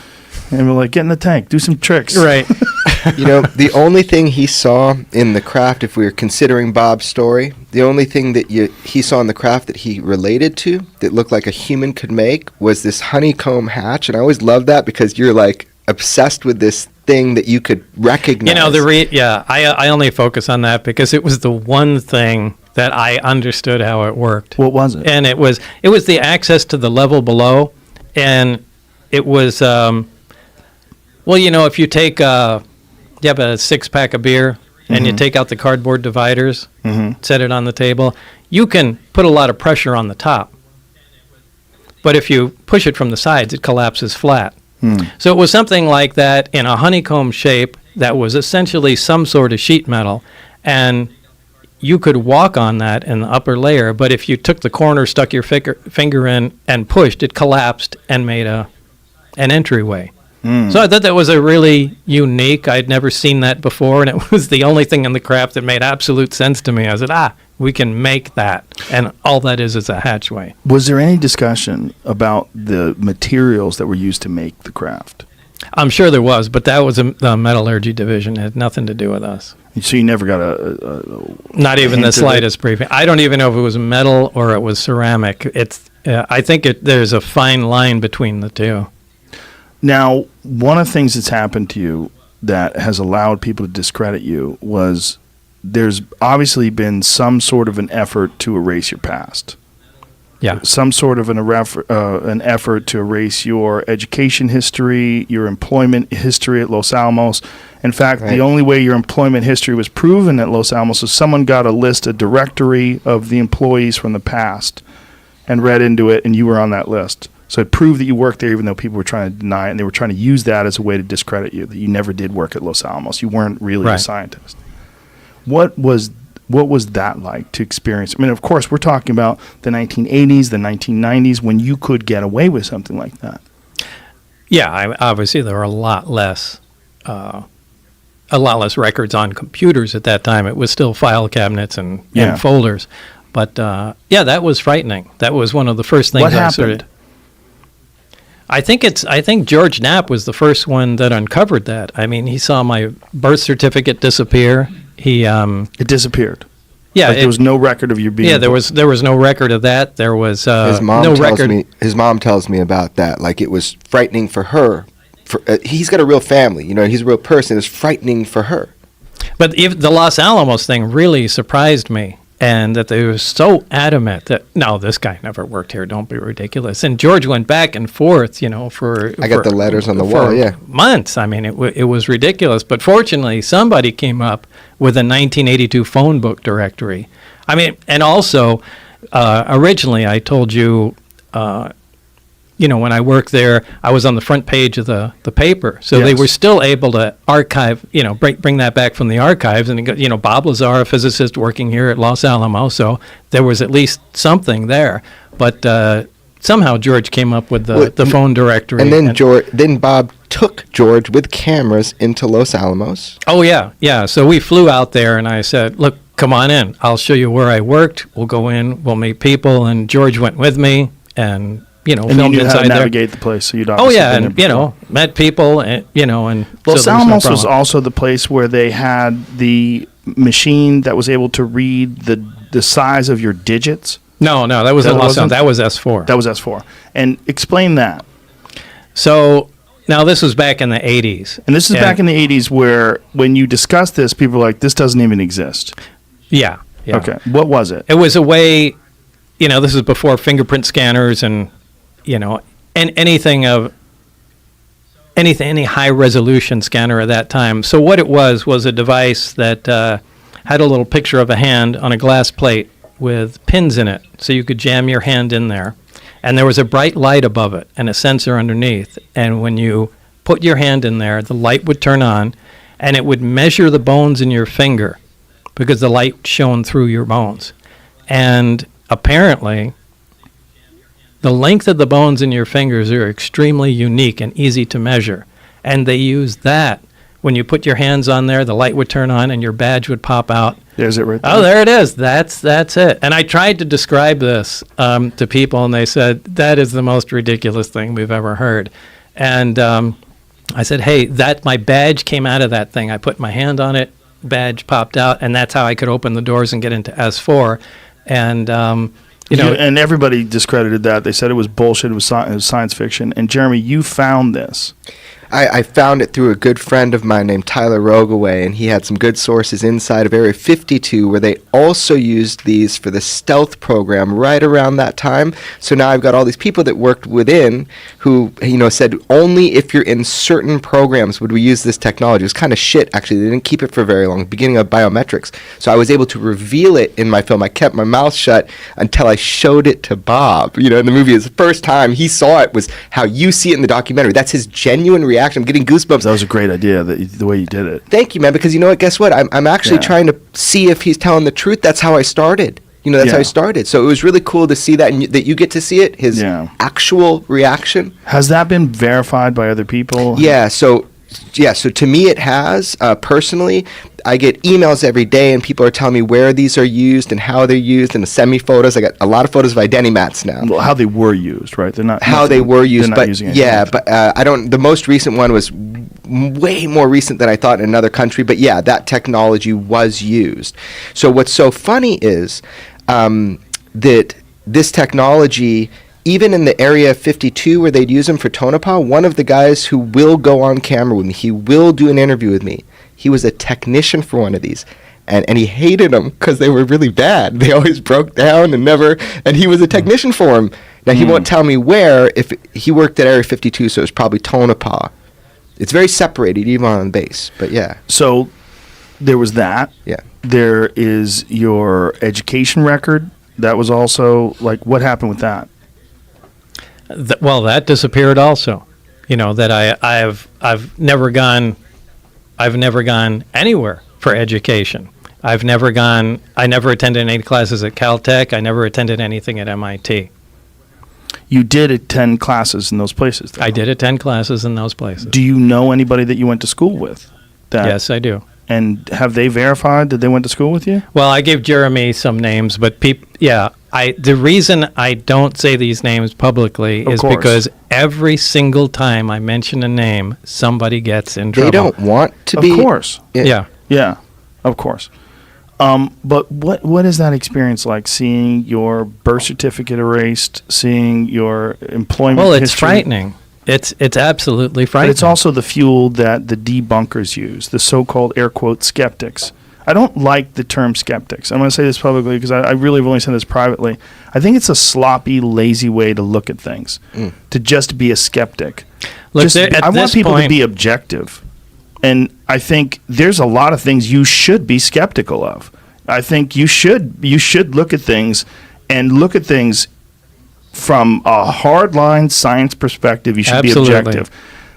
Speaker 2: And we're like, get in the tank, do some tricks.
Speaker 1: Right.
Speaker 3: You know, the only thing he saw in the craft, if we were considering Bob's story, the only thing that he saw in the craft that he related to that looked like a human could make was this honeycomb hatch. And I always love that because you're like obsessed with this thing that you could recognize.
Speaker 1: You know, I only focus on that because it was the one thing that I understood how it worked.
Speaker 2: What was it?
Speaker 1: And it was the access to the level below, and it was well, you know, if you take you have a 6-pack of beer and you take out the cardboard dividers, set it on the table, you can put a lot of pressure on the top. But if you push it from the sides, it collapses flat. So it was something like that in a honeycomb shape that was essentially some sort of sheet metal, and you could walk on that in the upper layer, but if you took the corner, stuck your finger in, and pushed, it collapsed and made an entryway. So I thought that was a really unique, I'd never seen that before, and it was the only thing in the craft that made absolute sense to me. I said, we can make that, and all that is a hatchway.
Speaker 2: Was there any discussion about the materials that were used to make the craft?
Speaker 1: I'm sure there was, but that was the metallurgy division. It had nothing to do with us.
Speaker 2: So you never got
Speaker 1: Not even
Speaker 2: hint
Speaker 1: the
Speaker 2: of it?
Speaker 1: slightest briefing. I don't even know if it was metal or it was ceramic. I think there's a fine line between the two.
Speaker 2: Now, one of the things that's happened to you that has allowed people to discredit you was there's obviously been some sort of an effort to erase your past.
Speaker 1: Yeah.
Speaker 2: Some sort of an effort to erase your education history, your employment history at Los Alamos. In fact, the only way your employment history was proven at Los Alamos is someone got a directory of the employees from the past and read into it, and you were on that list. So it proved that you worked there even though people were trying to deny it, and they were trying to use that as a way to discredit you, that you never did work at Los Alamos. You weren't really a scientist. What was that like to experience? I mean, of course, we're talking about the 1980s, the 1990s, when you could get away with something like that.
Speaker 1: Yeah, obviously there were a lot less records on computers at that time. It was still file cabinets and folders. But that was frightening. That was one of the first things
Speaker 2: What
Speaker 1: I
Speaker 2: happened?
Speaker 1: I think George Knapp was the first one that uncovered that. I mean, he saw my birth certificate disappear.
Speaker 2: It disappeared.
Speaker 1: Yeah,
Speaker 2: Like there was no record of you being.
Speaker 1: Yeah, there was no record of that. There was
Speaker 3: His mom
Speaker 1: no
Speaker 3: tells
Speaker 1: record.
Speaker 3: His mom tells me about that. Like it was frightening for her. He's got a real family, you know. He's a real person. It's frightening for her.
Speaker 1: But the Los Alamos thing really surprised me, and that they were so adamant that no, this guy never worked here. Don't be ridiculous. And George went back and forth, you know,
Speaker 3: I got the letters on the wall. Yeah,
Speaker 1: months. I mean, it was ridiculous. But fortunately, somebody came up with a 1982 phone book directory. I mean, and also originally I told you. You know, when I worked there, I was on the front page of the paper. So they were still able to archive, you know, bring that back from the archives. And, you know, Bob Lazar, a physicist working here at Los Alamos. So there was at least something there. But somehow George came up with the phone directory.
Speaker 3: And then Bob took George with cameras into Los Alamos.
Speaker 1: Oh, yeah. So we flew out there, and I said, look, come on in. I'll show you where I worked. We'll go in. We'll meet people. And George went with me, and you know,
Speaker 2: and
Speaker 1: filmed
Speaker 2: you knew
Speaker 1: inside
Speaker 2: how to
Speaker 1: there.
Speaker 2: navigate the place, so you'd
Speaker 1: Oh
Speaker 2: obviously
Speaker 1: yeah,
Speaker 2: been
Speaker 1: and
Speaker 2: there
Speaker 1: you know,
Speaker 2: before.
Speaker 1: met people, and you know, and
Speaker 2: Los
Speaker 1: so there was no
Speaker 2: Alamos was
Speaker 1: problem.
Speaker 2: also the place where they had the machine that was able to read the size of your digits.
Speaker 1: No, that was
Speaker 2: That
Speaker 1: in Los
Speaker 2: wasn't?
Speaker 1: Alamos. That was S4.
Speaker 2: That was S4. And explain that.
Speaker 1: So now this was back in the 80s.
Speaker 2: And this is back in the 80s where when you discuss this, people are like, this doesn't even exist.
Speaker 1: Yeah.
Speaker 2: Okay. What was it?
Speaker 1: It was a way, you know, this is before fingerprint scanners and, you know, and anything of. any high resolution scanner at that time. So what it was a device that had a little picture of a hand on a glass plate with pins in it, so you could jam your hand in there. And there was a bright light above it and a sensor underneath. And when you put your hand in there, the light would turn on, and it would measure the bones in your finger because the light shone through your bones. And apparently, the length of the bones in your fingers are extremely unique and easy to measure. And they used that. When you put your hands on there, the light would turn on and your badge would pop out.
Speaker 2: There's it right there.
Speaker 1: Oh, there it is. That's it. And I tried to describe this to people, and they said, that is the most ridiculous thing we've ever heard. And I said, hey, my badge came out of that thing. I put my hand on it, badge popped out, and that's how I could open the doors and get into S4. And,
Speaker 2: and everybody discredited that. They said it was bullshit. It was science fiction. And Jeremy, you found this.
Speaker 3: I found it through a good friend of mine named Tyler Rogaway, and he had some good sources inside of Area 52 where they also used these for the stealth program right around that time. So now I've got all these people that worked within who, said only if you're in certain programs would we use this technology. It was kind of shit, actually. They didn't keep it for very long, beginning of biometrics. So I was able to reveal it in my film. I kept my mouth shut until I showed it to Bob. In the movie, it was the first time he saw it was how you see it in the documentary. That's his genuine reaction. I'm getting goosebumps.
Speaker 2: That was a great idea, the way you did it.
Speaker 3: Thank you, man, because you know what? Guess what? I'm actually trying to see if he's telling the truth. That's how I started. That's how I started. So it was really cool to see that, and that you get to see it, his actual reaction.
Speaker 2: Has that been verified by other people?
Speaker 3: Yeah, so to me it has. Personally, I get emails every day, and people are telling me where these are used and how they're used, and to send me photos. I got a lot of photos of identity mats now.
Speaker 2: Well, how they were used, right? They're not
Speaker 3: how they were used,
Speaker 2: but
Speaker 3: I don't. The most recent one was way more recent than I thought in another country, but yeah, that technology was used. So what's so funny is that this technology, even in the Area 52 where they'd use them for Tonopah, one of the guys who will go on camera with me, he will do an interview with me. He was a technician for one of these, and he hated them because they were really bad. They always broke down and he was a technician for him. Now, he won't tell me where. If he worked at Area 52, so it was probably Tonopah. It's very separated, even on the base, but yeah.
Speaker 2: So there was that.
Speaker 3: Yeah.
Speaker 2: There is your education record. That was also, what happened with that?
Speaker 1: That disappeared also. That I've never gone anywhere for education. I never attended any classes at Caltech. I never attended anything at MIT.
Speaker 2: You did attend classes in those places, though.
Speaker 1: I did attend classes in those places.
Speaker 2: Do you know anybody that you went to school with?
Speaker 1: Yes, I do.
Speaker 2: And have they verified that they went to school with you?
Speaker 1: Well, I gave Jeremy some names, but the reason I don't say these names publicly is because every single time I mention a name, somebody gets in trouble.
Speaker 3: They don't want to be.
Speaker 2: Of course.
Speaker 1: Yeah.
Speaker 2: Yeah, of course. But what is that experience like, seeing your birth certificate erased, seeing your employment history?
Speaker 1: Well, it's frightening. It's absolutely frightening.
Speaker 2: But it's also the fuel that the debunkers use, the so-called air quote skeptics. I don't like the term skeptics. I'm going to say this publicly because I really have only said this privately. I think it's a sloppy, lazy way to look at things, to just be a skeptic.
Speaker 1: Look,
Speaker 2: I want people to be objective. And I think there's a lot of things you should be skeptical of. I think you should look at things from a hardline science perspective. You should be objective.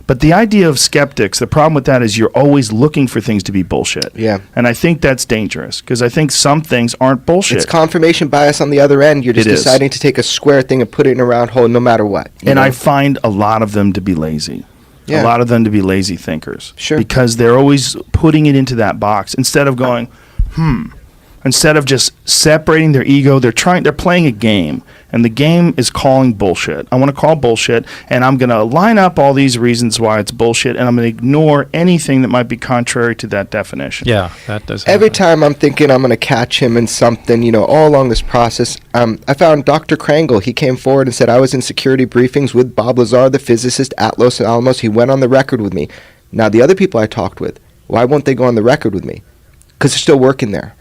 Speaker 2: But the idea of skeptics, the problem with that is you're always looking for things to be bullshit.
Speaker 3: Yeah.
Speaker 2: And I think that's dangerous because I think some things aren't bullshit.
Speaker 3: It's confirmation bias on the other end. You're just deciding to take a square thing and put it in a round hole no matter what.
Speaker 2: I find a lot of them to be lazy.
Speaker 3: Yeah.
Speaker 2: A lot of them to be lazy thinkers.
Speaker 3: Sure.
Speaker 2: Because they're always putting it into that box instead of going, Instead of just separating their ego, they're playing a game, and the game is calling bullshit. I want to call bullshit, and I'm going to line up all these reasons why it's bullshit, and I'm going to ignore anything that might be contrary to that definition.
Speaker 1: Yeah, that does happen.
Speaker 3: Every time I'm thinking I'm going to catch him in something, all along this process, I found Dr. Krangle. He came forward and said, I was in security briefings with Bob Lazar, the physicist at Los Alamos. He went on the record with me. Now, the other people I talked with, why won't they go on the record with me? Because they're still working there.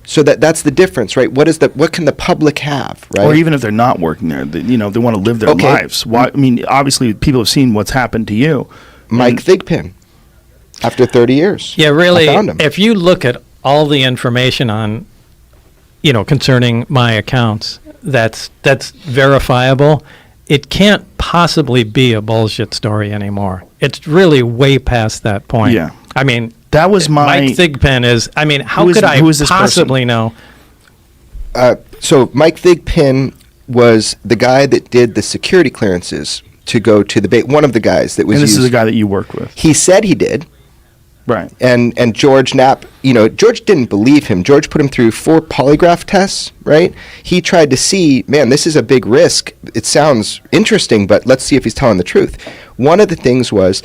Speaker 3: So that's the difference, right? What can the public have, right?
Speaker 2: Or even if they're not working there, they want to live their
Speaker 3: Okay.
Speaker 2: lives. Why? I mean, obviously, people have seen what's happened to you.
Speaker 3: Mike Thigpen, after 30 years.
Speaker 1: Yeah, really,
Speaker 3: I found him.
Speaker 1: if you look at all the information on, concerning my accounts, that's verifiable. It can't possibly be a bullshit story anymore. It's really way past that point.
Speaker 2: Yeah.
Speaker 1: I mean,
Speaker 2: That was
Speaker 1: Mike Thigpen is, I mean, how
Speaker 2: Who is-
Speaker 1: could I
Speaker 2: who is this
Speaker 1: possibly know?
Speaker 3: So Mike Thigpen was the guy that did the security clearances to go to the one of the guys that was
Speaker 2: And this
Speaker 3: used.
Speaker 2: is the guy that you worked with.
Speaker 3: He said he did.
Speaker 2: Right.
Speaker 3: And George Knapp, George didn't believe him. George put him through 4 polygraph tests, right? He tried to see, man, this is a big risk. It sounds interesting, but let's see if he's telling the truth. One of the things was,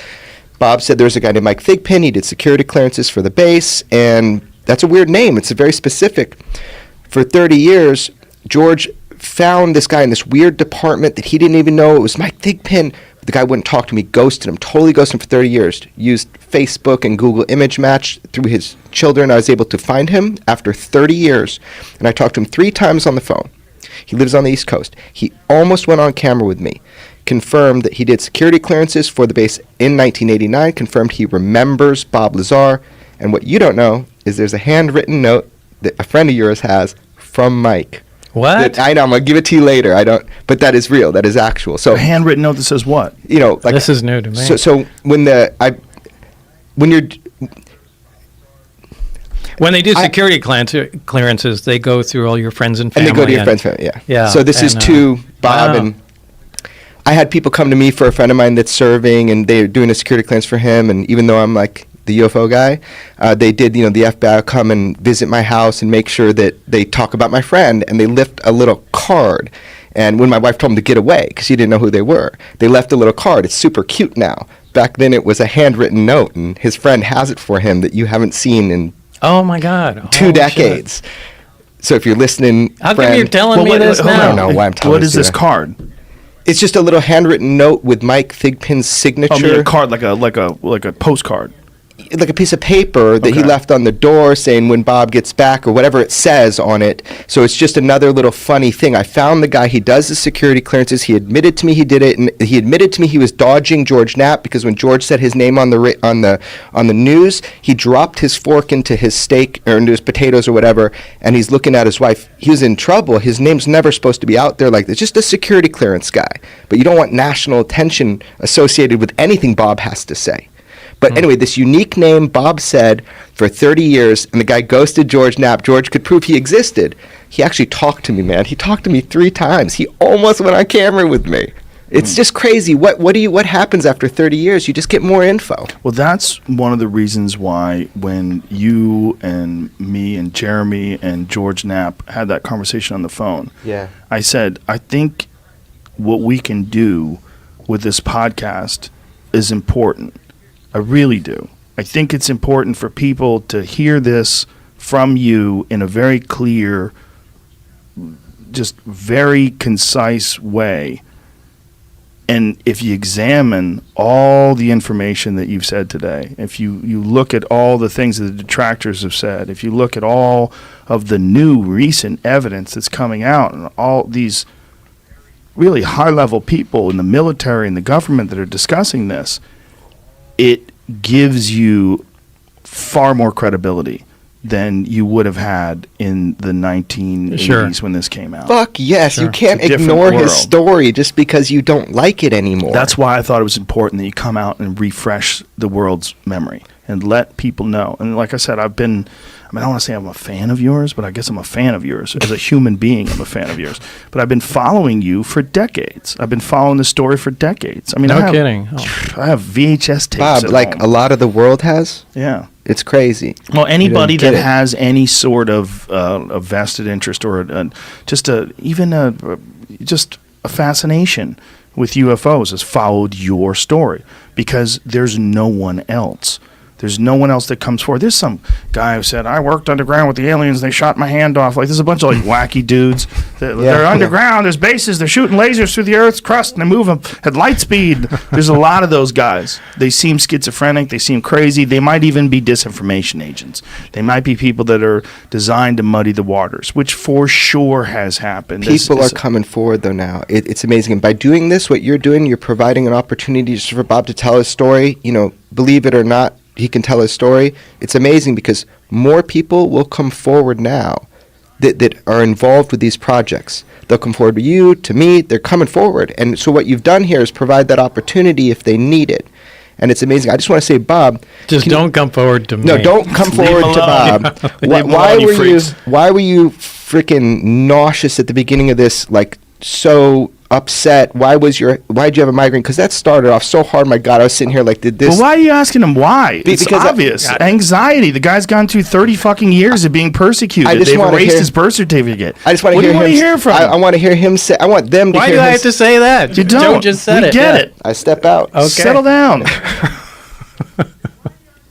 Speaker 3: Bob said there was a guy named Mike Thigpen. He did security clearances for the base, and that's a weird name. It's a very specific. For 30 years, George found this guy in this weird department that he didn't even know it was Mike Thigpen. The guy wouldn't talk to me, ghosted him, totally ghosted him for 30 years. Used Facebook and Google Image Match through his children. I was able to find him after 30 years, and I talked to him 3 times on the phone. He lives on the East Coast. He almost went on camera with me, confirmed that he did security clearances for the base in 1989, confirmed he remembers Bob Lazar, and what you don't know is there's a handwritten note that a friend of yours has from Mike.
Speaker 1: What?
Speaker 3: I know, I'm going to give it to you later. But that is real. That is actual. So
Speaker 2: A handwritten note that says what?
Speaker 3: like
Speaker 1: This is new to me.
Speaker 3: So when you're
Speaker 1: When they do
Speaker 3: I-
Speaker 1: security clearances, they go through all your friends and
Speaker 3: and
Speaker 1: family.
Speaker 3: they go to your friend's family, yeah.
Speaker 1: Yeah,
Speaker 3: So this is
Speaker 1: and,
Speaker 3: to Bob
Speaker 1: wow.
Speaker 3: and I had people come to me for a friend of mine that's serving, and they're doing a security clearance for him. And even though I'm like the UFO guy, they did, the FBI will come and visit my house and make sure that they talk about my friend, and they lift a little card. And when my wife told them to get away because she didn't know who they were, they left a little card. It's super cute now. Back then, it was a handwritten note, and his friend has it for him that you haven't seen in
Speaker 1: Oh my God!
Speaker 3: 2
Speaker 1: Holy
Speaker 3: decades. So if you're listening,
Speaker 1: How come
Speaker 3: friend,
Speaker 1: you're telling me
Speaker 2: wait,
Speaker 1: this
Speaker 2: hold
Speaker 3: I
Speaker 1: now?
Speaker 3: don't know why I'm telling
Speaker 2: What
Speaker 3: this
Speaker 2: is
Speaker 3: to
Speaker 2: this
Speaker 3: you.
Speaker 2: card?
Speaker 3: It's just a little handwritten note with Mike Thigpen's signature.
Speaker 2: I mean, a card like a postcard.
Speaker 3: Like a piece of paper that he
Speaker 2: Okay.
Speaker 3: left on the door saying when Bob gets back or whatever it says on it. So it's just another little funny thing. I found the guy. He does the security clearances. He admitted to me he did it, and he admitted to me he was dodging George Knapp because when George said his name on the news, he dropped his fork into his steak or into his potatoes or whatever, and he's looking at his wife. He was in trouble. His name's never supposed to be out there like this. Just a security clearance guy. But you don't want national attention associated with anything Bob has to say. But anyway, this unique name Bob said for 30 years, and the guy ghosted George Knapp. George could prove he existed. He actually talked to me, man. He talked to me 3 times. He almost went on camera with me. It's just crazy. What happens after 30 years? You just get more info.
Speaker 2: Well, that's one of the reasons why when you and me and Jeremy and George Knapp had that conversation on the phone,
Speaker 3: Yeah.
Speaker 2: I said, I think what we can do with this podcast is important. I really do. I think it's important for people to hear this from you in a very clear, just very concise way. And if you examine all the information that you've said today, if you look at all the things that the detractors have said, if you look at all of the new recent evidence that's coming out and all these really high-level people in the military and the government that are discussing this, it gives you far more credibility than you would have had in the 1980s
Speaker 1: Sure.
Speaker 2: when this came out.
Speaker 3: Fuck yes.
Speaker 1: Sure.
Speaker 3: You can't
Speaker 2: It's a different
Speaker 3: ignore his
Speaker 2: world.
Speaker 3: story just because you don't like it anymore.
Speaker 2: That's why I thought it was important that you come out and refresh the world's memory and let people know. And like I said, I don't want to say I'm a fan of yours, but I guess I'm a fan of yours. As a human being, I'm a fan of yours. But I've been following you for decades. I've been following the story for decades. I mean,
Speaker 1: No kidding. Oh.
Speaker 2: I have VHS tapes
Speaker 3: Bob,
Speaker 2: at
Speaker 3: like
Speaker 2: home.
Speaker 3: a lot of the world has.
Speaker 2: Yeah.
Speaker 3: It's crazy.
Speaker 2: Well, anybody
Speaker 3: get
Speaker 2: that
Speaker 3: it.
Speaker 2: has any sort of a vested interest or just a fascination with UFOs has followed your story because there's no one else There's no one else that comes forward. There's some guy who said, I worked underground with the aliens. They shot my hand off. Like, there's a bunch of like wacky dudes. They're underground. There's bases. They're shooting lasers through the Earth's crust and they move them at light speed. There's a lot of those guys. They seem schizophrenic. They seem crazy. They might even be disinformation agents. They might be people that are designed to muddy the waters, which for sure has happened.
Speaker 3: People are coming forward, though, now. It's amazing. And by doing this, what you're doing, you're providing an opportunity for Bob to tell his story. You know, believe it or not, he can tell his story. It's amazing because more people will come forward now that are involved with these projects. They'll come forward to you, to me. They're coming forward. And so what you've done here is provide that opportunity if they need it. And it's amazing. I just want to say, Bob.
Speaker 1: Just don't come forward to me.
Speaker 3: No, don't come forward to Bob. Why were you freaking nauseous at the beginning of this? Like, so upset? Why'd you have a migraine? Because that started off so hard. My God, I was sitting here like, did this?
Speaker 2: Well, why are you asking him why? It's
Speaker 3: because
Speaker 2: obvious. Anxiety. The guy's gone through 30 fucking years of being persecuted. They've erased his birth certificate.
Speaker 3: I just want to hear him. What do you want to hear from him? I want to hear him say. I want them to hear him.
Speaker 1: Why do I have to say that?
Speaker 2: You don't.
Speaker 1: Joe just said it.
Speaker 2: We get it.
Speaker 3: I step out.
Speaker 1: Okay.
Speaker 2: Settle down.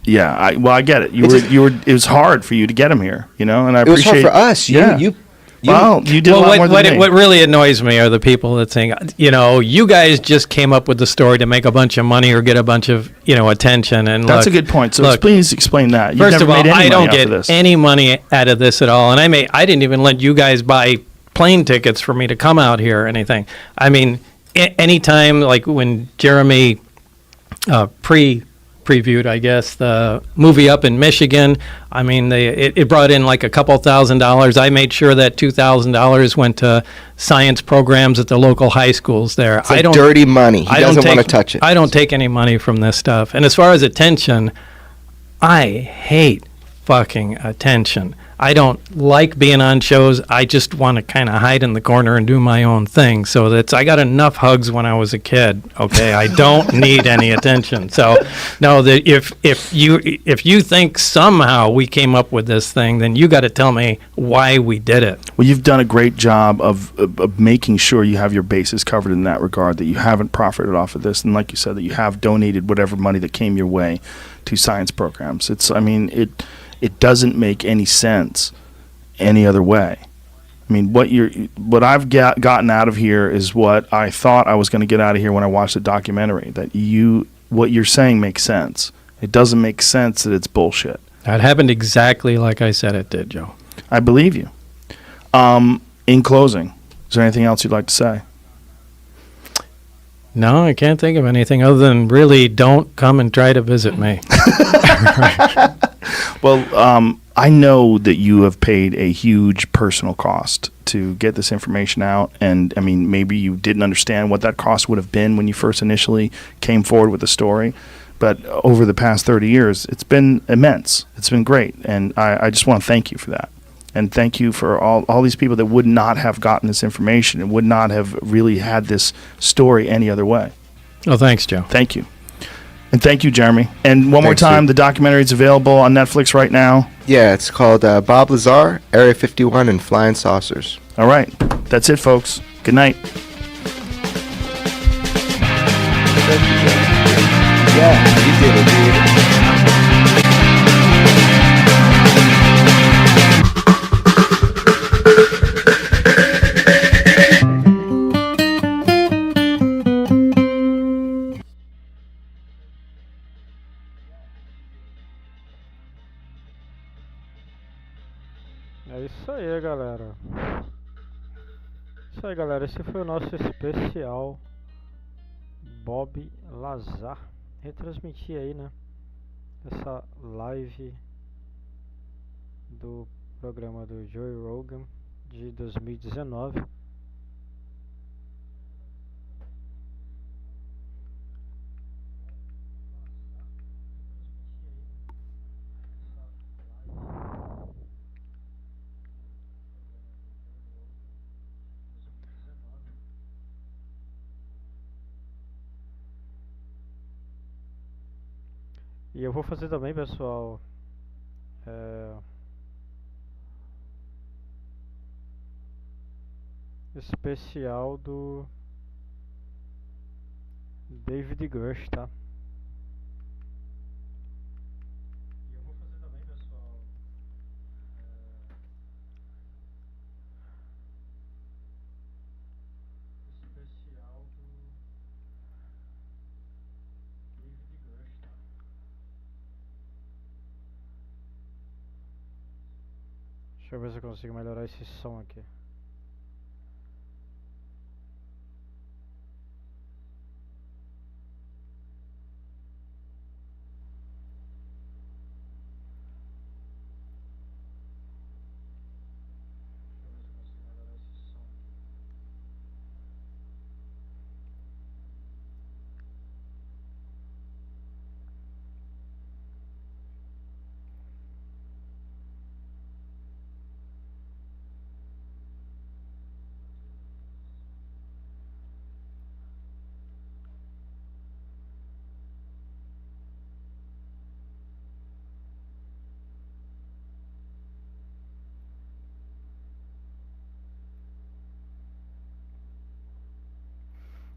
Speaker 2: Yeah, I get it. It was hard for you to get him here, you know, and I appreciate.
Speaker 3: It was hard for us. You
Speaker 2: did a lot more than me.
Speaker 1: What really annoys me are the people that think, you know, you guys just came up with the story to make a bunch of money or get a bunch of, you know, attention. And
Speaker 2: that's a good point. So please explain that.
Speaker 1: First of all, I don't get any money out of this at all, and I didn't even let you guys buy plane tickets for me to come out here or anything. I mean, anytime, like when Jeremy previewed, I guess, the movie up in Michigan. I mean, it brought in like a couple $1,000s. I made sure that $2,000 went to science programs at the local high schools there.
Speaker 3: It's like dirty money. He doesn't want to touch it.
Speaker 1: I don't take any money from this stuff. And as far as attention, I hate fucking attention. I don't like being on shows. I just want to kind of hide in the corner and do my own thing. So I got enough hugs when I was a kid. Okay, I don't need any attention. So, no, if you think somehow we came up with this thing, then you got to tell me why we did it.
Speaker 2: Well, you've done a great job of making sure you have your bases covered in that regard. That you haven't profited off of this, and like you said, that you have donated whatever money that came your way to science programs. It doesn't make any sense any other way. I mean, what I've gotten out of here is what I thought I was going to get out of here when I watched the documentary. That what you're saying makes sense. It doesn't make sense that it's bullshit.
Speaker 1: That happened exactly like I said it did, Joe.
Speaker 2: I believe you. In closing, is there anything else you'd like to say?
Speaker 1: No, I can't think of anything other than really don't come and try to visit me.
Speaker 2: Well, I know that you have paid a huge personal cost to get this information out. And, I mean, maybe you didn't understand what that cost would have been when you first initially came forward with the story. But over the past 30 years, it's been immense. It's been great. And I just want to thank you for that. And thank you for all these people that would not have gotten this information and would not have really had this story any other way.
Speaker 1: Oh, thanks, Joe.
Speaker 2: Thank you. And thank you, Jeremy. And one more time, the documentary is available on Netflix right now.
Speaker 3: Yeah, it's called Bob Lazar, Area 51 and Flying Saucers.
Speaker 2: All right. That's it, folks. Good night.
Speaker 3: Yeah, you did it, dude.
Speaker 5: É isso aí, galera. Isso aí, galera. Esse foi o nosso especial Bob Lazar. Retransmitir aí, né? Essa live do programa do Joe Rogan de 2019. E eu vou fazer também, pessoal, especial do David Grush, tá? Deixa eu ver se eu consigo melhorar esse som aqui.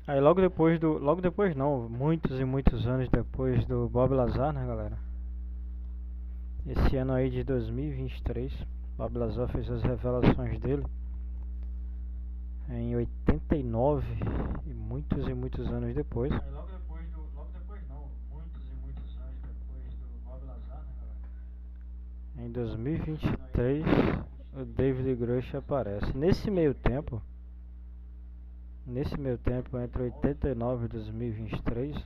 Speaker 5: Aí logo depois não, muitos e muitos anos depois do Bob Lazar, né, galera? Esse ano aí de 2023, Bob Lazar fez as revelações dele em 89 e muitos anos depois. Aí logo depois não, muitos e muitos anos depois do Bob Lazar, né, galera? Em 2023, o David Grush aparece. Nesse meio tempo, entre 89 e 2023,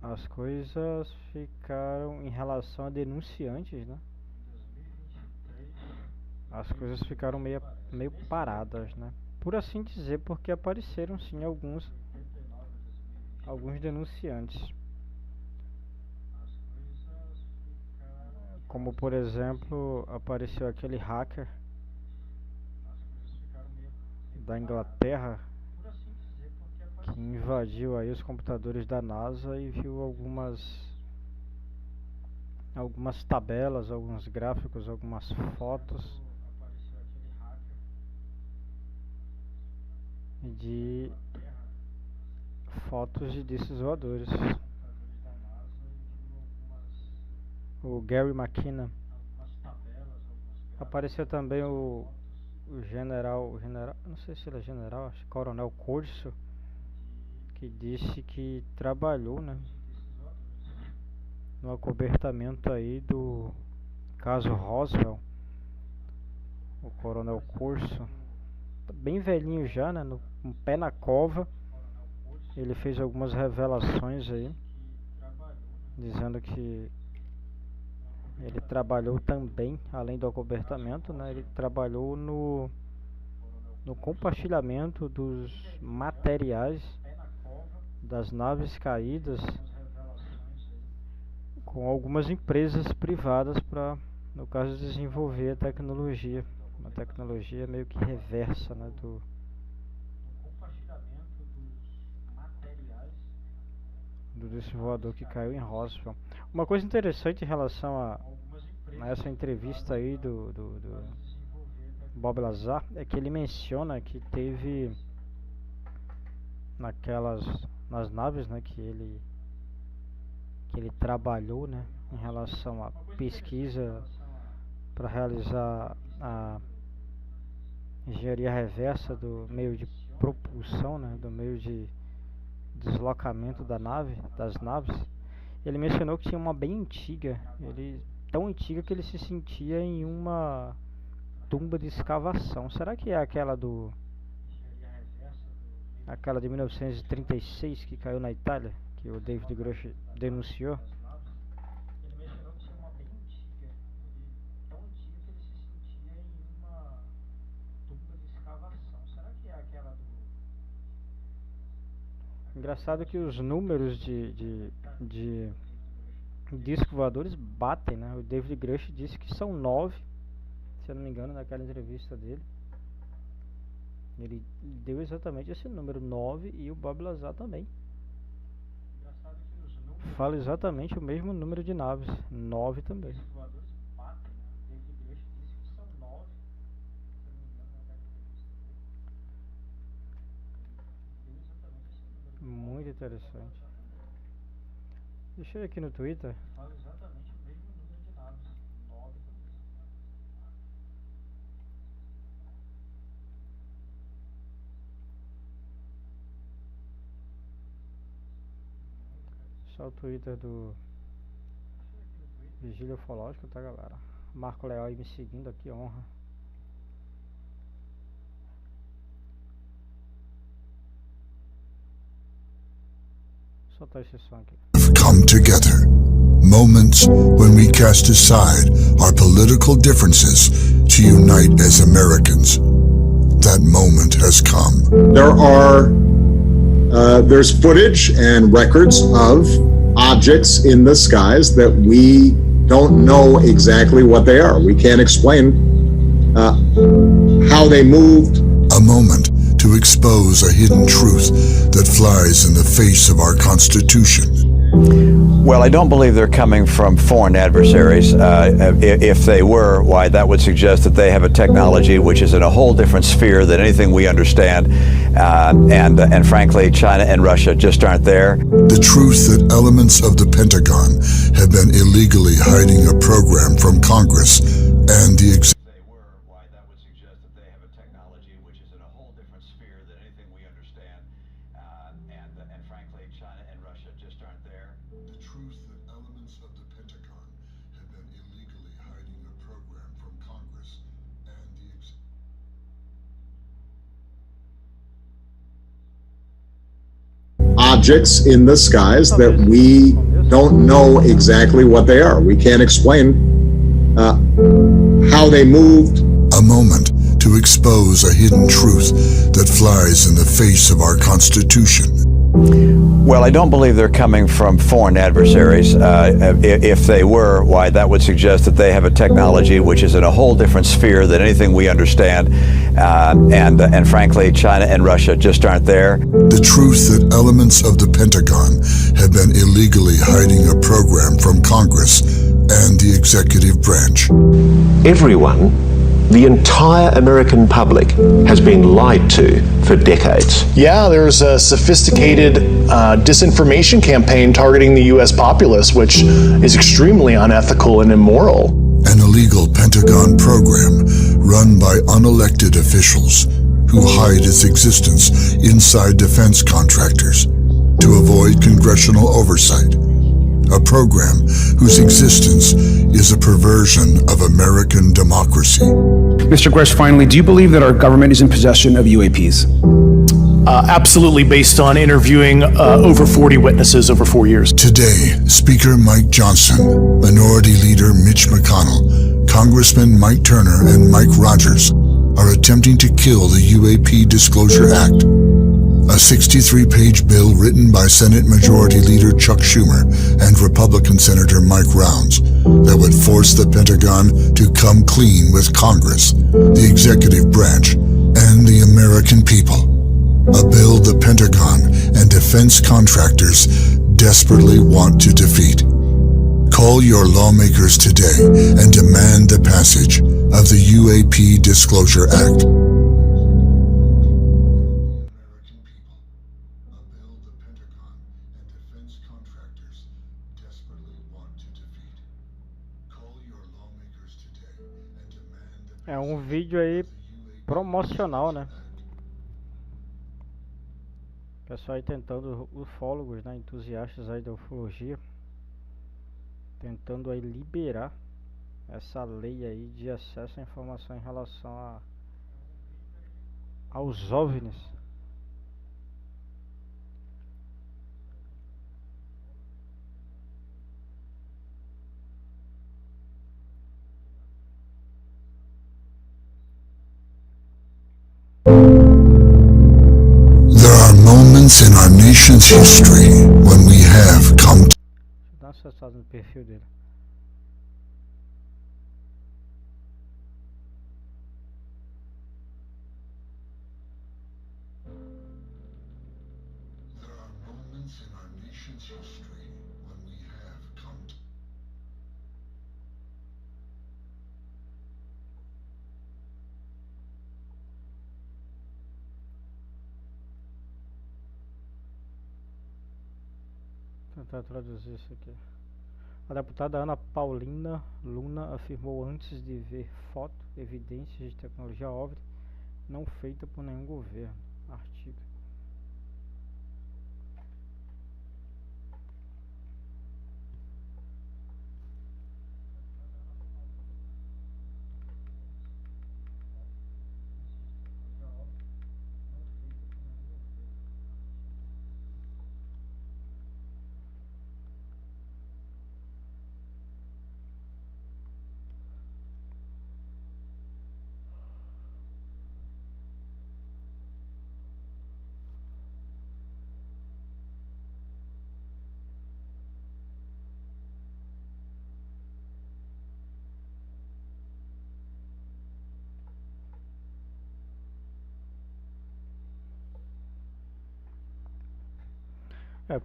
Speaker 5: as coisas ficaram em relação a denunciantes, né? As coisas ficaram meio paradas, né? Por assim dizer, porque apareceram sim alguns denunciantes. Como por exemplo, apareceu aquele hacker da Inglaterra que invadiu aí os computadores da NASA e viu algumas tabelas, alguns gráficos, algumas fotos de discos voadores. O Gary McKenna. Apareceu também o general, não sei se ele é general, acho que coronel Corso, que disse que trabalhou, né, no acobertamento aí do caso Roswell. O coronel Corso, bem velhinho já, né, um pé na cova, ele fez algumas revelações aí, dizendo que ele trabalhou também, além do acobertamento, né, ele trabalhou no compartilhamento dos materiais das naves caídas com algumas empresas privadas para, no caso, desenvolver a tecnologia, uma tecnologia meio que reversa, né, do disco voador que caiu em Roswell. Uma coisa interessante em relação a essa entrevista aí do Bob Lazar é que ele menciona que teve nas naves, né, que ele trabalhou, né, em relação à pesquisa para realizar a engenharia reversa do meio de propulsão, né, do meio de deslocamento das naves. Ele mencionou que tinha uma bem antiga, tão antiga que ele se sentia em uma tumba de escavação. Será que é aquela de 1936 que caiu na Itália, que o David Grush denunciou? Ele mencionou que tinha uma bem antiga, tão antiga que ele se sentia em uma tumba de escavação. Será que é aquela do... Engraçado que os números de discos voadores batem, né? O David Grush disse que são 9, se eu não me engano, naquela entrevista dele. Ele deu exatamente esse número 9 e o Bob Lazar também. Fala exatamente o mesmo número de naves, 9 também. Muito interessante. Deixa eu ir aqui no Twitter. Fala exatamente o mesmo número de naves, 9 também. Só o Twitter do Vigília Ufológica, tá, galera? Marco Leal aí me seguindo aqui, honra. Vou soltar esse som aqui.
Speaker 6: Come together. Moments when we cast aside our political differences to unite as Americans. That moment has come.
Speaker 7: There's footage and records of objects in the skies that we don't know exactly what they are. We can't explain how they moved.
Speaker 6: A moment to expose a hidden truth that flies in the face of our Constitution.
Speaker 8: Well, I don't believe they're coming from foreign adversaries. If they were, why, that would suggest that they have a technology which is in a whole different sphere than anything we understand. And frankly, China and Russia just aren't there.
Speaker 6: The truth that elements of the Pentagon have been illegally hiding a program from Congress and the
Speaker 7: Objects in the skies that we don't know exactly what they are. We can't explain how they moved.
Speaker 6: A moment to expose a hidden truth that flies in the face of our Constitution.
Speaker 8: Well, I don't believe they're coming from foreign adversaries. If they were, why, that would suggest that they have a technology which is in a whole different sphere than anything we understand. And frankly, China and Russia just aren't there.
Speaker 6: The truth that elements of the Pentagon have been illegally hiding a program from Congress and the executive branch.
Speaker 9: Everyone, the entire American public, has been lied to for decades.
Speaker 2: Yeah, there's a sophisticated disinformation campaign targeting the U.S. populace, which is extremely unethical and immoral.
Speaker 6: An illegal Pentagon program run by unelected officials who hide its existence inside defense contractors to avoid congressional oversight. A program whose existence is a perversion of American democracy.
Speaker 10: Mr. Grush, finally, do you believe that our government is in possession of UAPs?
Speaker 2: Absolutely, based on interviewing over 40 witnesses over 4 years.
Speaker 6: Today, Speaker Mike Johnson, Minority Leader Mitch McConnell, Congressman Mike Turner, and Mike Rogers are attempting to kill the UAP Disclosure Act, a 63-page bill written by Senate Majority Leader Chuck Schumer and Republican Senator Mike Rounds that would force the Pentagon to come clean with Congress, the executive branch, and the American people. A bill the Pentagon and defense contractors desperately want to defeat. Call your lawmakers today and demand the passage of the UAP Disclosure Act.
Speaker 5: É um vídeo aí promocional, né? O pessoal aí tentando, ufólogos, né, entusiastas aí da ufologia, tentando aí liberar essa lei aí de acesso à informação em relação aos OVNIs.
Speaker 6: In our nation's history when we have come to
Speaker 5: Deixa eu dar uma acessada no perfil dele.
Speaker 6: There are moments in our nation's history when we have come to
Speaker 5: Tentar traduzir isso aqui. A deputada Ana Paulina Luna afirmou antes de ver foto, evidências de tecnologia OVNI não feita por nenhum governo. Artigo.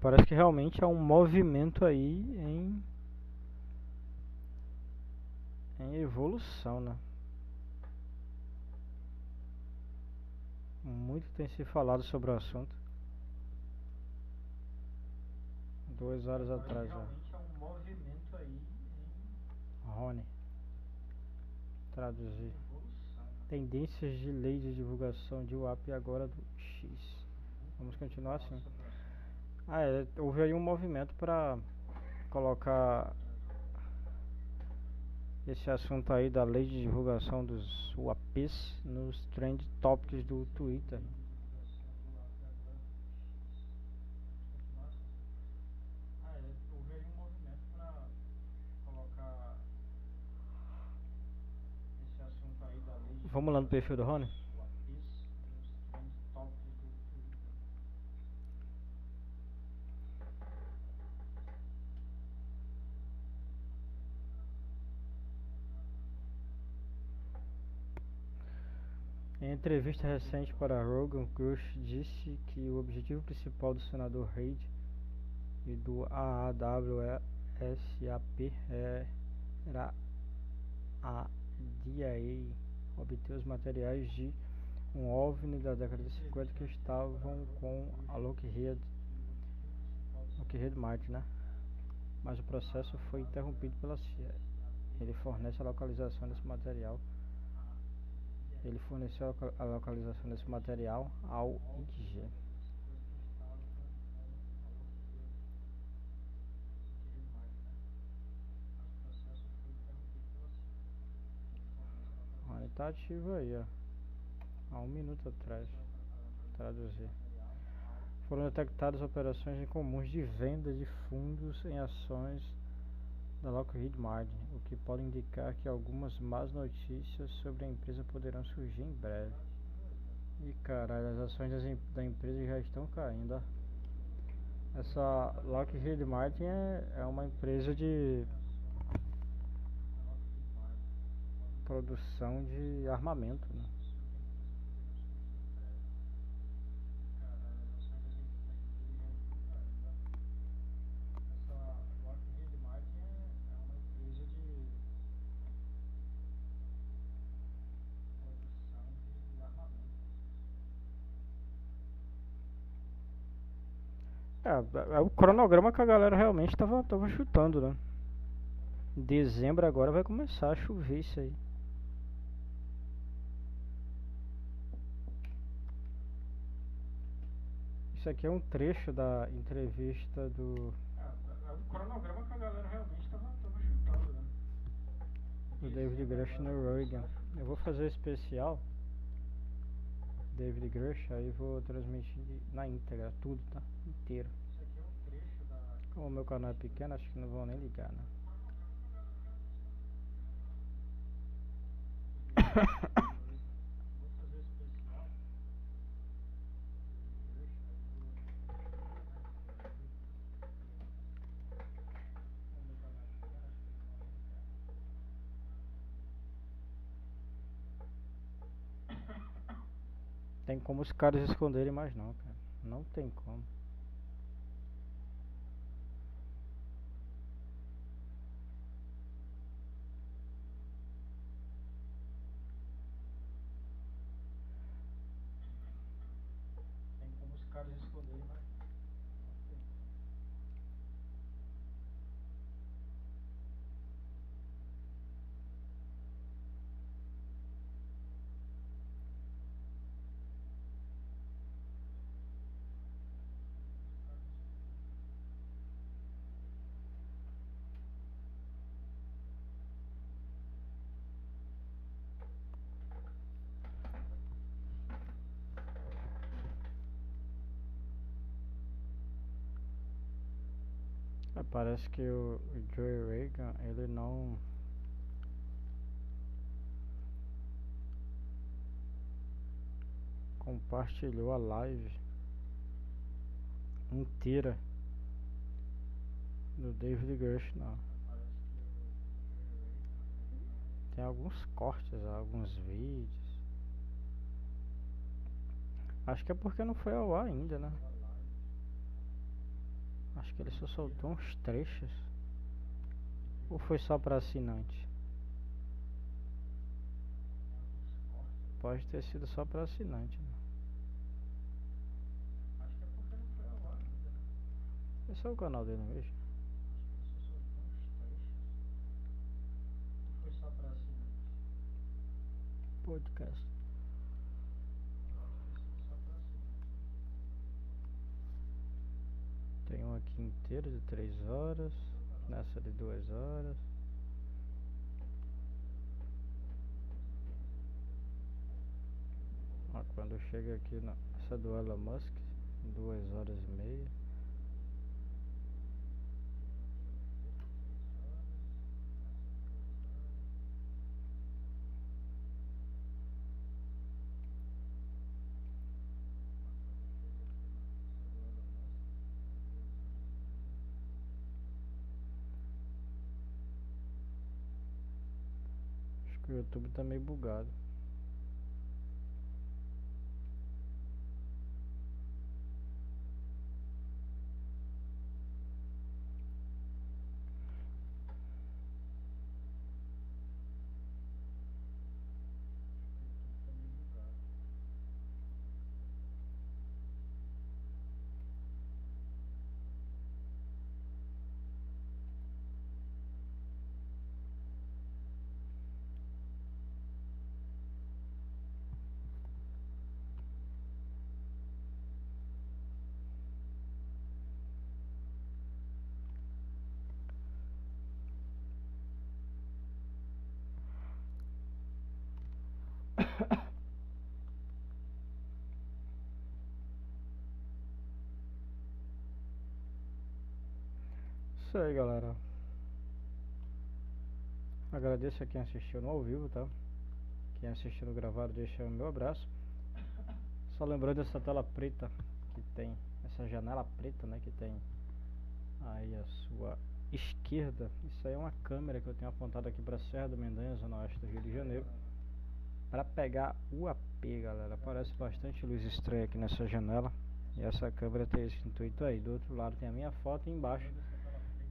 Speaker 5: Parece que realmente há um movimento aí em evolução, né? Muito tem se falado sobre o assunto. 2 horas atrás já. Realmente há um movimento aí em... Rony. Traduzir. Tendências de lei de divulgação de UAP agora do X. Vamos continuar assim. Houve aí um movimento para colocar esse assunto aí da lei de divulgação dos UAPs nos trend topics do Twitter. Houve aí um movimento para colocar esse assunto aí da lei de... Vamos lá no perfil do Rony? Em entrevista recente para Rogan, Grush disse que o objetivo principal do senador Reid e do AAWSAP era a DIA obter os materiais de um OVNI da década de 50 que estavam com a Lockheed Martin, né? Mas o processo foi interrompido pela CIA. Ele fornece a localização desse material. Ele forneceu a localização desse material ao IG. Ele tá ativo aí, ó. Há 1 minuto atrás. Traduzir. Foram detectadas operações incomuns de venda de fundos em ações da Lockheed Martin, o que pode indicar que algumas más notícias sobre a empresa poderão surgir em breve. E caralho, as ações da empresa já estão caindo, ó. Essa Lockheed Martin é uma empresa de produção de armamento, né? É o cronograma que a galera realmente tava chutando, né? Em dezembro agora vai começar a chover isso aí. Isso aqui é um trecho da entrevista do... É o cronograma que a galera realmente tava chutando, né? Do David Grush no Reagan. Eu vou fazer especial David Grush, aí vou transmitir na íntegra, tudo, tá? Inteiro. Isso aqui é um trecho da... Como o meu canal é pequeno, acho que não vão nem ligar, né? Vou fazer especial. Tem como os caras esconderem mais não, cara. Não tem como. Tem como os caras esconderem mais não. Não tem como. Parece que o Joe Reagan, ele não compartilhou a live inteira do David Grush, não. Tem alguns cortes, alguns vídeos. Acho que é porque não foi ao ar ainda, né? Acho que ele só soltou uns trechos. Ou foi só para assinante? Pode ter sido só para assinante, né? Esse é o canal dele mesmo. Podcast. Tem um aqui inteiro de 3 horas. Nessa de 2 horas. Ó, quando chega aqui na essa do Elon Musk, 2 horas e meia. Acho que o YouTube tá meio bugado. Isso aí, galera. Agradeço a quem assistiu no ao vivo, tá? Quem assistiu no gravado, deixa o meu abraço. Só lembrando essa tela preta que tem, essa janela preta, né, que tem aí à sua esquerda. Isso aí é uma câmera que eu tenho apontado aqui para a Serra do Mendanha, zona oeste do Rio de Janeiro, para pegar o AP, galera. Aparece bastante luz estranha aqui nessa janela. E essa câmera tem esse intuito aí. Do outro lado tem a minha foto e embaixo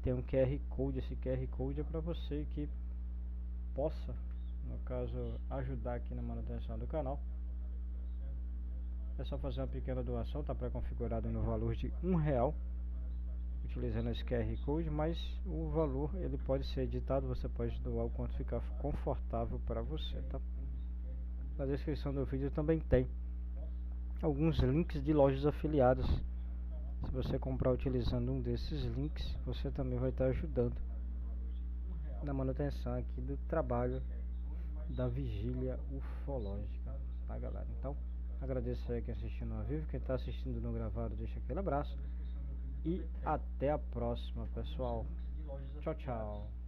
Speaker 5: tem um QR Code. Esse QR Code é para você que possa, no caso, ajudar aqui na manutenção do canal. É só fazer uma pequena doação, tá pré-configurado no valor de R$1, utilizando esse QR Code, mas o valor ele pode ser editado, você pode doar o quanto ficar confortável para você, tá? Na descrição do vídeo também tem alguns links de lojas afiliadas. Se você comprar utilizando um desses links, você também vai estar ajudando na manutenção aqui do trabalho da vigília ufológica, tá, galera? Então, agradeço aí quem assistiu no ao vivo, quem está assistindo no gravado, deixa aquele abraço e até a próxima, pessoal. Tchau, tchau.